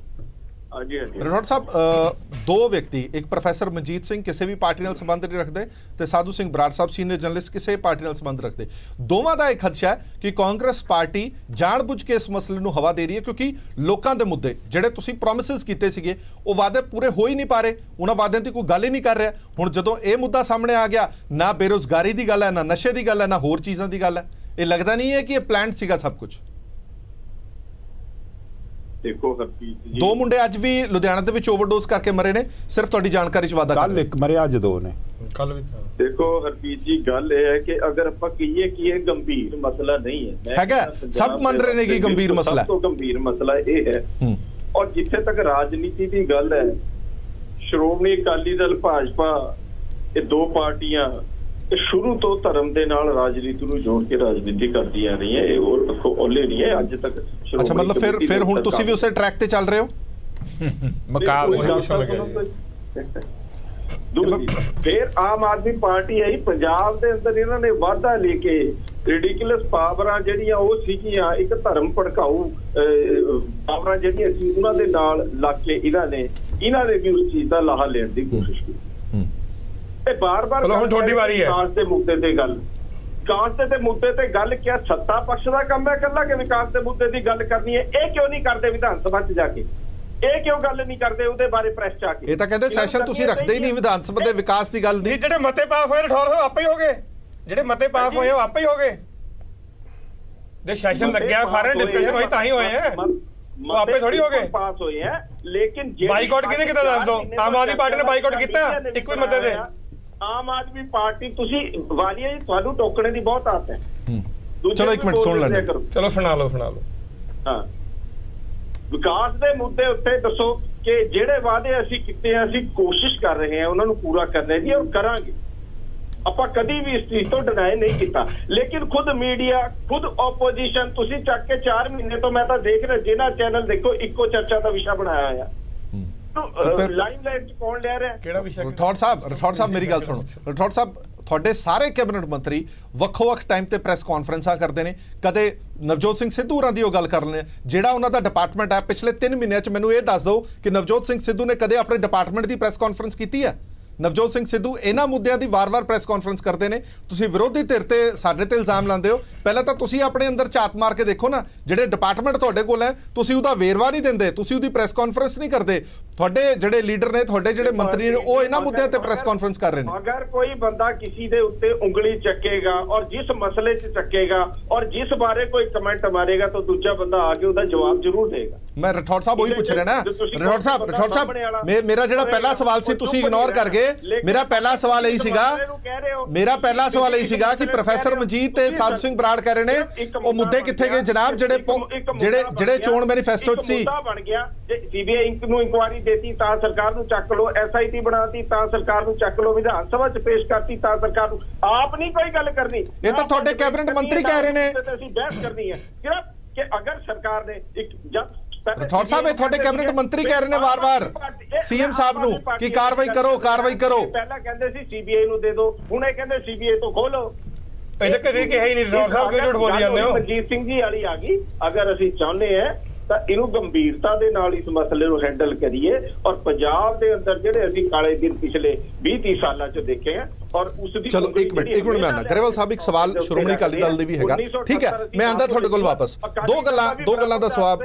ਰਠੌੜ ਸਾਹਿਬ, ਦੋ ਵਿਅਕਤੀ, ਇੱਕ ਪ੍ਰੋਫੈਸਰ ਮਨਜੀਤ ਸਿੰਘ ਕਿਸੇ ਵੀ ਪਾਰਟੀ ਨਾਲ ਸੰਬੰਧ ਨਹੀਂ ਰੱਖਦੇ ਤੇ ਸਾਧੂ ਸਿੰਘ ਬਰਾੜ ਸਾਹਿਬ ਸੀਨੀਅਰ ਜਰਨਲਿਸਟ ਕਿਸੇ ਪਾਰਟੀ ਨਾਲ ਸੰਬੰਧ ਰੱਖਦੇ। ਦੋਵਾਂ ਦਾ ਇੱਕ ਖਦਸ਼ਾ ਹੈ ਕਿ ਕਾਂਗਰਸ ਪਾਰਟੀ ਜਾਣਬੁੱਝ ਕੇ ਇਸ ਮਸਲੇ ਨੂੰ ਹਵਾ ਦੇ ਰਹੀ ਹੈ, ਕਿਉਂਕਿ ਲੋਕਾਂ ਦੇ ਮੁੱਦੇ ਜਿਹੜੇ ਤੁਸੀਂ ਪ੍ਰੋਮਿਸਿਸ ਕੀਤੇ ਸੀਗੇ ਉਹ ਵਾਅਦੇ ਪੂਰੇ ਹੋ ਹੀ ਨਹੀਂ ਪਾ ਰਹੇ, ਉਹਨਾਂ ਵਾਅਦਿਆਂ ਦੀ ਕੋਈ ਗੱਲ ਹੀ ਨਹੀਂ ਕਰ ਰਿਹਾ। ਹੁਣ ਜਦੋਂ ਇਹ ਮੁੱਦਾ ਸਾਹਮਣੇ ਆ ਗਿਆ, ਨਾ ਬੇਰੁਜ਼ਗਾਰੀ ਦੀ ਗੱਲ ਹੈ, ਨਾ ਨਸ਼ੇ ਦੀ ਗੱਲ ਹੈ, ਨਾ ਹੋਰ ਚੀਜ਼ਾਂ ਦੀ ਗੱਲ ਹੈ, ਇਹ ਲੱਗਦਾ ਨਹੀਂ ਹੈ ਕਿ ਇਹ ਪਲਾਨ ਸੀਗਾ ਸਭ ਕੁਝ? ਦੇਖੋ ਹਰਪ੍ਰੀਤ ਜੀ, 2 ਮੁੰਡੇ ਅੱਜ ਵੀ ਲੁਧਿਆਣਾ ਦੇ ਵਿੱਚ ਓਵਰਡੋਜ਼ ਕਰਕੇ ਮਰੇ ਨੇ, ਸਿਰਫ ਤੁਹਾਡੀ ਜਾਣਕਾਰੀ ਚ ਵਾਅਦਾ ਕੱਲ ਇੱਕ ਮਰਿਆ, ਅੱਜ 2 ਨੇ। ਕੱਲ ਵੀ ਦੇਖੋ ਹਰਪ੍ਰੀਤ ਜੀ, ਗੱਲ ਇਹ ਹੈ ਕਿ ਅਗਰ ਆਪਾਂ ਕਹੀਏ ਕਿ ਇਹ ਗੰਭੀਰ ਮਸਲਾ ਨਹੀਂ ਹੈ, ਹੈਗਾ, ਸਭ ਮੰਨ ਰਹੇ ਨੇ ਕਿ ਗੰਭੀਰ ਮਸਲਾ ਹੈ। ਸਭ ਤੋਂ ਗੰਭੀਰ ਮਸਲਾ ਇਹ ਹੈ। ਔਰ ਜਿੱਥੇ ਤੱਕ ਰਾਜਨੀਤੀ ਦੀ ਗੱਲ ਹੈ, ਸ਼੍ਰੋਮਣੀ ਅਕਾਲੀ ਦਲ, ਭਾਜਪਾ, ਇਹ 2 ਪਾਰਟੀਆਂ ਸ਼ੁਰੂ ਤੋਂ ਧਰਮ ਦੇ ਨਾਲ ਰਾਜਨੀਤੀ ਨੂੰ ਜੋੜ ਕੇ ਰਾਜਨੀਤੀ ਕਰਦੀਆਂ ਰਹੀਆਂ। ਇਹ ਹੋਰ ਓਲੇ ਨਹੀਂ ਹੈ ਅੱਜ ਤੱਕ। ਅੱਛਾ, ਮਤਲਬ ਫਿਰ ਹੁਣ ਤੁਸੀਂ ਵੀ ਉਸੇ ਟਰੈਕ ਤੇ ਚੱਲ ਰਹੇ ਹੋ? ਫਿਰ ਆਮ ਆਦਮੀ ਪਾਰਟੀ ਆਈ ਪੰਜਾਬ ਦੇ ਅੰਦਰ, ਇਹਨਾਂ ਨੇ ਵਾਅਦਾ ਲੈ ਕੇ ਰਿਡੀਕੂਲਸ ਪਾਵਰਾਂ ਜਿਹੜੀਆਂ ਉਹ ਸੀਗੀਆਂ, ਇੱਕ ਧਰਮ ਭੜਕਾਊ ਪਾਵਰਾਂ ਜਿਹੜੀਆਂ ਸੀ, ਉਹਨਾਂ ਦੇ ਨਾਲ ਲੱਗ ਕੇ ਇਹਨਾਂ ਨੇ ਵੀ ਉਸ ਚੀਜ਼ ਦਾ ਲਾਹਾ ਲੈਣ ਦੀ ਕੋਸ਼ਿਸ਼ ਕੀਤੀ। ਤੇ ਬਾਰ-ਬਾਰ ਹੁਣ ਤੁਹਾਡੀ ਵਾਰੀ ਹੈ। ਵਿਕਾਸ ਦੇ ਮੁੱਦੇ ਤੇ ਗੱਲ ਕਿਹਾ ਸੱਤਾ ਪਕਸ਼ ਦਾ ਕੰਮ ਹੈ ਇਕੱਲਾ ਕਿ ਵਿਕਾਸ ਦੇ ਮੁੱਦੇ ਦੀ ਗੱਲ ਕਰਨੀ ਹੈ? ਇਹ ਕਿਉਂ ਨਹੀਂ ਕਰਦੇ ਵਿਧਾਨ ਸਭਾ 'ਚ ਜਾ ਕੇ? ਇਹ ਕਿਉਂ ਗੱਲ ਨਹੀਂ ਕਰਦੇ ਉਹਦੇ ਬਾਰੇ ਪ੍ਰੈਸ 'ਚ ਆ ਕੇ? ਇਹ ਤਾਂ ਕਹਿੰਦੇ ਸੈਸ਼ਨ ਤੁਸੀਂ ਰੱਖਦੇ ਹੀ ਨਹੀਂ ਵਿਧਾਨ ਸਭਾ ਦੇ ਵਿਕਾਸ ਦੀ ਗੱਲ ਦੀ। ਜਿਹੜੇ ਮਤੇ ਪਾਸ ਹੋਏ ਰਠੌਰ ਸਾਹਿਬ ਆਪੇ ਹੀ ਹੋ ਗਏ, ਜਿਹੜੇ ਮਤੇ ਪਾਸ ਹੋਏ ਉਹ ਆਪੇ ਹੀ ਹੋ ਗਏ। ਦੇ ਸੈਸ਼ਨ ਲੱਗਿਆ, ਸਾਰੇ ਡਿਸਕਸ਼ਨ ਹੋਈ ਤਾਂ ਹੀ ਹੋਏ ਹੈ, ਉਹ ਆਪੇ ਥੋੜੀ ਹੋ ਗਏ ਪਾਸ ਹੋਏ ਹੈ। ਲੇਕਿਨ ਬਾਈਕਾਟ ਕਿਹਨੇ ਕੀਤਾ ਦੱਸ ਦਿਓ? ਆਮ ਆਦਮੀ ਪਾਰਟੀ ਨੇ ਬਾਈਕਾਟ ਕੀਤਾ ਇੱਕੋ ਹੀ ਮਤੇ ਤੇ। ਆਮ ਆਦਮੀ ਪਾਰਟੀ, ਤੁਸੀਂ ਵਾਲੀਆ ਜੀ, ਤੁਹਾਨੂੰ ਟੋਕਣੇ ਦੀ ਬਹੁਤ ਆਦਤ ਹੈ। ਚਲੋ ਇੱਕ ਮਿੰਟ ਸੁਣ ਲੈਂਦੇ, ਚਲੋ ਸੁਣਾ ਲਓ। ਹਾਂ, ਵਿਕਾਸ ਦੇ ਮੁੱਦੇ ਉੱਤੇ ਦੱਸੋ ਕਿ ਜਿਹੜੇ ਵਾਅਦੇ ਅਸੀਂ ਕੀਤੇ ਆ, ਅਸੀਂ ਕੋਸ਼ਿਸ਼ ਕਰ ਰਹੇ ਹਾਂ ਉਹਨਾਂ ਨੂੰ ਪੂਰਾ ਕਰਨੇ ਦੀ, ਔਰ ਕਰਾਂਗੇ। ਆਪਾਂ ਕਦੀ ਵੀ ਇਸ ਚੀਜ਼ ਤੋਂ ਡਿਨਾਈ ਨਹੀਂ ਕੀਤਾ। ਲੇਕਿਨ ਖੁਦ ਮੀਡੀਆ, ਖੁਦ ਆਪੋਜੀਸ਼ਨ, ਤੁਸੀਂ ਚੱਕ ਕੇ 4 ਮਹੀਨੇ ਤੋਂ ਮੈਂ ਤਾਂ ਦੇਖ ਰਿਹਾ, ਜਿਹਨਾਂ ਚੈਨਲ ਦੇਖੋ ਇੱਕੋ ਚਰਚਾ ਦਾ ਵਿਸ਼ਾ ਬਣਾਇਆ ਹੋਇਆ। ਲਾਈਮਲਾਈਟ 'ਚ ਕੌਣ ਲੈ ਰਿਹਾ? ਕਿਹੜਾ ਵਿਸ਼ਾ? ਰਠੌੜ ਸਾਹਿਬ ਮੇਰੀ ਗੱਲ ਸੁਣੋ। ਰਠੌੜ ਸਾਹਿਬ, ਤੁਹਾਡੇ ਸਾਰੇ ਕੈਬਨਿਟ ਮੰਤਰੀ ਵੱਖੋ-ਵੱਖ ਟਾਈਮ ਤੇ ਪ੍ਰੈਸ ਕਾਨਫਰੰਸਾਂ ਕਰਦੇ ਨੇ। ਕਦੇ ਨਵਜੋਤ ਸਿੰਘ ਸਿੱਧੂ ਹੋਰਾਂ ਦੀ ਉਹ ਗੱਲ ਕਰ ਲੈਂਦੇ, ਜਿਹੜਾ ਉਹਨਾਂ ਦਾ ਡਿਪਾਰਟਮੈਂਟ ਹੈ, ਪਿਛਲੇ 3 ਮਹੀਨਿਆਂ 'ਚ ਮੈਨੂੰ ਇਹ ਦੱਸ ਦਿਓ ਕਿ ਨਵਜੋਤ ਸਿੰਘ ਸਿੱਧੂ ਨੇ ਕਦੇ ਆਪਣੇ ਡਿਪਾਰਟਮੈਂਟ ਦੀ ਪ੍ਰੈਸ ਕਾਨਫਰੰਸ ਕੀਤੀ ਹੈ? ਨਵਜੋਤ ਸਿੰਘ ਸਿੱਧੂ ਇਹਨਾਂ ਮੁੱਦਿਆਂ ਦੀ ਵਾਰ-ਵਾਰ ਪ੍ਰੈਸ ਕਾਨਫਰੰਸ ਕਰਦੇ ਨੇ। ਤੁਸੀਂ ਵਿਰੋਧੀ ਧਿਰ ਤੇ ਸਾਡੇ ਤੇ ਇਲਜ਼ਾਮ ਲਾਉਂਦੇ ਹੋ। ਪਹਿਲਾਂ ਤਾਂ ਤੁਸੀਂ ਆਪਣੇ ਅੰਦਰ ਝਾਤ ਮਾਰ ਕੇ ਦੇਖੋ ਨਾ, ਜਿਹੜੇ ਡਿਪਾਰਟਮੈਂਟ ਤੁਹਾਡੇ ਕੋਲ ਹੈ, ਤੁਸੀਂ ਉਹਦਾ ਵੇਰਵਾ ਨਹੀਂ ਦਿੰਦੇ, ਤੁਸੀਂ ਉਹਦੀ ਪ੍ਰੈਸ ਕਾਨਫਰੰਸ ਨਹੀਂ ਕਰਦੇ। ਤੁਹਾਡੇ ਜਿਹੜੇ ਲੀਡਰ ਨੇ, ਤੁਹਾਡੇ ਜਿਹੜੇ ਮੰਤਰੀ ਨੇ, ਉਹ ਇਹਨਾਂ ਮੁੱਦਿਆਂ ਤੇ ਪ੍ਰੈਸ ਕਾਨਫਰੰਸ ਕਰ ਰਹੇ ਨੇ। ਅਗਰ ਕੋਈ ਬੰਦਾ ਕਿਸੇ ਦੇ ਉੱਤੇ ਉਂਗਲੀ ਚੱਕੇਗਾ ਔਰ ਜਿਸ ਮਸਲੇ 'ਚ ਚੱਕੇਗਾ ਔਰ ਜਿਸ ਬਾਰੇ ਕੋਈ ਕਮੈਂਟ ਮਾਰੇਗਾ ਤਾਂ ਦੂਜਾ ਬੰਦਾ ਆ ਕੇ ਉਹਦਾ ਜਵਾਬ ਜ਼ਰੂਰ ਦੇਗਾ। ਮੈਂ ਰਠੌੜ ਸਾਹਿਬ ਉਹੀ ਪੁੱਛ ਰਿਹਾ ਨਾ। ਰਠੌੜ ਸਾਹਿਬ ਮੇਰਾ ਜਿਹੜਾ ਪਹਿਲਾ ਸਵਾਲ ਸੀ ਤੁਸੀਂ ਇਗਨੋਰ ਕਰ ਗਏ। ਮੇਰਾ ਪਹਿਲਾ ਸਵਾਲ ਇਹੀ ਸੀਗਾ ਕਿ ਪ੍ਰੋਫੈਸਰ ਮਨਜੀਤ ਤੇ ਸਾਧੂ ਸਿੰਘ ਬਰਾੜ ਕਹਿ ਰਹੇ ਨੇ ਉਹ ਮੁੱਦੇ ਕਿੱਥੇ ਗਏ ਜਨਾਬ, ਜਿਹੜੇ ਚੋਣ ਮੈਨੀਫੈਸਟੋ 'ਚ ਸੀ। ਬਣ ਗਿਆ ਸੀਬੀਆਈ ਨੂੰ ਇਨਕੁਆਇਰੀ ਦੇਤੀ ਤਾਂ ਸਰਕਾਰ ਨੂੰ ਚੱਕ ਲੋ, ਐਸਆਈਟੀ ਬਣਾਤੀ ਤਾਂ ਸਰਕਾਰ ਨੂੰ ਚੱਕ ਲੋ, ਵਿਧਾਨ ਸਭਾ 'ਚ ਪੇਸ਼ ਕਰਤੀ ਤਾਂ ਸਰਕਾਰ ਨੂੰ। ਆਪ ਨਹੀਂ ਕੋਈ ਗੱਲ ਕਰਨੀ, ਇਹ ਤਾਂ ਤੁਹਾਡੇ ਕੈਬਨਿਟ ਮੰਤਰੀ ਕਹਿ ਰਹੇ ਨੇ। ਅਸੀਂ ਬਹਿਸ ਕਰਨੀ ਹੈ ਕਿ ਅਗਰ ਸਰਕਾਰ ਨੇ ਇੱਕ ਜਦ ਰਠੌੜ ਸਾਹਿਬ ਇਹ ਤੁਹਾਡੇ ਕੈਬਨਿਟ ਮੰਤਰੀ ਕਹਿ ਰਹੇ ਨੇ ਵਾਰ-ਵਾਰ ਸੀਐਮ ਸਾਹਿਬ ਨੂੰ ਕਿ ਕਾਰਵਾਈ ਕਰੋ। ਪਹਿਲਾਂ ਕਹਿੰਦੇ ਸੀ ਸੀਬੀਆਈ ਨੂੰ ਦੇ ਦਿਓ, ਹੁਣ ਇਹ ਕਹਿੰਦੇ ਸੀਬੀਆਈ ਤੋਂ ਖੋਲੋ। ਇਹ ਤਾਂ ਕਦੇ ਕਿਹਾ ਹੀ ਨਹੀਂ। ਰਠੌੜ ਸਾਹਿਬ ਕਿਉਂ ਝੂਠ ਬੋਲੀ ਜਾਂਦੇ ਹੋ? ਮਨਜੀਤ ਸਿੰਘ ਜੀ ਵਾਲੀ ਆ ਗਈ। ਅਗਰ ਅਸੀਂ ਚਾਹੁੰਦੇ ਹਾਂ ਤਾਂ ਇਹਨੂੰ ਗੰਭੀਰਤਾ ਦੇ ਨਾਲ ਇਸ ਮਸਲੇ ਨੂੰ ਹੈਂਡਲ ਕਰੀਏ ਔਰ ਪੰਜਾਬ ਦੇ ਅੰਦਰ ਜਿਹੜੇ ਅਸੀਂ ਕਾਲੇ ਦਿਨ ਪਿਛਲੇ 20-30 ਸਾਲਾਂ 'ਚ ਦੇਖੇ ਆ ਔਰ ਉਸ ਦੀ ਚਲੋ ਇੱਕ ਮਿੰਟ ਮੈਂ ਆਣਾ ਗਰੇਵਾਲ ਸਾਹਿਬ ਇੱਕ ਸਵਾਲ ਸ਼੍ਰੋਮਣੀ ਅਕਾਲੀ ਦਲ ਦੇ ਵੀ ਹੈਗਾ, ਠੀਕ ਹੈ ਮੈਂ ਆਂਦਾ ਤੁਹਾਡੇ ਕੋਲ ਵਾਪਸ। ਦੋ ਗੱਲਾਂ ਦਾ ਜਵਾਬ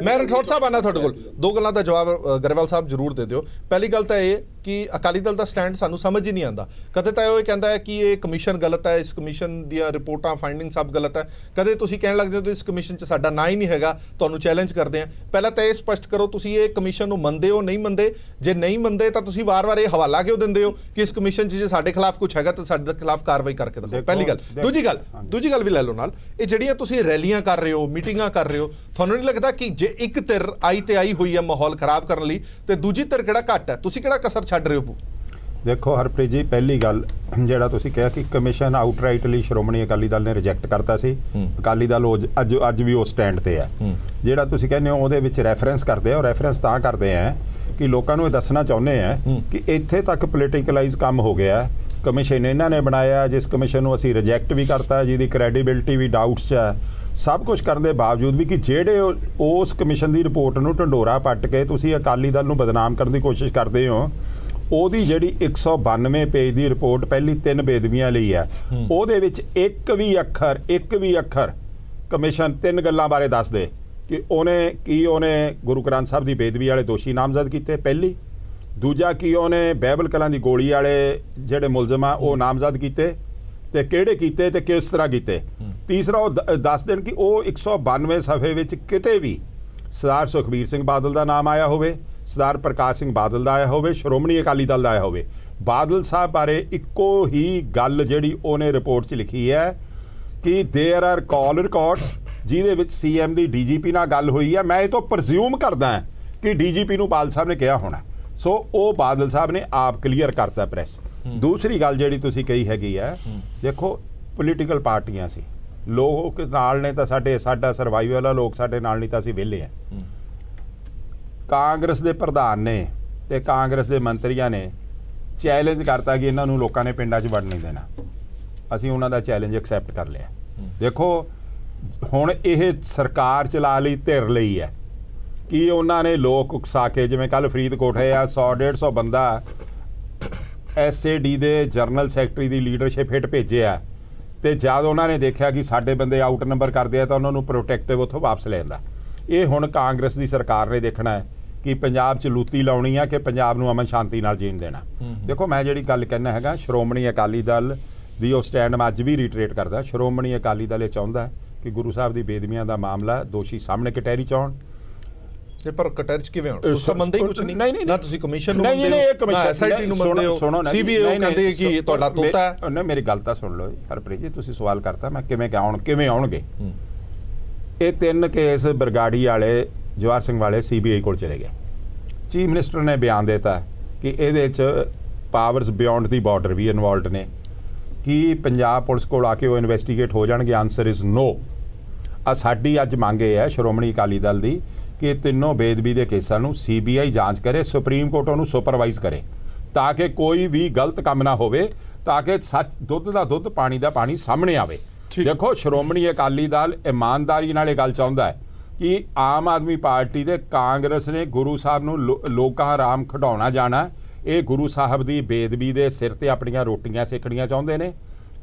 ਮੈਂ ਰਠੌੜ ਸਾਹਿਬ ਆਣਾ ਤੁਹਾਡੇ ਕੋਲ, ਦੋ ਗੱਲਾਂ ਦਾ ਜਵਾਬ ਗਰੇਵਾਲ ਸਾਹਿਬ ਜ਼ਰੂਰ ਦੇ ਦਿਓ। ਪਹਿਲੀ ਗੱਲ ਤਾਂ ਇਹ ਕਿ ਅਕਾਲੀ ਦਲ ਦਾ ਸਟੈਂਡ ਸਾਨੂੰ ਸਮਝ ਹੀ ਨਹੀਂ ਆਉਂਦਾ। ਕਦੇ ਤਾਂ ਉਹ ਕਹਿੰਦਾ ਹੈ ਕਿ ਇਹ ਕਮਿਸ਼ਨ ਗਲਤ ਹੈ, ਇਸ ਕਮਿਸ਼ਨ ਦੀਆਂ ਰਿਪੋਰਟਾਂ ਫਾਈਂਡਿੰਗ ਸਭ ਗਲਤ ਹੈ, ਕਦੇ ਤੁਸੀਂ ਕਹਿਣ ਲੱਗਦੇ ਹੋ ਇਸ ਕਮਿਸ਼ਨ 'ਚ ਸਾਡਾ ਨਾਂ ਹੀ ਨਹੀਂ ਹੈਗਾ, ਤੁਹਾਨੂੰ ਚੈਲੰਜ ਕਰਦੇ ਆ। ਪਹਿਲਾਂ ਤਾਂ ਇਹ ਸਪਸ਼ਟ ਕਰੋ ਤੁਸੀਂ ਇਹ ਕਮਿਸ਼ਨ ਨੂੰ ਮੰਨਦੇ ਹੋ ਨਹੀਂ ਮੰਨਦੇ? ਜੇ ਨਹੀਂ ਮੰਨਦੇ ਤਾਂ ਤੁਸੀਂ ਵਾਰ-ਵਾਰ ਇਹ ਹਵਾਲਾ ਕਿਉਂ ਦਿੰਦੇ ਹੋ ਕਿ ਇਸ ਕਮਿਸ਼ਨ 'ਚ ਜੇ ਸਾਡੇ ਖਿਲਾਫ ਕੁਝ ਹੈਗਾ ਤਾਂ ਸਾਡੇ ਖਿਲਾਫ ਕਾਰਵਾਈ ਕਰਕੇ ਦਿਖਾਓ। ਪਹਿਲੀ ਗੱਲ। ਦੂਜੀ ਗੱਲ ਵੀ ਲੈ ਲਓ ਨਾਲ, ਇਹ ਜਿਹੜੀਆਂ ਤੁਸੀਂ ਰੈਲੀਆਂ ਕਰ ਰਹੇ ਹੋ, ਮੀਟਿੰਗਾਂ ਕਰ ਰਹੇ ਹੋ, ਤੁਹਾਨੂੰ ਨਹੀਂ ਲੱਗਦਾ ਕਿ ਜੇ ਇੱਕ ਧਿਰ ਆਈ ਹੋਈ ਹੈ ਮਾਹੌਲ ਖਰਾਬ ਕਰਨ ਲਈ ਤੇ ਦੂਜੀ ਧਿਰ ਕਿਹੜਾ ਘੱਟ ਹੈ? ਤੁਸੀਂ ਕਿਹੜਾ ਕਸਰ ਛੱਡ ਰਹੇ ਹੋ? ਦੇਖੋ ਹਰਪ੍ਰੀਤ ਜੀ, ਪਹਿਲੀ ਗੱਲ ਜਿਹੜਾ ਤੁਸੀਂ ਕਿਹਾ ਕਿ ਕਮਿਸ਼ਨ ਆਊਟਰਾਈਟਲੀ ਸ਼੍ਰੋਮਣੀ ਅਕਾਲੀ ਦਲ ਨੇ ਰਿਜੈਕਟ ਕਰਤਾ ਸੀ। ਅਕਾਲੀ ਦਲ ਅੱਜ ਵੀ ਉਹ ਸਟੈਂਡ ਤੇ ਹੈ। ਜਿਹੜਾ ਤੁਸੀਂ ਕਹਿੰਦੇ ਹੋ ਉਹਦੇ ਵਿੱਚ ਰੈਫਰੈਂਸ ਕਰਦੇ ਆ, ਉਹ ਰੈਫਰੈਂਸ ਤਾਂ ਕਰਦੇ ਆ ਕਿ ਲੋਕਾਂ ਨੂੰ ਇਹ ਦੱਸਣਾ ਚਾਹੁੰਦੇ ਆ ਕਿ ਇੱਥੇ ਤੱਕ ਪੋਲੀਟੀਕਲਾਈਜ਼ ਕੰਮ ਹੋ ਗਿਆ। ਕਮਿਸ਼ਨ ਇਹਨਾਂ ਨੇ ਬਣਾਇਆ, ਜਿਸ ਕਮਿਸ਼ਨ ਨੂੰ ਅਸੀਂ ਰਿਜੈਕਟ ਵੀ ਕਰਤਾ, ਜਿਹਦੀ ਕ੍ਰੈਡੀਬਿਲਿਟੀ ਵੀ ਡਾਊਟਸ 'ਚ ਹੈ। ਸਭ ਕੁਝ ਕਰਨ ਦੇ ਬਾਵਜੂਦ ਵੀ ਕਿ ਜਿਹੜੇ ਉਸ ਕਮਿਸ਼ਨ ਦੀ ਰਿਪੋਰਟ ਨੂੰ ਢੰਡੋਰਾ ਪੱਟ ਕੇ ਤੁਸੀਂ ਅਕਾਲੀ ਦਲ ਨੂੰ ਬਦਨਾਮ ਕਰਨ ਦੀ ਕੋਸ਼ਿਸ਼ ਕਰਦੇ ਹੋ, ਉਹਦੀ ਜਿਹੜੀ 192 ਪੇਜ ਦੀ ਰਿਪੋਰਟ ਪਹਿਲੀ 3 ਬੇਦਬੀਆਂ ਲਈ ਹੈ, ਉਹਦੇ ਵਿੱਚ ਇੱਕ ਵੀ ਅੱਖਰ ਕਮਿਸ਼ਨ 3 ਗੱਲਾਂ ਬਾਰੇ ਦੱਸ ਦੇ ਕਿ ਉਹਨੇ ਗੁਰੂ ਗ੍ਰੰਥ ਸਾਹਿਬ ਦੀ ਬੇਦਬੀ ਵਾਲੇ ਦੋਸ਼ੀ ਨਾਮਜ਼ਦ ਕੀਤੇ। ਪਹਿਲੀ। ਦੂਜਾ ਕਿ ਉਹਨੇ ਬਾਈਬਲ ਕਲਾਂ ਦੀ ਗੋਲੀ ਵਾਲੇ ਜਿਹੜੇ ਮੁਲਜ਼ਮ ਆ ਉਹ ਨਾਮਜ਼ਦ ਕੀਤੇ ਤੇ ਕਿਹੜੇ ਕੀਤੇ ਤੇ ਕਿਸ ਤਰ੍ਹਾਂ ਕੀਤੇ। ਤੀਸਰਾ ਉਹ ਦੱਸ ਦੇਣ ਕਿ ਉਹ 192 ਸਫ਼ੇ ਵਿੱਚ ਕਿਤੇ ਵੀ ਸਰਦਾਰ ਸੁਖਬੀਰ ਸਿੰਘ ਬਾਦਲ ਦਾ ਨਾਮ ਆਇਆ ਹੋਵੇ, ਸਰਦਾਰ ਪ੍ਰਕਾਸ਼ ਸਿੰਘ ਬਾਦਲ ਦਾ ਆਇਆ ਹੋਵੇ, ਸ਼੍ਰੋਮਣੀ ਅਕਾਲੀ ਦਲ ਦਾ ਆਇਆ ਹੋਵੇ। ਬਾਦਲ ਸਾਹਿਬ ਬਾਰੇ ਇੱਕੋ ਹੀ ਗੱਲ ਜਿਹੜੀ ਉਹਨੇ ਰਿਪੋਰਟ 'ਚ ਲਿਖੀ ਹੈ ਕਿ ਦੇਅਰ ਆਰ ਕਾਲ ਰਿਕਾਰਡਸ ਜਿਹਦੇ ਵਿੱਚ ਸੀਐਮ ਦੀ ਡੀਜੀਪੀ ਨਾਲ ਗੱਲ ਹੋਈ ਹੈ। ਮੈਂ ਇਹ ਤੋਂ ਪ੍ਰਜ਼ਿਊਮ ਕਰਦਾ ਕਿ ਡੀਜੀਪੀ ਨੂੰ ਬਾਦਲ ਸਾਹਿਬ ਨੇ ਕਿਹਾ ਹੋਣਾ। ਸੋ ਉਹ ਬਾਦਲ ਸਾਹਿਬ ਨੇ ਆਪ ਕਲੀਅਰ ਕਰਤਾ ਪ੍ਰੈਸ। ਦੂਸਰੀ ਗੱਲ ਜਿਹੜੀ ਤੁਸੀਂ ਕਹੀ ਹੈਗੀ ਹੈ, ਦੇਖੋ ਪੋਲੀਟੀਕਲ ਪਾਰਟੀਆਂ ਸੀ, ਲੋਕ ਨਾਲ ਨੇ ਤਾਂ ਸਾਡਾ ਸਰਵਾਈਵਲ ਆ, ਲੋਕ ਸਾਡੇ ਨਾਲ ਨਹੀਂ ਤਾਂ ਅਸੀਂ ਵਿਹਲੇ ਆ। ਕਾਂਗਰਸ ਦੇ ਪ੍ਰਧਾਨ ਨੇ ਤੇ ਕਾਂਗਰਸ ਦੇ ਮੰਤਰੀਆਂ ਨੇ ਚੈਲੰਜ ਕਰਤਾ ਕਿ ਇਹਨਾਂ ਨੂੰ ਲੋਕਾਂ ਨੇ ਪਿੰਡਾਂ 'ਚ ਵੜ ਨਹੀਂ ਦੇਣਾ। ਅਸੀਂ ਉਹਨਾਂ ਦਾ ਚੈਲੰਜ ਐਕਸੈਪਟ ਕਰ ਲਿਆ। ਦੇਖੋ ਹੁਣ ਇਹ ਸਰਕਾਰ ਚਲਾ ਲਈ ਧਿਰ ਲਈ ਹੈ ਕਿ ਉਹਨਾਂ ਨੇ ਲੋਕ ਉਕਸਾ ਕੇ, ਜਿਵੇਂ ਕੱਲ ਫਰੀਦਕੋਟ ਹੋਇਆ 100-150 ਬੰਦਾ ਐਸਏਡੀ ਦੇ ਜਨਰਲ ਸੈਕਟਰੀ ਦੀ ਲੀਡਰਸ਼ਿਪ ਹੇਠ ਭੇਜਿਆ ਤੇ ਜਦ ਉਹਨਾਂ ਨੇ ਦੇਖਿਆ ਕਿ ਸਾਡੇ ਬੰਦੇ ਆਊਟ ਨੰਬਰ ਕਰਦੇ ਆ ਤਾਂ ਉਹਨਾਂ ਨੂੰ ਪ੍ਰੋਟੈਕਟਿਵ ਉੱਥੋਂ ਵਾਪਸ ਲੈ ਜਾਂਦਾ। ਇਹ ਹੁਣ ਕਾਂਗਰਸ ਦੀ ਸਰਕਾਰ ਨੇ ਦੇਖਣਾ ਹੈ ਕਿ ਪੰਜਾਬ 'ਚ ਲੂਤੀ ਲਾਉਣੀ ਆ ਕਿ ਪੰਜਾਬ ਨੂੰ ਅਮਨ ਸ਼ਾਂਤੀ ਨਾਲ ਜੀਣ ਦੇਣਾ। ਦੇਖੋ ਮੈਂ ਜਿਹੜੀ ਗੱਲ ਕਹਿਣਾ ਹੈਗਾ, ਸ਼੍ਰੋਮਣੀ ਅਕਾਲੀ ਦਲ ਦੀ ਉਹ ਸਟੈਂਡ ਮੈਂ ਅੱਜ ਵੀ ਰੀਟਰੇਟ ਕਰਦਾ। ਸ਼੍ਰੋਮਣੀ ਅਕਾਲੀ ਦਲ ਇਹ ਚਾਹੁੰਦਾ ਕਿ ਗੁਰੂ ਸਾਹਿਬ ਦੀ ਬੇਦਬੀਆਂ ਦਾ ਮਾਮਲਾ ਦੋਸ਼ੀ ਸਾਹਮਣੇ ਕਟਹਿਰੀ 'ਚ ਆਉਣ। ਤੇ ਪਰ ਕਟਹਿਰੀ 'ਚ ਕਿਵੇਂ ਆਉਣ? ਉਸ ਮੰਨਦੇ ਹੀ ਕੁਝ ਨਹੀਂ ਨਾ, ਤੁਸੀਂ ਕਮਿਸ਼ਨ ਨੂੰ ਮੰਨਦੇ ਹੋ ਨਾ ਐਸਆਈਟੀ ਨੂੰ ਮੰਨਦੇ ਹੋ, ਸੀਬੀਆਈ ਉਹ ਕਹਿੰਦੇ ਕਿ ਤੁਹਾਡਾ ਤੋਤਾ ਹੈ। ਉਹਨੇ ਮੇਰੀ ਗੱਲ ਤਾਂ ਸੁਣ ਲਓ ਹਰਪ੍ਰੀਤ ਜੀ, ਤੁਸੀਂ ਸਵਾਲ ਕਰਤਾ ਮੈਂ ਕਿਵੇਂ ਆਉਣਗੇ। ਇਹ 3 ਕੇਸ ਬਰਗਾੜੀ ਵਾਲੇ ਜਵਾਹਰ ਸਿੰਘ ਵਾਲੇ ਸੀਬੀਆਈ ਕੋਲ ਚਲੇ ਗਏ। ਚੀਫ ਮਿਨਿਸਟਰ ਨੇ ਬਿਆਨ ਦਿੱਤਾ ਕਿ ਇਹਦੇ 'ਚ ਪਾਵਰਸ ਬਿਯੋਂਡ ਦੀ ਬਾਰਡਰ ਵੀ ਇਨਵੋਲਵਡ ਨੇ। ਕੀ ਪੰਜਾਬ ਪੁਲਿਸ ਕੋਲ ਆ ਕੇ ਉਹ ਇਨਵੈਸਟੀਗੇਟ ਹੋ ਜਾਣਗੇ? Answer is no. ਸਾਡੀ ਅੱਜ ਮੰਗ ਇਹ ਹੈ ਸ਼੍ਰੋਮਣੀ ਅਕਾਲੀ ਦਲ ਦੀ ਕਿ ਤਿੰਨੋਂ ਬੇਦਬੀ ਦੇ ਕੇਸਾਂ ਨੂੰ ਸੀਬੀਆਈ ਜਾਂਚ ਕਰੇ, ਸੁਪਰੀਮ ਕੋਰਟ ਉਹਨੂੰ ਸੁਪਰਵਾਈਜ਼ ਕਰੇ ਤਾਂ ਕਿ ਕੋਈ ਵੀ ਗਲਤ ਕੰਮ ਨਾ ਹੋਵੇ, ਤਾਂ ਕਿ ਸੱਚ ਦੁੱਧ ਦਾ ਦੁੱਧ ਪਾਣੀ ਦਾ ਪਾਣੀ ਸਾਹਮਣੇ ਆਵੇ। ਦੇਖੋ ਸ਼੍ਰੋਮਣੀ ਅਕਾਲੀ ਦਲ ਇਮਾਨਦਾਰੀ ਨਾਲ ਇਹ ਗੱਲ ਚਾਹੁੰਦਾ ਹੈ ਕਿ ਆਮ ਆਦਮੀ ਪਾਰਟੀ ਦੇ ਕਾਂਗਰਸ ਨੇ ਗੁਰੂ ਸਾਹਿਬ ਨੂੰ ਲੋਕਾਂ ਆਰਾਮ ਖਿਡਾਉਣਾ ਜਾਣਾ। ਇਹ ਗੁਰੂ ਸਾਹਿਬ ਦੀ ਬੇਦਬੀ ਦੇ ਸਿਰ ਤੇ ਆਪਣੀਆਂ ਰੋਟੀਆਂ ਸੇਕਣੀਆਂ ਚਾਹੁੰਦੇ ਨੇ।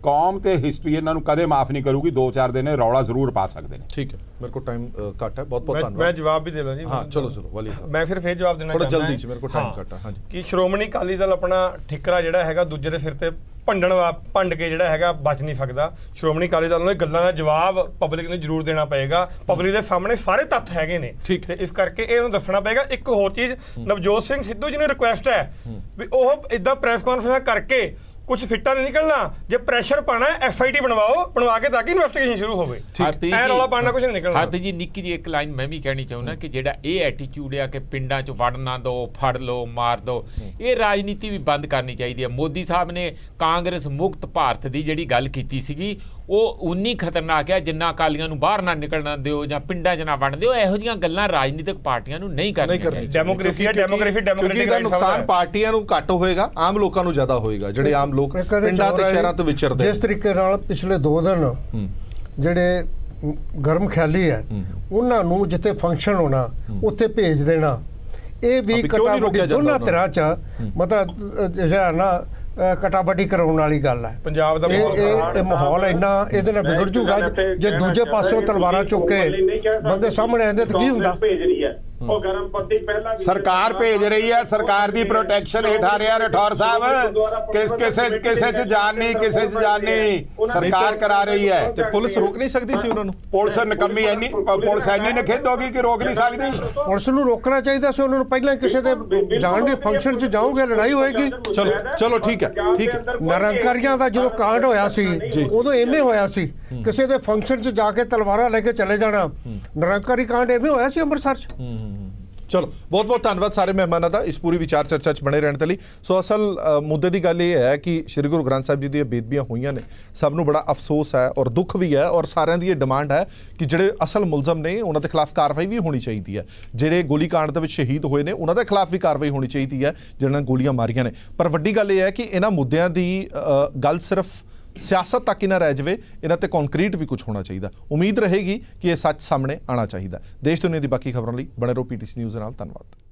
ਕੌਮ ਤੇ ਹਿਸਟਰੀ ਇਹਨਾਂ ਨੂੰ ਕਦੇ ਮਾਫ ਨਹੀਂ ਕਰੂਗੀ। 2-4 ਦਿਨ ਰੌਲਾ ਜ਼ਰੂਰ ਪਾ ਸਕਦੇ ਨੇ। ਠੀਕ ਹੈ, ਮੇਰੇ ਕੋਲ ਟਾਈਮ ਘੱਟ ਹੈ, ਬਹੁਤ ਬਹੁਤ ਧੰਨਵਾਦ। ਮੈਂ ਜਵਾਬ ਵੀ ਦੇ ਲਾਂ ਜੀ। ਹਾਂ ਚਲੋ ਵਾਲੀ ਸਾਹਿਬ, ਮੈਂ ਸਿਰਫ ਇਹ ਜਵਾਬ ਦੇਣਾ ਥੋੜਾ ਜਲਦੀ ਚ, ਮੇਰੇ ਕੋਲ ਟਾਈਮ ਘੱਟ ਹੈ। ਹਾਂਜੀ, ਕਿ ਸ਼੍ਰੋਮਣੀ ਅਕਾਲੀ ਦਲ ਆਪਣਾ ਠਿਕਰਾ ਜਿਹੜਾ ਹੈਗਾ ਦੂਜੇ ਦੇ ਸਿਰ ਤੇ ਭੰਡ ਕੇ ਜਿਹੜਾ ਹੈਗਾ ਬਚ ਨਹੀਂ ਸਕਦਾ। ਸ਼੍ਰੋਮਣੀ ਅਕਾਲੀ ਦਲ ਨੂੰ ਇਹ ਗੱਲਾਂ ਦਾ ਜਵਾਬ ਪਬਲਿਕ ਨੂੰ ਜ਼ਰੂਰ ਦੇਣਾ ਪਏਗਾ। ਪਬਲਿਕ ਦੇ ਸਾਹਮਣੇ ਸਾਰੇ ਤੱਥ ਹੈਗੇ ਨੇ ਤੇ ਇਸ ਕਰਕੇ ਇਹਨੂੰ ਦੱਸਣਾ ਪਏਗਾ। ਇੱਕ ਹੋਰ ਚੀਜ਼, ਨਵਜੋਤ ਸਿੰਘ ਸਿੱਧੂ ਜੀ ਨੂੰ ਰਿਕੁਐਸਟ ਹੈ ਵੀ ਉਹ ਇਦਾਂ ਪ੍ਰੈਸ ਕਾਨਫਰੰਸ ਕਰਕੇ ਕੁਝ ਫਿੱਟਾ ਨਹੀਂ ਨਿਕਲਣਾ। ਜੇ ਪ੍ਰੈਸ਼ਰ ਪਾਣਾ SIT ਬਣਵਾ ਕੇ ਤਾਂ ਕਿ ਇਨਵੈਸਟੀਗੇਸ਼ਨ ਸ਼ੁਰੂ ਹੋਵੇ। ਐ ਰੌਲਾ ਪਾਣਾ ਕੁਝ ਨਹੀਂ ਨਿਕਲਣਾ। ਹਾਂ ਜੀ, ਨਿੱਕੀ ਜੀ ਇੱਕ ਲਾਈਨ ਮੈਂ ਵੀ ਕਹਿਣੀ ਚਾਹੁੰਦਾ ਕਿ ਜਿਹੜਾ ਇਹ ਐਟੀਟਿਊਡ ਆ ਕਿ ਪਿੰਡਾਂ 'ਚ ਵੜ ਨਾ ਦਿਓ, ਫੜ ਲਓ, ਮਾਰ ਦਿਓ, ਇਹ ਰਾਜਨੀਤੀ ਵੀ ਬੰਦ ਕਰਨੀ ਚਾਹੀਦੀ ਹੈ। ਮੋਦੀ ਸਾਹਿਬ ਨੇ ਕਾਂਗਰਸ ਮੁਕਤ ਭਾਰਤ ਦੀ ਜਿਹੜੀ ਗੱਲ ਕੀਤੀ ਸੀਗੀ ਉਹ ਉਨੀ ਖਤਰਨਾਕ ਹੈ ਜਿੰਨਾ ਅਕਾਲੀਆਂ ਨੂੰ ਬਾਹਰ ਨਾ ਨਿਕਲਣਾ ਦਿਓ ਜਾਂ ਪਿੰਡਾਂ 'ਚ ਨਾ ਵੰਡ ਦਿਓ। ਇਹੋ ਜਿਹੀਆਂ ਗੱਲਾਂ ਰਾਜਨੀਤਿਕ ਪਾਰਟੀਆਂ ਨੂੰ ਨਹੀਂ ਕਰਨੀਆਂ ਚਾਹੀਦੀਆਂ। ਡੈਮੋਕ੍ਰੇਸੀ ਹੈ, ਡੈਮੋਕ੍ਰੈਟਿਕ ਦਾ ਨੁਕਸਾਨ ਪਾਰਟੀਆਂ ਨੂੰ ਘੱਟ ਹੋਏਗਾ, ਆਮ ਲੋਕਾਂ ਨੂੰ ਜ਼ਿਆਦਾ ਹੋਏਗਾ, ਜਿਹੜੇ ਆਮ ਲੋਕ ਪਿੰਡਾਂ ਤੇ ਸ਼ਹਿਰਾਂ ਤੋਂ ਵਿਚਰਦੇ। ਜਿਸ ਤਰੀਕੇ ਨਾਲ ਪਿਛਲੇ 2 ਦਿਨ ਜਿਹੜੇ ਗਰਮ ਖਿਆਲੀ ਹੈ ਉਹਨਾਂ ਨੂੰ ਜਿੱਥੇ ਫੰਕਸ਼ਨ ਹੋਣਾ ਉੱਥੇ ਭੇਜ ਦੇਣਾ, ਇਹ ਵੀ ਦੋਨਾਂ ਧਿਰਾਂ 'ਚ ਮਤਲਬ ਜਿਹੜਾ ਨਾ ਕਟਾਬਟੀ ਕਰਾਉਣ ਵਾਲੀ ਗੱਲ ਹੈ। ਪੰਜਾਬ ਦਾ ਇਹ ਮਾਹੌਲ ਇੰਨਾ ਇਹਦੇ ਨਾਲ ਵਿਗੜ ਜੂਗਾ। ਜੇ ਦੂਜੇ ਪਾਸੋਂ ਤਲਵਾਰਾਂ ਚੁੱਕ ਕੇ ਬੰਦੇ ਸਾਹਮਣੇ ਆਉਂਦੇ ਤਾਂ ਕੀ ਹੁੰਦਾ? ਉਹ ਗਰਮ ਪੱਤੀ ਪਹਿਲਾਂ ਸਰਕਾਰ ਭੇਜ ਰਹੀ ਹੈ, ਸਰਕਾਰ ਦੀ ਪ੍ਰੋਟੈਕਸ਼ਨ ਹੇਠ ਆ ਰਿਹਾ ਰਠੌਰ ਸਾਹਿਬ। ਕਿਸੇ 'ਚ ਜਾਨ ਨਹੀਂ, ਕਿਸੇ 'ਚ ਜਾਨ ਨਹੀਂ, ਸਰਕਾਰ ਕਰਾ ਰਹੀ ਹੈ। ਤੇ ਪੁਲਿਸ ਰੋਕ ਨਹੀਂ ਸਕਦੀ ਸੀ ਉਹਨਾਂ ਨੂੰ? ਪੁਲਿਸ ਨਕੰਮੀ ਐਨੀ, ਪੁਲਿਸ ਐਨੀ ਨਖਿੱਧ ਹੋ ਗਈ ਕਿ ਰੋਕ ਨਹੀਂ ਸਕਦੀ। ਪੁਲਿਸ ਨੂੰ ਰੋਕਣਾ ਚਾਹੀਦਾ ਸੀ ਉਹਨਾਂ ਨੂੰ। ਪਹਿਲਾਂ ਕਿਸੇ ਦੇ ਜਾਣ ਦੇ ਫੰਕਸ਼ਨ 'ਚ ਜਾਓਗੇ ਲੜਾਈ ਹੋਏਗੀ। ਚਲੋ ਠੀਕ ਹੈ, ਠੀਕ ਹੈ। ਨਿਰੰਕਾਰੀਆਂ ਦਾ ਜਦੋਂ ਕਾਂਡ ਹੋਇਆ ਸੀ ਉਦੋਂ ਐਵੇਂ ਹੋਇਆ ਸੀ, ਕਿਸੇ ਦੇ ਫੰਕਸ਼ਨ 'ਚ ਜਾ ਕੇ ਤਲਵਾਰਾਂ ਲੈ ਕੇ ਚਲੇ ਜਾਣਾ। ਨਿਰੰਕਾਰੀ ਕਾਂਡ ਐਵੇਂ ਹੋਇਆ ਸੀ ਅੰਮ੍ਰਿਤਸਰ 'ਚ। ਚਲੋ ਬਹੁਤ ਬਹੁਤ ਧੰਨਵਾਦ ਸਾਰੇ ਮਹਿਮਾਨਾਂ ਦਾ ਇਸ ਪੂਰੀ ਵਿਚਾਰ ਚਰਚਾ 'ਚ ਬਣੇ ਰਹਿਣ ਦੇ ਲਈ। ਸੋ ਅਸਲ ਮੁੱਦੇ ਦੀ ਗੱਲ ਇਹ ਹੈ ਕਿ ਸ਼੍ਰੀ ਗੁਰੂ ਗ੍ਰੰਥ ਸਾਹਿਬ ਜੀ ਦੀਆਂ ਬੇਦਬੀਆਂ ਹੋਈਆਂ ਨੇ, ਸਭ ਨੂੰ ਬੜਾ ਅਫਸੋਸ ਹੈ ਔਰ ਦੁੱਖ ਵੀ ਹੈ, ਔਰ ਸਾਰਿਆਂ ਦੀ ਇਹ ਡਿਮਾਂਡ ਹੈ ਕਿ ਜਿਹੜੇ ਅਸਲ ਮੁਲਜ਼ਮ ਨੇ ਉਹਨਾਂ ਦੇ ਖਿਲਾਫ ਕਾਰਵਾਈ ਵੀ ਹੋਣੀ ਚਾਹੀਦੀ ਹੈ। ਜਿਹੜੇ ਗੋਲੀकांड ਦੇ ਵਿੱਚ ਸ਼ਹੀਦ ਹੋਏ ਨੇ ਉਹਨਾਂ ਦੇ ਖਿਲਾਫ ਵੀ ਕਾਰਵਾਈ ਹੋਣੀ ਚਾਹੀਦੀ ਹੈ ਜਿਹਨਾਂ ਨੇ ਗੋਲੀਆਂ ਮਾਰੀਆਂ ਨੇ। ਪਰ ਵੱਡੀ ਗੱਲ ਇਹ ਹੈ ਕਿ ਇਹਨਾਂ ਮੁੱਦਿਆਂ ਦੀ ਗੱਲ ਸਿਰਫ ਸਿਆਸਤ ਤੱਕ ਹੀ ਨਾ ਰਹਿ ਜਾਵੇ, ਇਹਨਾਂ ਤੇ ਕੰਕਰੀਟ ਵੀ ਕੁਝ ਹੋਣਾ ਚਾਹੀਦਾ। ਉਮੀਦ ਰਹੇਗੀ ਕਿ ਇਹ ਸੱਚ ਸਾਹਮਣੇ ਆਉਣਾ ਚਾਹੀਦਾ। ਦੇਸ਼ ਦੁਨੀਆ ਦੀ ਬਾਕੀ ਖਬਰਾਂ ਲਈ ਬਣੇ ਰਹੋ PTC ਨਿਊਜ਼ ਨਾਲ। ਧੰਨਵਾਦ।